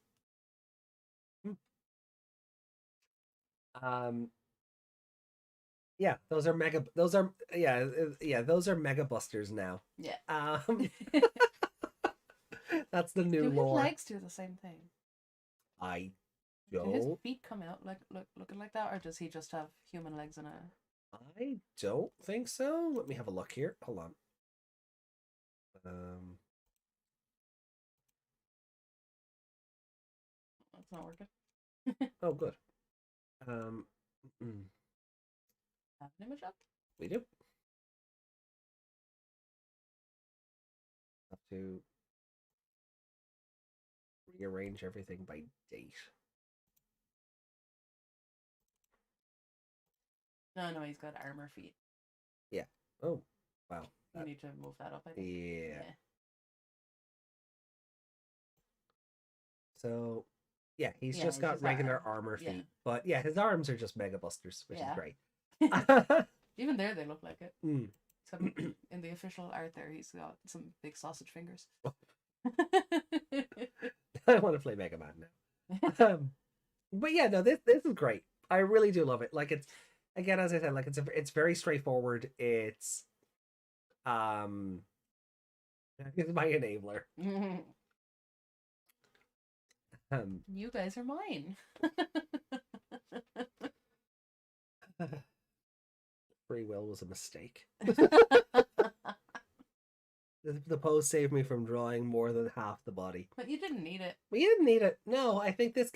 Yeah, those are Mega Busters now. Yeah. That's the new do lore. His legs do the same thing? I don't. Do his don't. feet come out looking like that, or does he just have human legs in a? I don't think so. Let me have a look here. Hold on. That's not working. Oh, good. Have an image up? We do. Have to rearrange everything by date. No, he's got armor feet. Yeah. Oh, wow. You need to move that up, I think. Yeah. So, yeah, he's just got regular armor feet. But yeah, his arms are just Mega Busters, which is great. Even there, they look like it. Except in the official art there, he's got some big sausage fingers. I want to play Mega Man now. But yeah, no, this is great. I really do love it. Like, it's, again, as I said, like it's very straightforward. It's my enabler. You guys are mine. Free will was a mistake. The pose saved me from drawing more than half the body. But you didn't need it. We didn't need it. No, I think this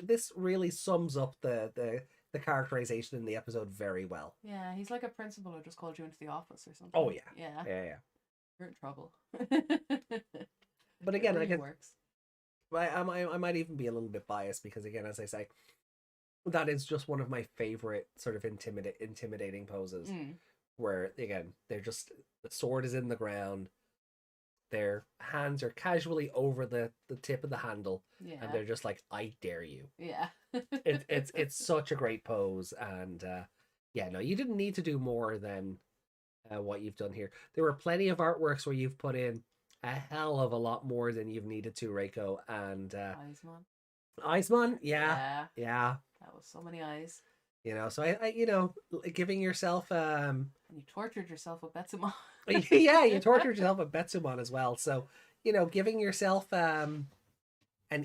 this really sums up the characterization in the episode very well. Yeah, he's like a principal who just called you into the office or something. Oh yeah, yeah. You're in trouble. But again, it really I guess works. I might even be a little bit biased because again, as I say, that is just one of my favorite sort of intimidating poses. Where again, they're just the sword is in the ground. Their hands are casually over the tip of the handle, and they're just like, "I dare you." Yeah, it's such a great pose, and yeah, no, you didn't need to do more than what you've done here. There were plenty of artworks where you've put in a hell of a lot more than you've needed to, Reiko, and Iceman, yeah, that was so many eyes. So I giving yourself and you tortured yourself with Betsumon. Yeah, you tortured yourself with Betsumon as well. So, giving yourself an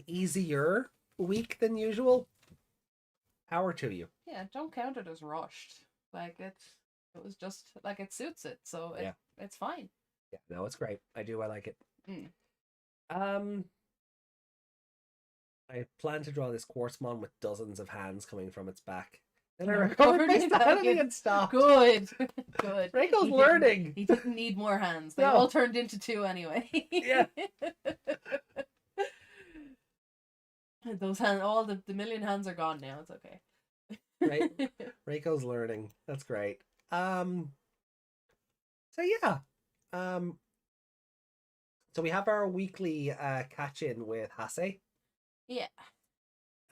easier week than usual. Power to you. Yeah, don't count it as rushed. Like it was just like it suits it, so it's fine. Yeah, no, it's great. I like it. I plan to draw this Quartzmon with dozens of hands coming from its back. Then I recovered my sanity and stopped. Good. Reiko's learning. He didn't need more hands. They all turned into 2 anyway. Yeah. Those hands, all the million hands are gone now. It's okay. Right. Reiko's learning. That's great. So yeah. So we have our weekly catch in with Hase. Yeah.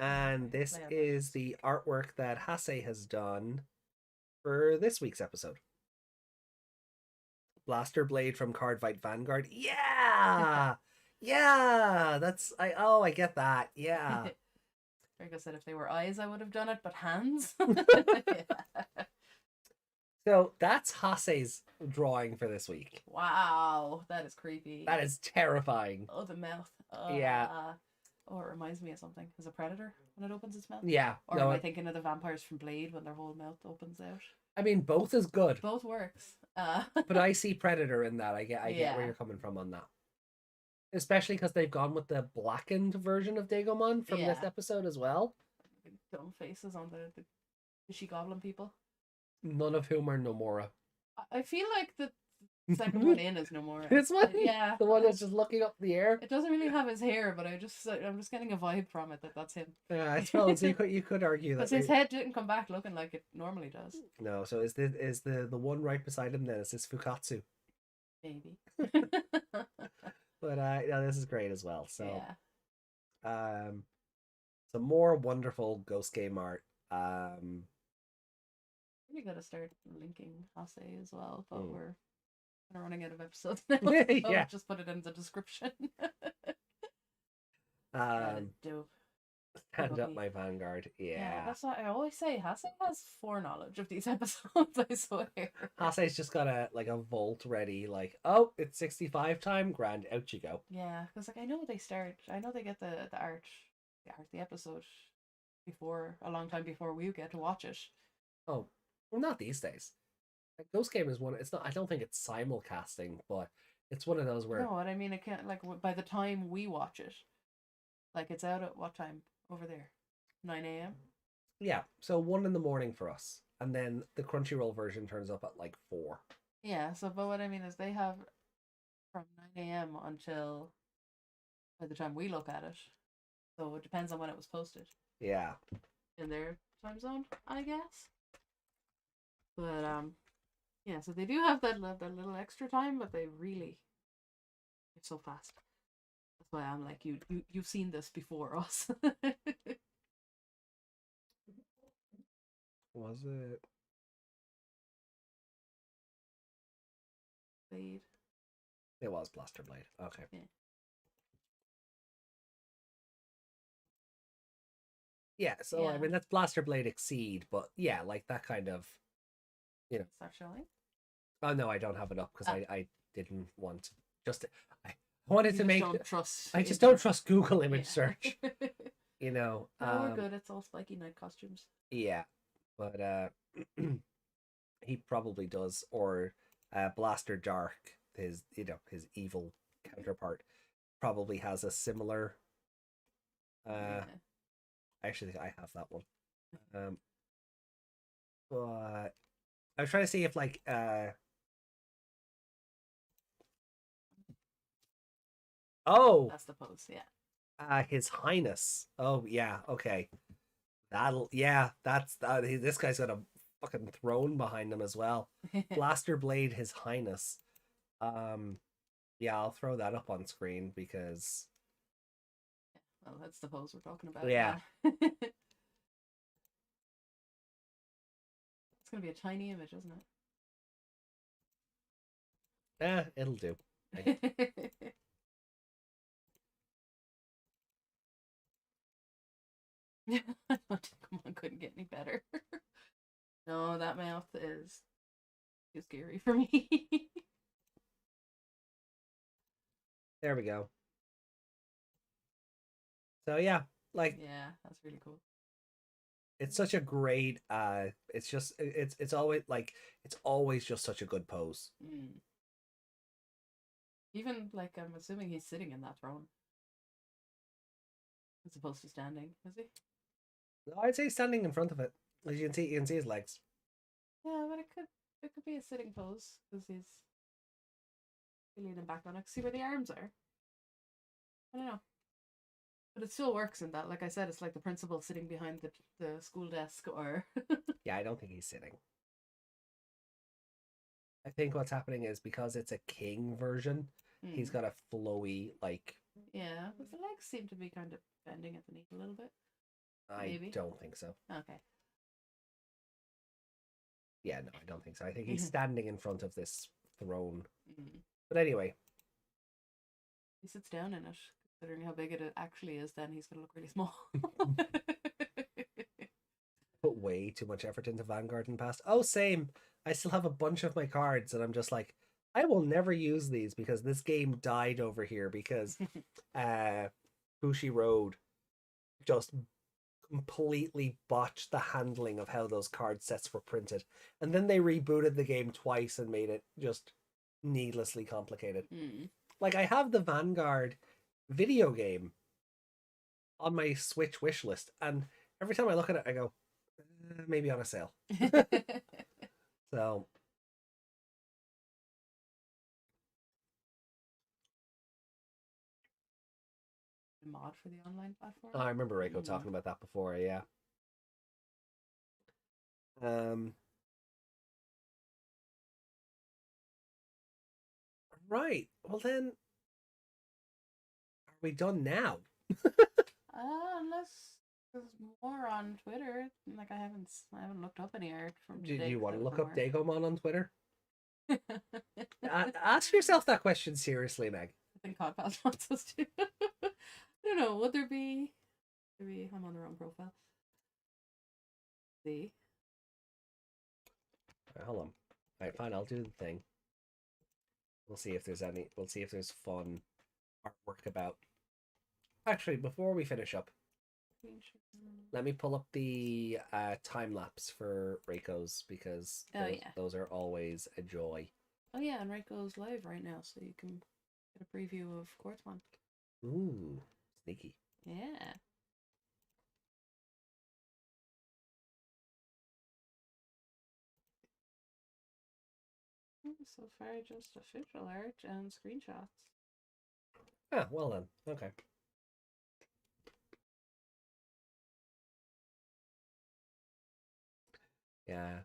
And this is the artwork that Hase has done for this week's episode. Blaster Blade from Cardfight Vanguard. Yeah! Yeah! I get that. Yeah. Draco said if they were eyes, I would have done it, but hands? So that's Hase's drawing for this week. Wow, that is creepy. That is terrifying. Oh, the mouth. Yeah. Oh, it reminds me of something. Is a predator when it opens its mouth? Yeah. Or am I thinking of the vampires from Blade when their whole mouth opens out? I mean, both is good. Both works. But I see predator in that. I get where you're coming from on that. Especially because they've gone with the blackened version of Dagomon from this episode as well. Dumb faces on the fishy goblin people. None of whom are Nomura. I feel like the second one in is Nomura. This one? Yeah. The one that's just looking up the air? It doesn't really have his hair, but I'm just getting a vibe from it that that's him. Yeah, I suppose you could argue that. Because his head didn't come back looking like it normally does. No, so is the one right beside him then? Is this Fukatsu? Maybe. But no, this is great as well. So yeah. Some more wonderful Ghost Game art. We gotta start linking Hase as well, but we're kind of running out of episodes now. Yeah. Just put it in the description. Dope. Stand up my Vanguard. Yeah. That's what I always say. Hase has foreknowledge of these episodes, I swear. Hase's just got a vault ready, like, oh, it's 65 time, grand, out you go. Yeah, because I know they get the art, the episode a long time before we get to watch it. Oh, well, not these days. Like, Ghost Game is one. It's not. I don't think it's simulcasting, but it's one of those where. No, what I mean, it can't by the time we watch it, like it's out at what time over there? 9 a.m. Yeah, so 1 a.m. for us, and then the Crunchyroll version turns up at like 4. Yeah. So, but what I mean is they have from 9 a.m. until by the time we look at it. So it depends on when it was posted. Yeah. In their time zone, I guess. But yeah, so they do have that little extra time, but it's so fast. That's why I'm like, you've seen this before us. Was it? Blade. It was Blaster Blade. Okay. Yeah. Yeah, so I mean that's Blaster Blade Exceed, but yeah, like that kind of, Start showing. Oh no, I don't have it up because I didn't want I wanted You to just make. don't trust. I just don't internet. trust Google image Yeah. search. You know. No, we're good. It's all spiky night costumes. Yeah, but he probably does, or Blaster Dark, his his evil counterpart, probably has a similar. Yeah. I actually think I have that one. Um, but I was trying to see if like oh That's the pose. Yeah. His Highness. Oh yeah, okay. That'll yeah. This guy's got a fucking throne behind him as well. Blaster Blade, His Highness. Um, yeah, I'll throw that up on screen because Well, that's the pose we're talking about. yeah, Yeah. It's gonna be a tiny image, isn't it'll do. it? Come on, couldn't get any better. No, that mouth is too scary for me. There we go. So yeah, like Yeah, that's really cool. it's such a great it's just it's always like it's always just such a good pose. Mm. Even like I'm assuming he's sitting in that throne as opposed to standing, is he? I'd say standing in front of it. As you can see his legs. Yeah, but it could be a sitting pose because he's leaning back on it. See where the arms are? I don't know. But it still works in that. Like I said, it's like the principal sitting behind the school desk or Yeah, I don't think he's sitting. I think what's happening is because it's a king version, he's got a flowy like. Yeah, but the legs seem to be kind of bending at the knee a little bit. I don't think so. Okay. Yeah, no, I don't think so. I think he's standing in front of this throne. Mm. But anyway, He sits down in it. Considering how big it actually is, then he's gonna look really small. put way too much effort into Vanguard in the past. Oh, same. I still have a bunch of my cards, and I'm just like, I will never use these because this game died over here because Bushi Road just completely botched the handling of how those card sets were printed. And then they rebooted the game twice and made it just needlessly complicated. Mm. Like, I have the Vanguard video game on my Switch wish list, and every time I look at it, I go, maybe on a sale. So Mod for the online platform. I remember Reiko talking about that before. Yeah. Right. Well then, are we done now? Unless there's more on Twitter. Like I haven't looked up any art from today. Did you want to look more. up Dagomon on Twitter? Ask yourself that question seriously, Meg. I think Codpass wants us to. I don't know. Would there be? Maybe I'm on the wrong profile. See. Right, hold on. All right, fine. I'll do the thing. We'll see if there's any. We'll see if there's fun artwork about. Actually, before we finish up, let me pull up the time lapse for Reiko's because those are always a joy. Oh yeah, and Reiko's live right now, so you can get a preview of Quartzmon. Ooh, sneaky. Yeah. So far, just official art and screenshots. Ah, well then. Okay. Yeah,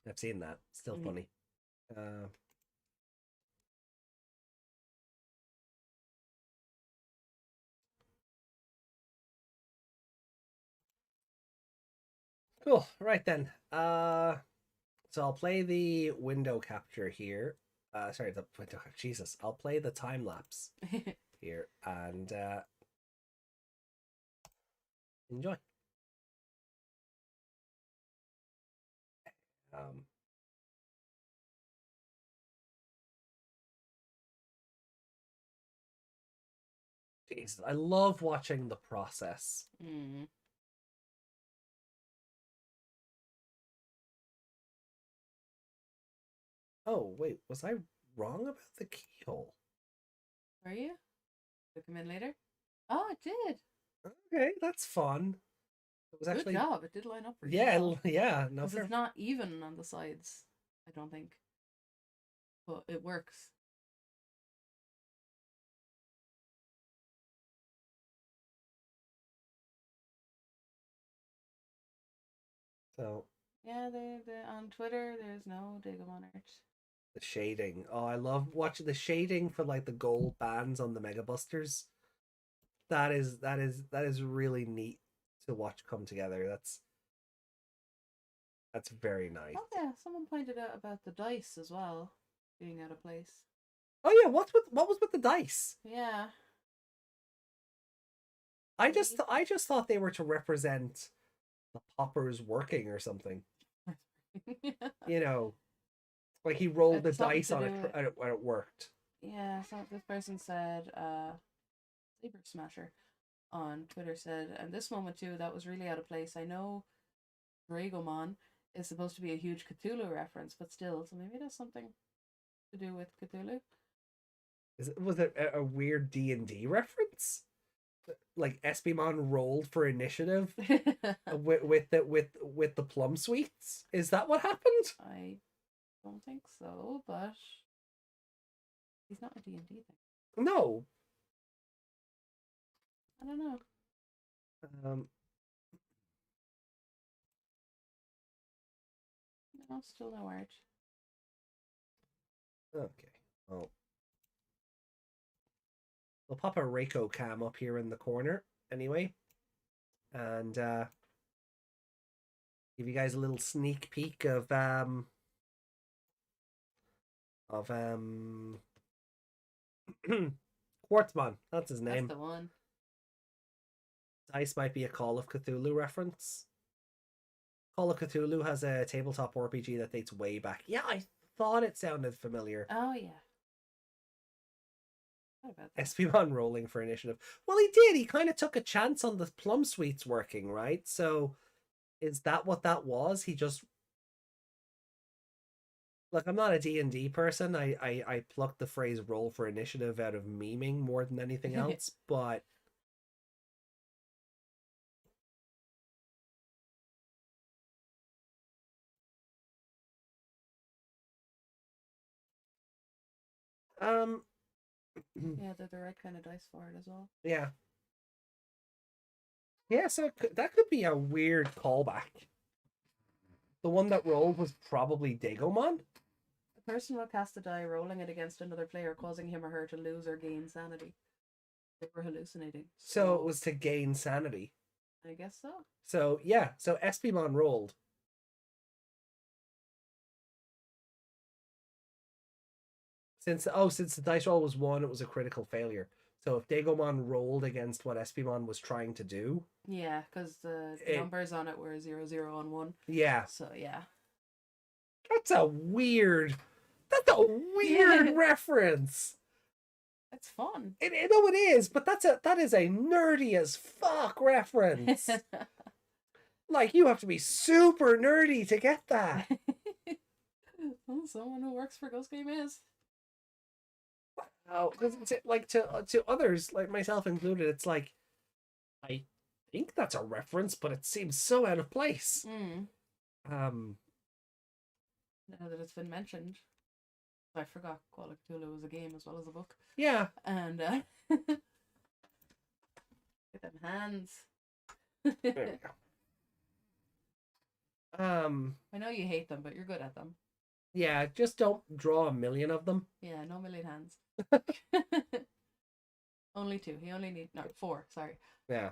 I've seen that. Still funny. Cool. Right then. So I'll play the window capture here. Sorry, the window. Jesus, I'll play the time lapse here and enjoy. Jesus, I love watching the process. Mm. Oh, wait, was I wrong about the keyhole? Are you? Did it come in later? Oh, it did. Okay, that's fun. It was Good actually, job. It did line up really yeah, well. yeah, no Because fair. it's not even on the sides, I don't think. But it works. So Yeah, they on Twitter there's no Digimon art. the shading. Oh, I love watching the shading for like the gold bands on the Mega Busters. That is really neat to watch come together. That's very nice. Oh yeah, someone pointed out about the dice as well being out of place. Oh yeah, what was with the dice? Yeah. I just thought they were to represent the poppers working or something. You know, like he rolled the It's something dice to on do it with, and it worked. yeah, so this person said Saber Smasher on Twitter said, and this moment too, that was really out of place. I know Dragomon is supposed to be a huge Cthulhu reference, but still, so maybe it has something to do with Cthulhu. Was it a weird D&D reference? Like Espimon rolled for initiative with the plum sweets? Is that what happened? I don't think so, but he's not a D&D thing. No. I don't know. Um, No, still no art. okay. Well, we'll pop a Reiko cam up here in the corner anyway, and give you guys a little sneak peek of Quartzmon. That's his That's name. the one. Dice might be a Call of Cthulhu reference. Call of Cthulhu has a tabletop RPG that dates way back. Yeah, I thought it sounded familiar. Oh yeah. What about that? Espimon rolling for initiative. Well, he did. He kind of took a chance on the plum sweets working, right? So, is that what that was? He just like I'm not a D&D person. I plucked the phrase "roll for initiative" out of memeing more than anything else, but um Yeah, they're the right kind of dice for it as well. yeah. Yeah, so that could be a weird callback. The one that rolled was probably Dagomon. The person will cast a die, rolling it against another player, causing him or her to lose or gain sanity. They were hallucinating. So it was to gain sanity. I guess so. So yeah, so Espimon rolled. Since the dice roll was 1, it was a critical failure. So if Dagomon rolled against what Espimon was trying to do, Yeah, because the numbers on it were 0, 0, and 1. Yeah. So yeah. That's a weird reference. It's fun. No, it is, but that is a nerdy as fuck reference. Like you have to be super nerdy to get that. Well, someone who works for Ghost Game is. Oh, because like to others, like myself included, it's like I think that's a reference, but it seems so out of place. Now that it's been mentioned, I forgot Call of Cthulhu was a game as well as a book. Yeah. And get them hands. There we go. I know you hate them, but you're good at them. Yeah, just don't draw a million of them. Yeah, no million hands. Only 2. He only needs 4. Sorry. Yeah.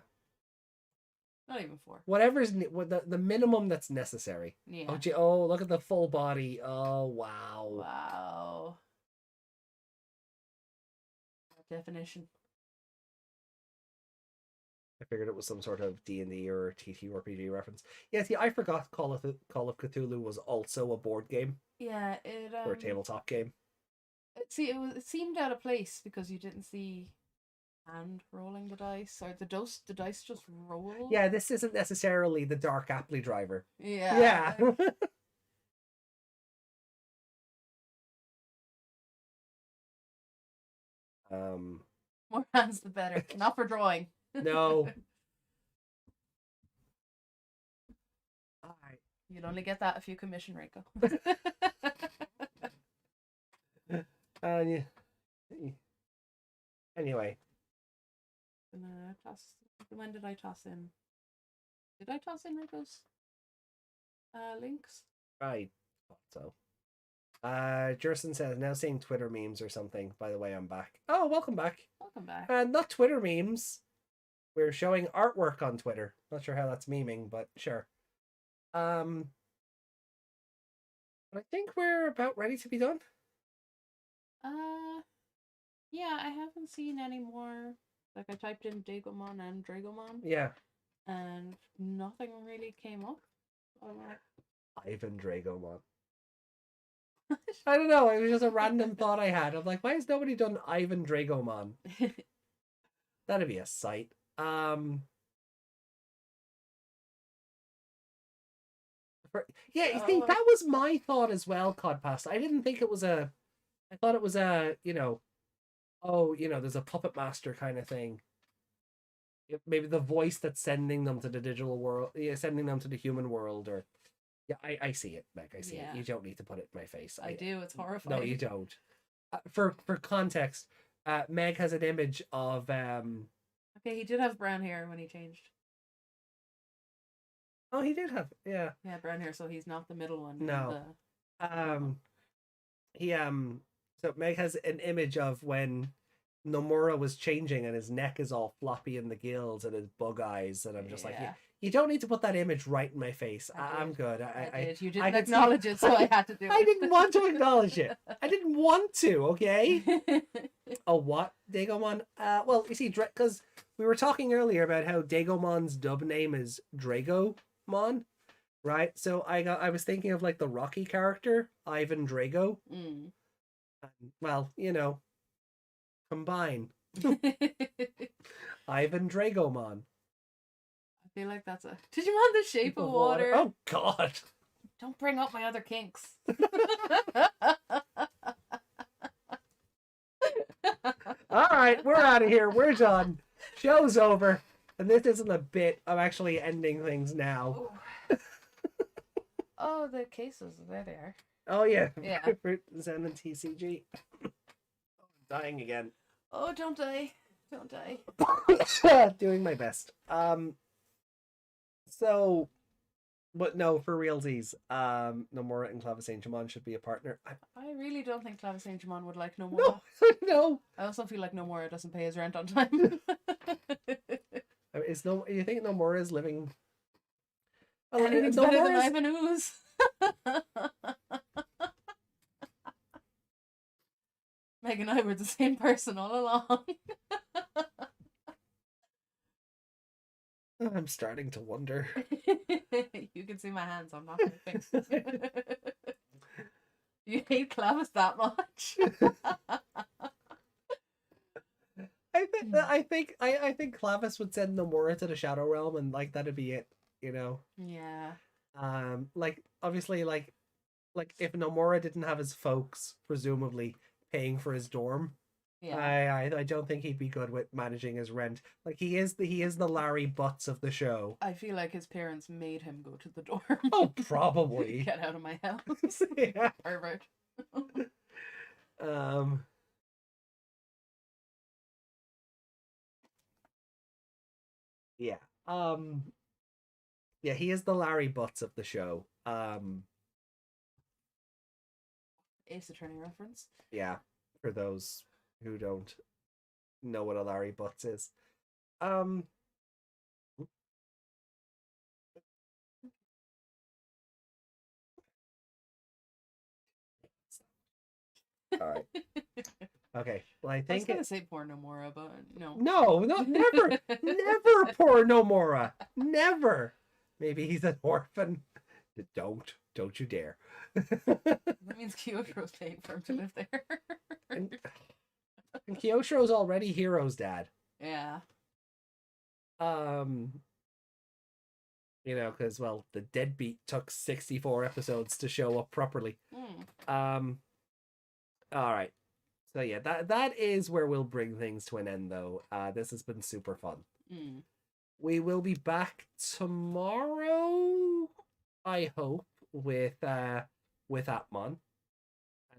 Not even 4. Whatever's the minimum that's necessary. Yeah. Oh, look at the full body. Oh, wow. Wow. That definition. I figured it was some sort of D&D or TTRPG reference. Yeah, see, I forgot Call of Cthulhu was also a board game. Yeah, it or a tabletop game. it seemed out of place because you didn't see hand rolling the dice, or the dice just roll. Yeah, this isn't necessarily the Dark Appley driver. Yeah. Yeah. More hands the better. Not for drawing. No. Alright. You'd only get that if you commission Reiko. Yeah. Anyway. When did I toss in? Did I toss in Reiko's links? I thought so. Jerson says, now seeing Twitter memes or something. By the way, I'm back. Oh, welcome back. Welcome back. Not Twitter memes. We're showing artwork on Twitter. Not sure how that's memeing, but sure. But I think we're about ready to be done. Yeah, I haven't seen any more. Like, I typed in Digimon and Dragomon. Yeah. And nothing really came up. Ivan Dragomon. I don't know. It was just a random thought I had. I'm like, why has nobody done Ivan Dragomon? That'd be a sight. Yeah, you see, that was my thought as well, Codpast. I didn't think it was a... I thought it was a, there's a puppet master kind of thing. Maybe the voice that's sending them to the digital world, sending them to the human world, or... Yeah, I see it, Meg. I see it. You don't need to put it in my face. I do. It's horrifying. No, you don't. For context, Meg has an image of... Okay, he did have brown hair when he changed. Oh, he did have, yeah. Yeah, brown hair, so he's not the middle one. No. So Meg has an image of when Nomura was changing and his neck is all floppy in the gills and his bug eyes, and I'm just like, you don't need to put that image right in my face. I'm good. I did. You didn't acknowledge it, so I had to do it. I didn't want to acknowledge it. I didn't want to, okay? Oh, what? Dagomon? Well, you see, because we were talking earlier about how Dagomon's dub name is Dragomon, right? So I was thinking of like the Rocky character, Ivan Drago. Well, combine. Ivan Dragomon. I feel like that's a Digimon the Shape of Water. Oh God. Don't bring up my other kinks. Alright, we're out of here. We're done. Show's over. And this isn't a bit. I'm actually ending things now. Oh, the cases. There they are. Oh, yeah. Yeah. Fruit, Zen, and TCG. I'm dying again. Oh, don't die. Don't die. Doing my best. So, but no, for realsies, Nomura and Clavis Angemon should be a partner. I really don't think Clavis Angemon would like Nomura. No, no. I also feel like Nomura doesn't pay his rent on time. You think Nomura is living? Well, anything's better than Ivan Ooze. Meg and I were the same person all along. I'm starting to wonder. You can see my hands. I'm not moving. You hate Clavis that much? I think Clavis would send Nomura to the Shadow Realm, and like that'd be it. Yeah. Like obviously, like if Nomura didn't have his folks presumably paying for his dorm. Yeah. I don't think he'd be good with managing his rent. Like he is the Larry Butts of the show. I feel like his parents made him go to the dorm. Oh, probably. Get out of my house. Yeah. Pervert. Yeah. Yeah, he is the Larry Butts of the show. Ace Attorney reference. Yeah, for those who don't know what a Larry Butts is. All right. Okay. Well, I think I was gonna say poor Nomura, but no. No, never, never poor Nomura. Never. Maybe he's an orphan. Don't you dare. That means Kyotro's paying for him to live there. And Kyosho's already Hero's dad. Yeah. You know, because well, the Deadbeat took 64 episodes to show up properly. All right. So yeah, that is where we'll bring things to an end, though. This has been super fun. We will be back tomorrow, I hope, with Atmon,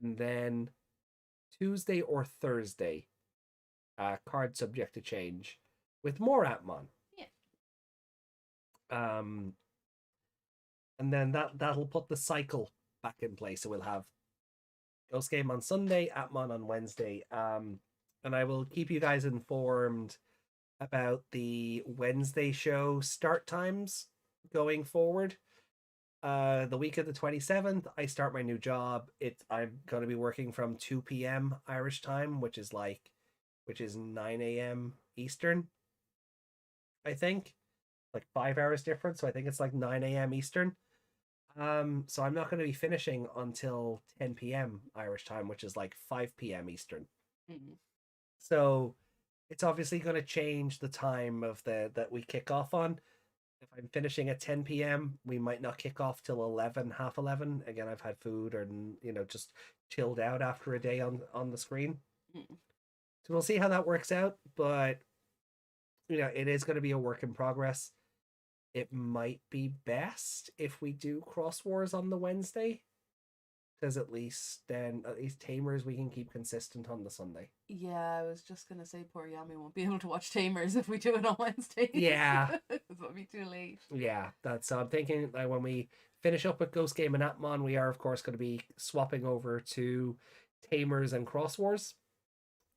and then Tuesday or Thursday, card subject to change, with more Atmon. Yeah. And then that'll put the cycle back in place. So we'll have Ghost Game on Sunday, Atmon on Wednesday. And I will keep you guys informed about the Wednesday show start times going forward. The week of the 27th, I start my new job. I'm going to be working from 2 p.m. Irish time, which is 9 a.m. Eastern, I think. Like 5 hours difference, so I think it's like 9 a.m. Eastern. So I'm not going to be finishing until 10 p.m. Irish time, which is like 5 p.m. Eastern. So it's obviously going to change the time of that we kick off on. If I'm finishing at 10 p.m., we might not kick off till 11, half 11. Again, I've had food and, just chilled out after a day on the screen. So we'll see how that works out. But, it is going to be a work in progress. It might be best if we do Cross Wars on the Wednesday. Because at least Tamers we can keep consistent on the Sunday. Yeah, I was just gonna say poor Yami won't be able to watch Tamers if we do it on Wednesday. Yeah. It'll be too late. Yeah, I'm thinking that when we finish up with Ghost Game and Atmon, we are of course going to be swapping over to Tamers and Cross Wars.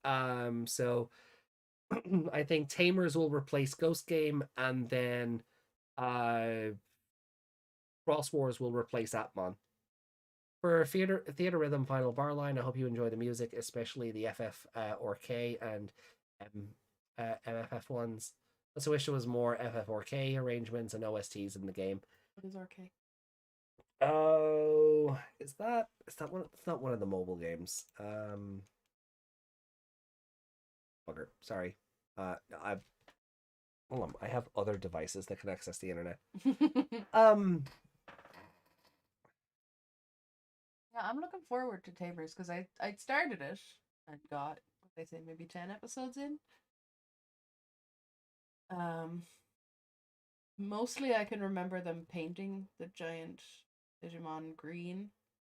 So I think Tamers will replace Ghost Game, and then Cross Wars will replace Atmon. For Theater Rhythm Final Bar Line, I hope you enjoy the music, especially the FF or K and MFF ones. I also wish there was more FF or K arrangements and OSTs in the game. What is RK? Oh, is that one? It's not one of the mobile games. Bugger. Sorry. Hold on. I have other devices that can access the internet. Yeah, I'm looking forward to Tamers because I started it and got, what they say, maybe 10 episodes in. Mostly I can remember them painting the giant Digimon green,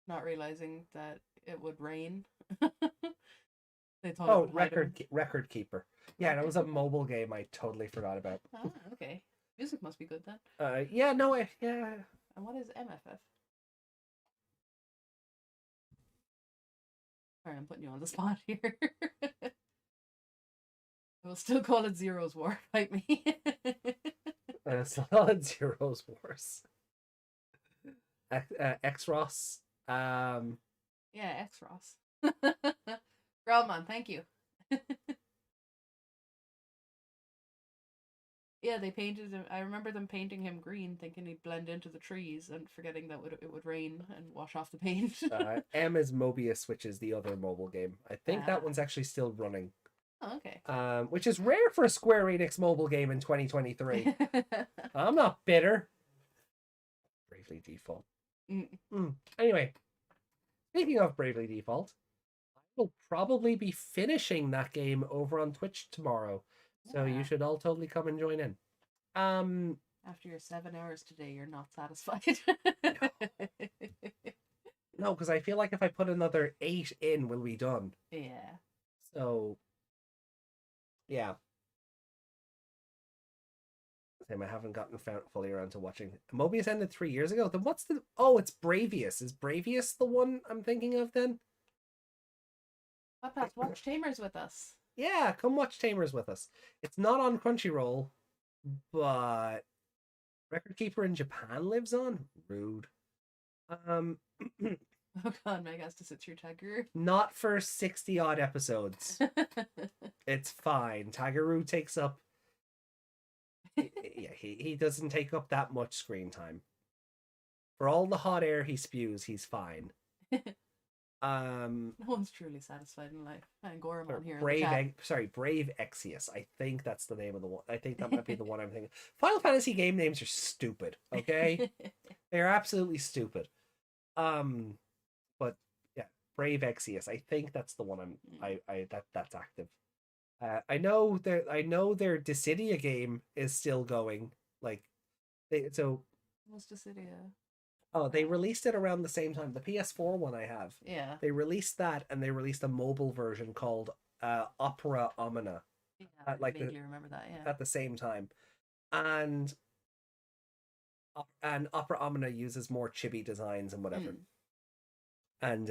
not realizing that it would rain. They thought it would hide 'em. Record Keeper. Yeah, that was a mobile game I totally forgot about. Ah, okay. Music must be good then. Yeah, no, yeah. And what is MFF? Sorry, I'm putting you on the spot here. I will still call it Zero's War. Fight me. Solid Zero's Wars. X-Ross. Yeah, X-Ross. Growlmon, thank you. Yeah, they painted him. I remember them painting him green, thinking he'd blend into the trees, and forgetting that it would rain and wash off the paint. M is Mobius, which is the other mobile game. I think that one's actually still running. Oh, okay. Which is rare for a Square Enix mobile game in 2023. I'm not bitter. Bravely Default. Anyway, speaking of Bravely Default, I will probably be finishing that game over on Twitch tomorrow. So you should all totally come and join in. After your 7 hours today, you're not satisfied. No, because I feel like if I put another 8 in, we'll be done. Yeah. So, yeah. I haven't gotten fully around to watching. Mobius ended 3 years ago. Then what's the... Oh, it's Bravius. Is Bravius the one I'm thinking of then? Papas, watch Tamers with us. Yeah, come watch Tamers with us. It's not on Crunchyroll, but Record Keeper in Japan lives on. Rude. Oh god, Meg has to sit through Tiger. Not for 60 odd episodes. It's fine. Tagaru takes up... Yeah, he doesn't take up that much screen time. For all the hot air he spews, he's fine. No one's truly satisfied in life. And or Goramon here in the chat. Brave Exvius. I think that's the name of the one. I think that might be the one I'm thinking. Final Fantasy game names are stupid. Okay, they're absolutely stupid. But yeah, Brave Exvius. I think that's the one that's active. I know their Dissidia game is still going. Like What's Dissidia? oh, they released it around the same time. The PS4 one I have. Yeah. They released that, and they released a mobile version called Opera Omnia. Yeah, I vaguely remember that. Yeah. At the same time, and Opera Omnia uses more chibi designs and whatever, and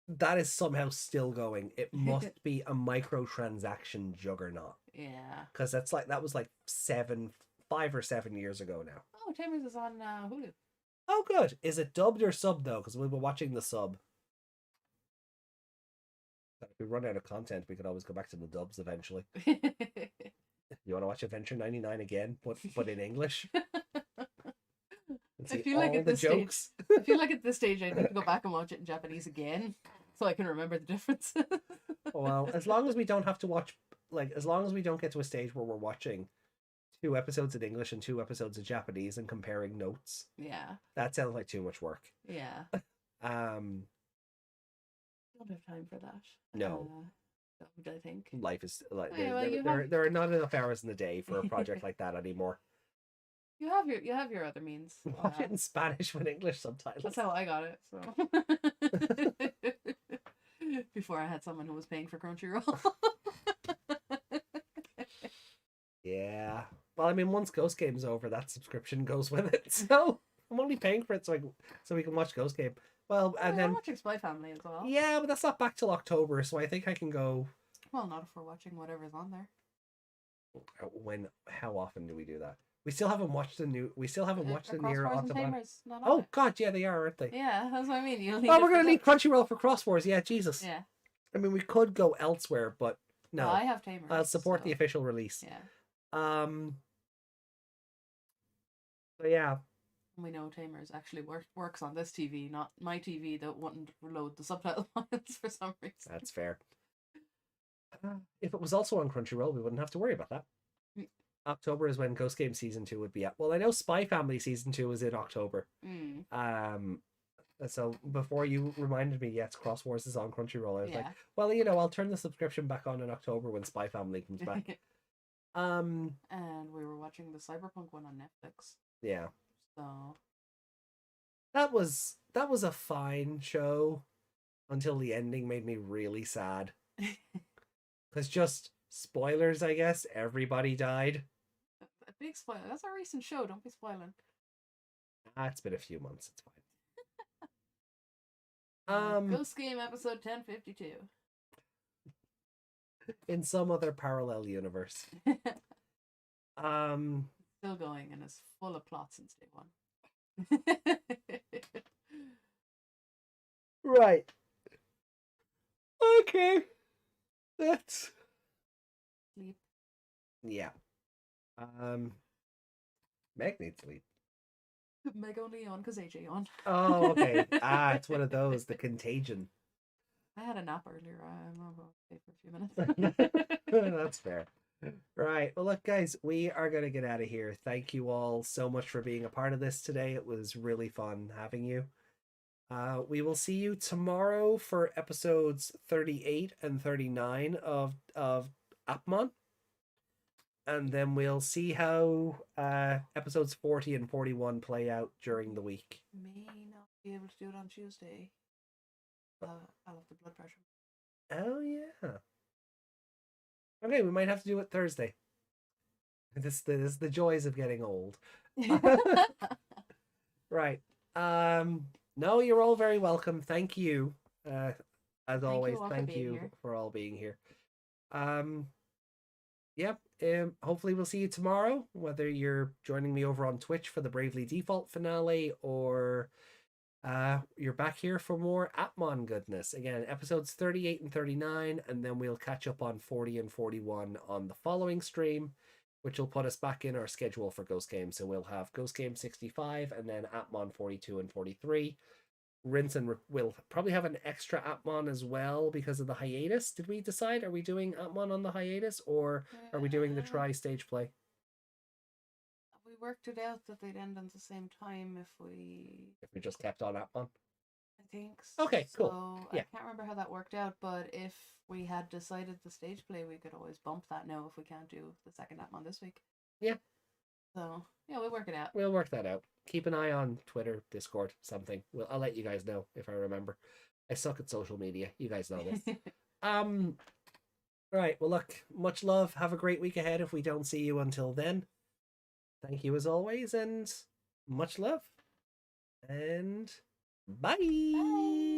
that is somehow still going. It must be a microtransaction juggernaut. Yeah. Because that was like 5 or 7 years ago now. Oh, Tamers is on Hulu. Oh, good. Is it dubbed or subbed though? Because we were watching the sub. If we run out of content, we could always go back to the dubs eventually. You want to watch Adventure 99 again, but in English? I feel like at this jokes. I feel like at this stage I need to go back and watch it in Japanese again, so I can remember the differences. Well, as long as we don't have to watch, as long as we don't get to a stage where we're watching 2 episodes in English and 2 episodes in Japanese and comparing notes. Yeah. That sounds like too much work. Yeah. Don't have time for that. No. I think life is like there are not enough hours in the day for a project like that anymore. You have your other means. Watch it in Spanish with English subtitles. That's how I got it. So before I had someone who was paying for Crunchyroll. Yeah. Well, I mean, once Ghost Game's over, that subscription goes with it. So I'm only paying for it so we can watch Ghost Game. Well, and then I'm watching Spy Family as well. Yeah, but that's not back till October, so I think I can go. Well, not if we're watching whatever's on there. How often do we do that? We still haven't watched the new. We still haven't watched the Nier Automata. Oh God, yeah, they are, aren't they? Yeah, that's what I mean. We're gonna need Crunchyroll for Cross Wars. Yeah, Jesus. Yeah. I mean, we could go elsewhere, but no. Well, I have Tamers. I'll support the official release. Yeah. So yeah. We know Tamers actually works on this TV, not my TV that wouldn't reload the subtitle files for some reason. That's fair. If it was also on Crunchyroll, we wouldn't have to worry about that. October is when Ghost Game Season 2 would be at. Well, I know Spy Family Season 2 is in October. So before you reminded me, yes, Cross Wars is on Crunchyroll. I was like, well, I'll turn the subscription back on in October when Spy Family comes back. And we were watching the Cyberpunk one on Netflix. Yeah. So that was a fine show until the ending made me really sad. Because just spoilers, I guess, everybody died. A big spoiler. That's a recent show. Don't be spoiling. It's been a few months. It's fine. Ghost Game episode 1052. In some other parallel universe. Still going and is full of plot since day one. Right. Okay. That's sleep. Yeah. Meg needs sleep. Meg only yawned because AJ yawned. Oh, okay. It's one of those, the contagion. I had a nap earlier. I'm going to stay for a few minutes. That's fair. Right. Well, look, guys, we are going to get out of here. Thank you all so much for being a part of this today. It was really fun having you. We will see you tomorrow for episodes 38 and 39 of Appmon. And then we'll see how episodes 40 and 41 play out during the week. May not be able to do it on Tuesday. I'll have the blood pressure. Oh, yeah. Okay, we might have to do it Thursday. This is the joys of getting old. Right. No, you're all very welcome. Thank you. As always, thank you for all being here. Yep. Hopefully we'll see you tomorrow, whether you're joining me over on Twitch for the Bravely Default finale or you're back here for more Appmon goodness. Again, episodes 38 and 39, and then we'll catch up on 40 and 41 on the following stream, which will put us back in our schedule for Ghost Game. So we'll have Ghost Game 65 and then Appmon 42 and 43. rinse and we'll probably have an extra Atmon as well because of the hiatus. Did we decide? Are we doing Atmon on the hiatus, or are we doing the tri-stage play? We worked it out that they'd end on the same time if we just kept on Atmon. I think so. Okay, cool. Yeah. I can't remember how that worked out, but if we had decided the stage play, we could always bump that now if we can't do the second Atmon this week. Yeah. So yeah, we'll work it out. We'll work that out. Keep an eye on Twitter, Discord, something. I'll let you guys know if I remember. I suck at social media. You guys know this. Right. Well, look, much love. Have a great week ahead if we don't see you until then. Thank you as always, and much love. And bye.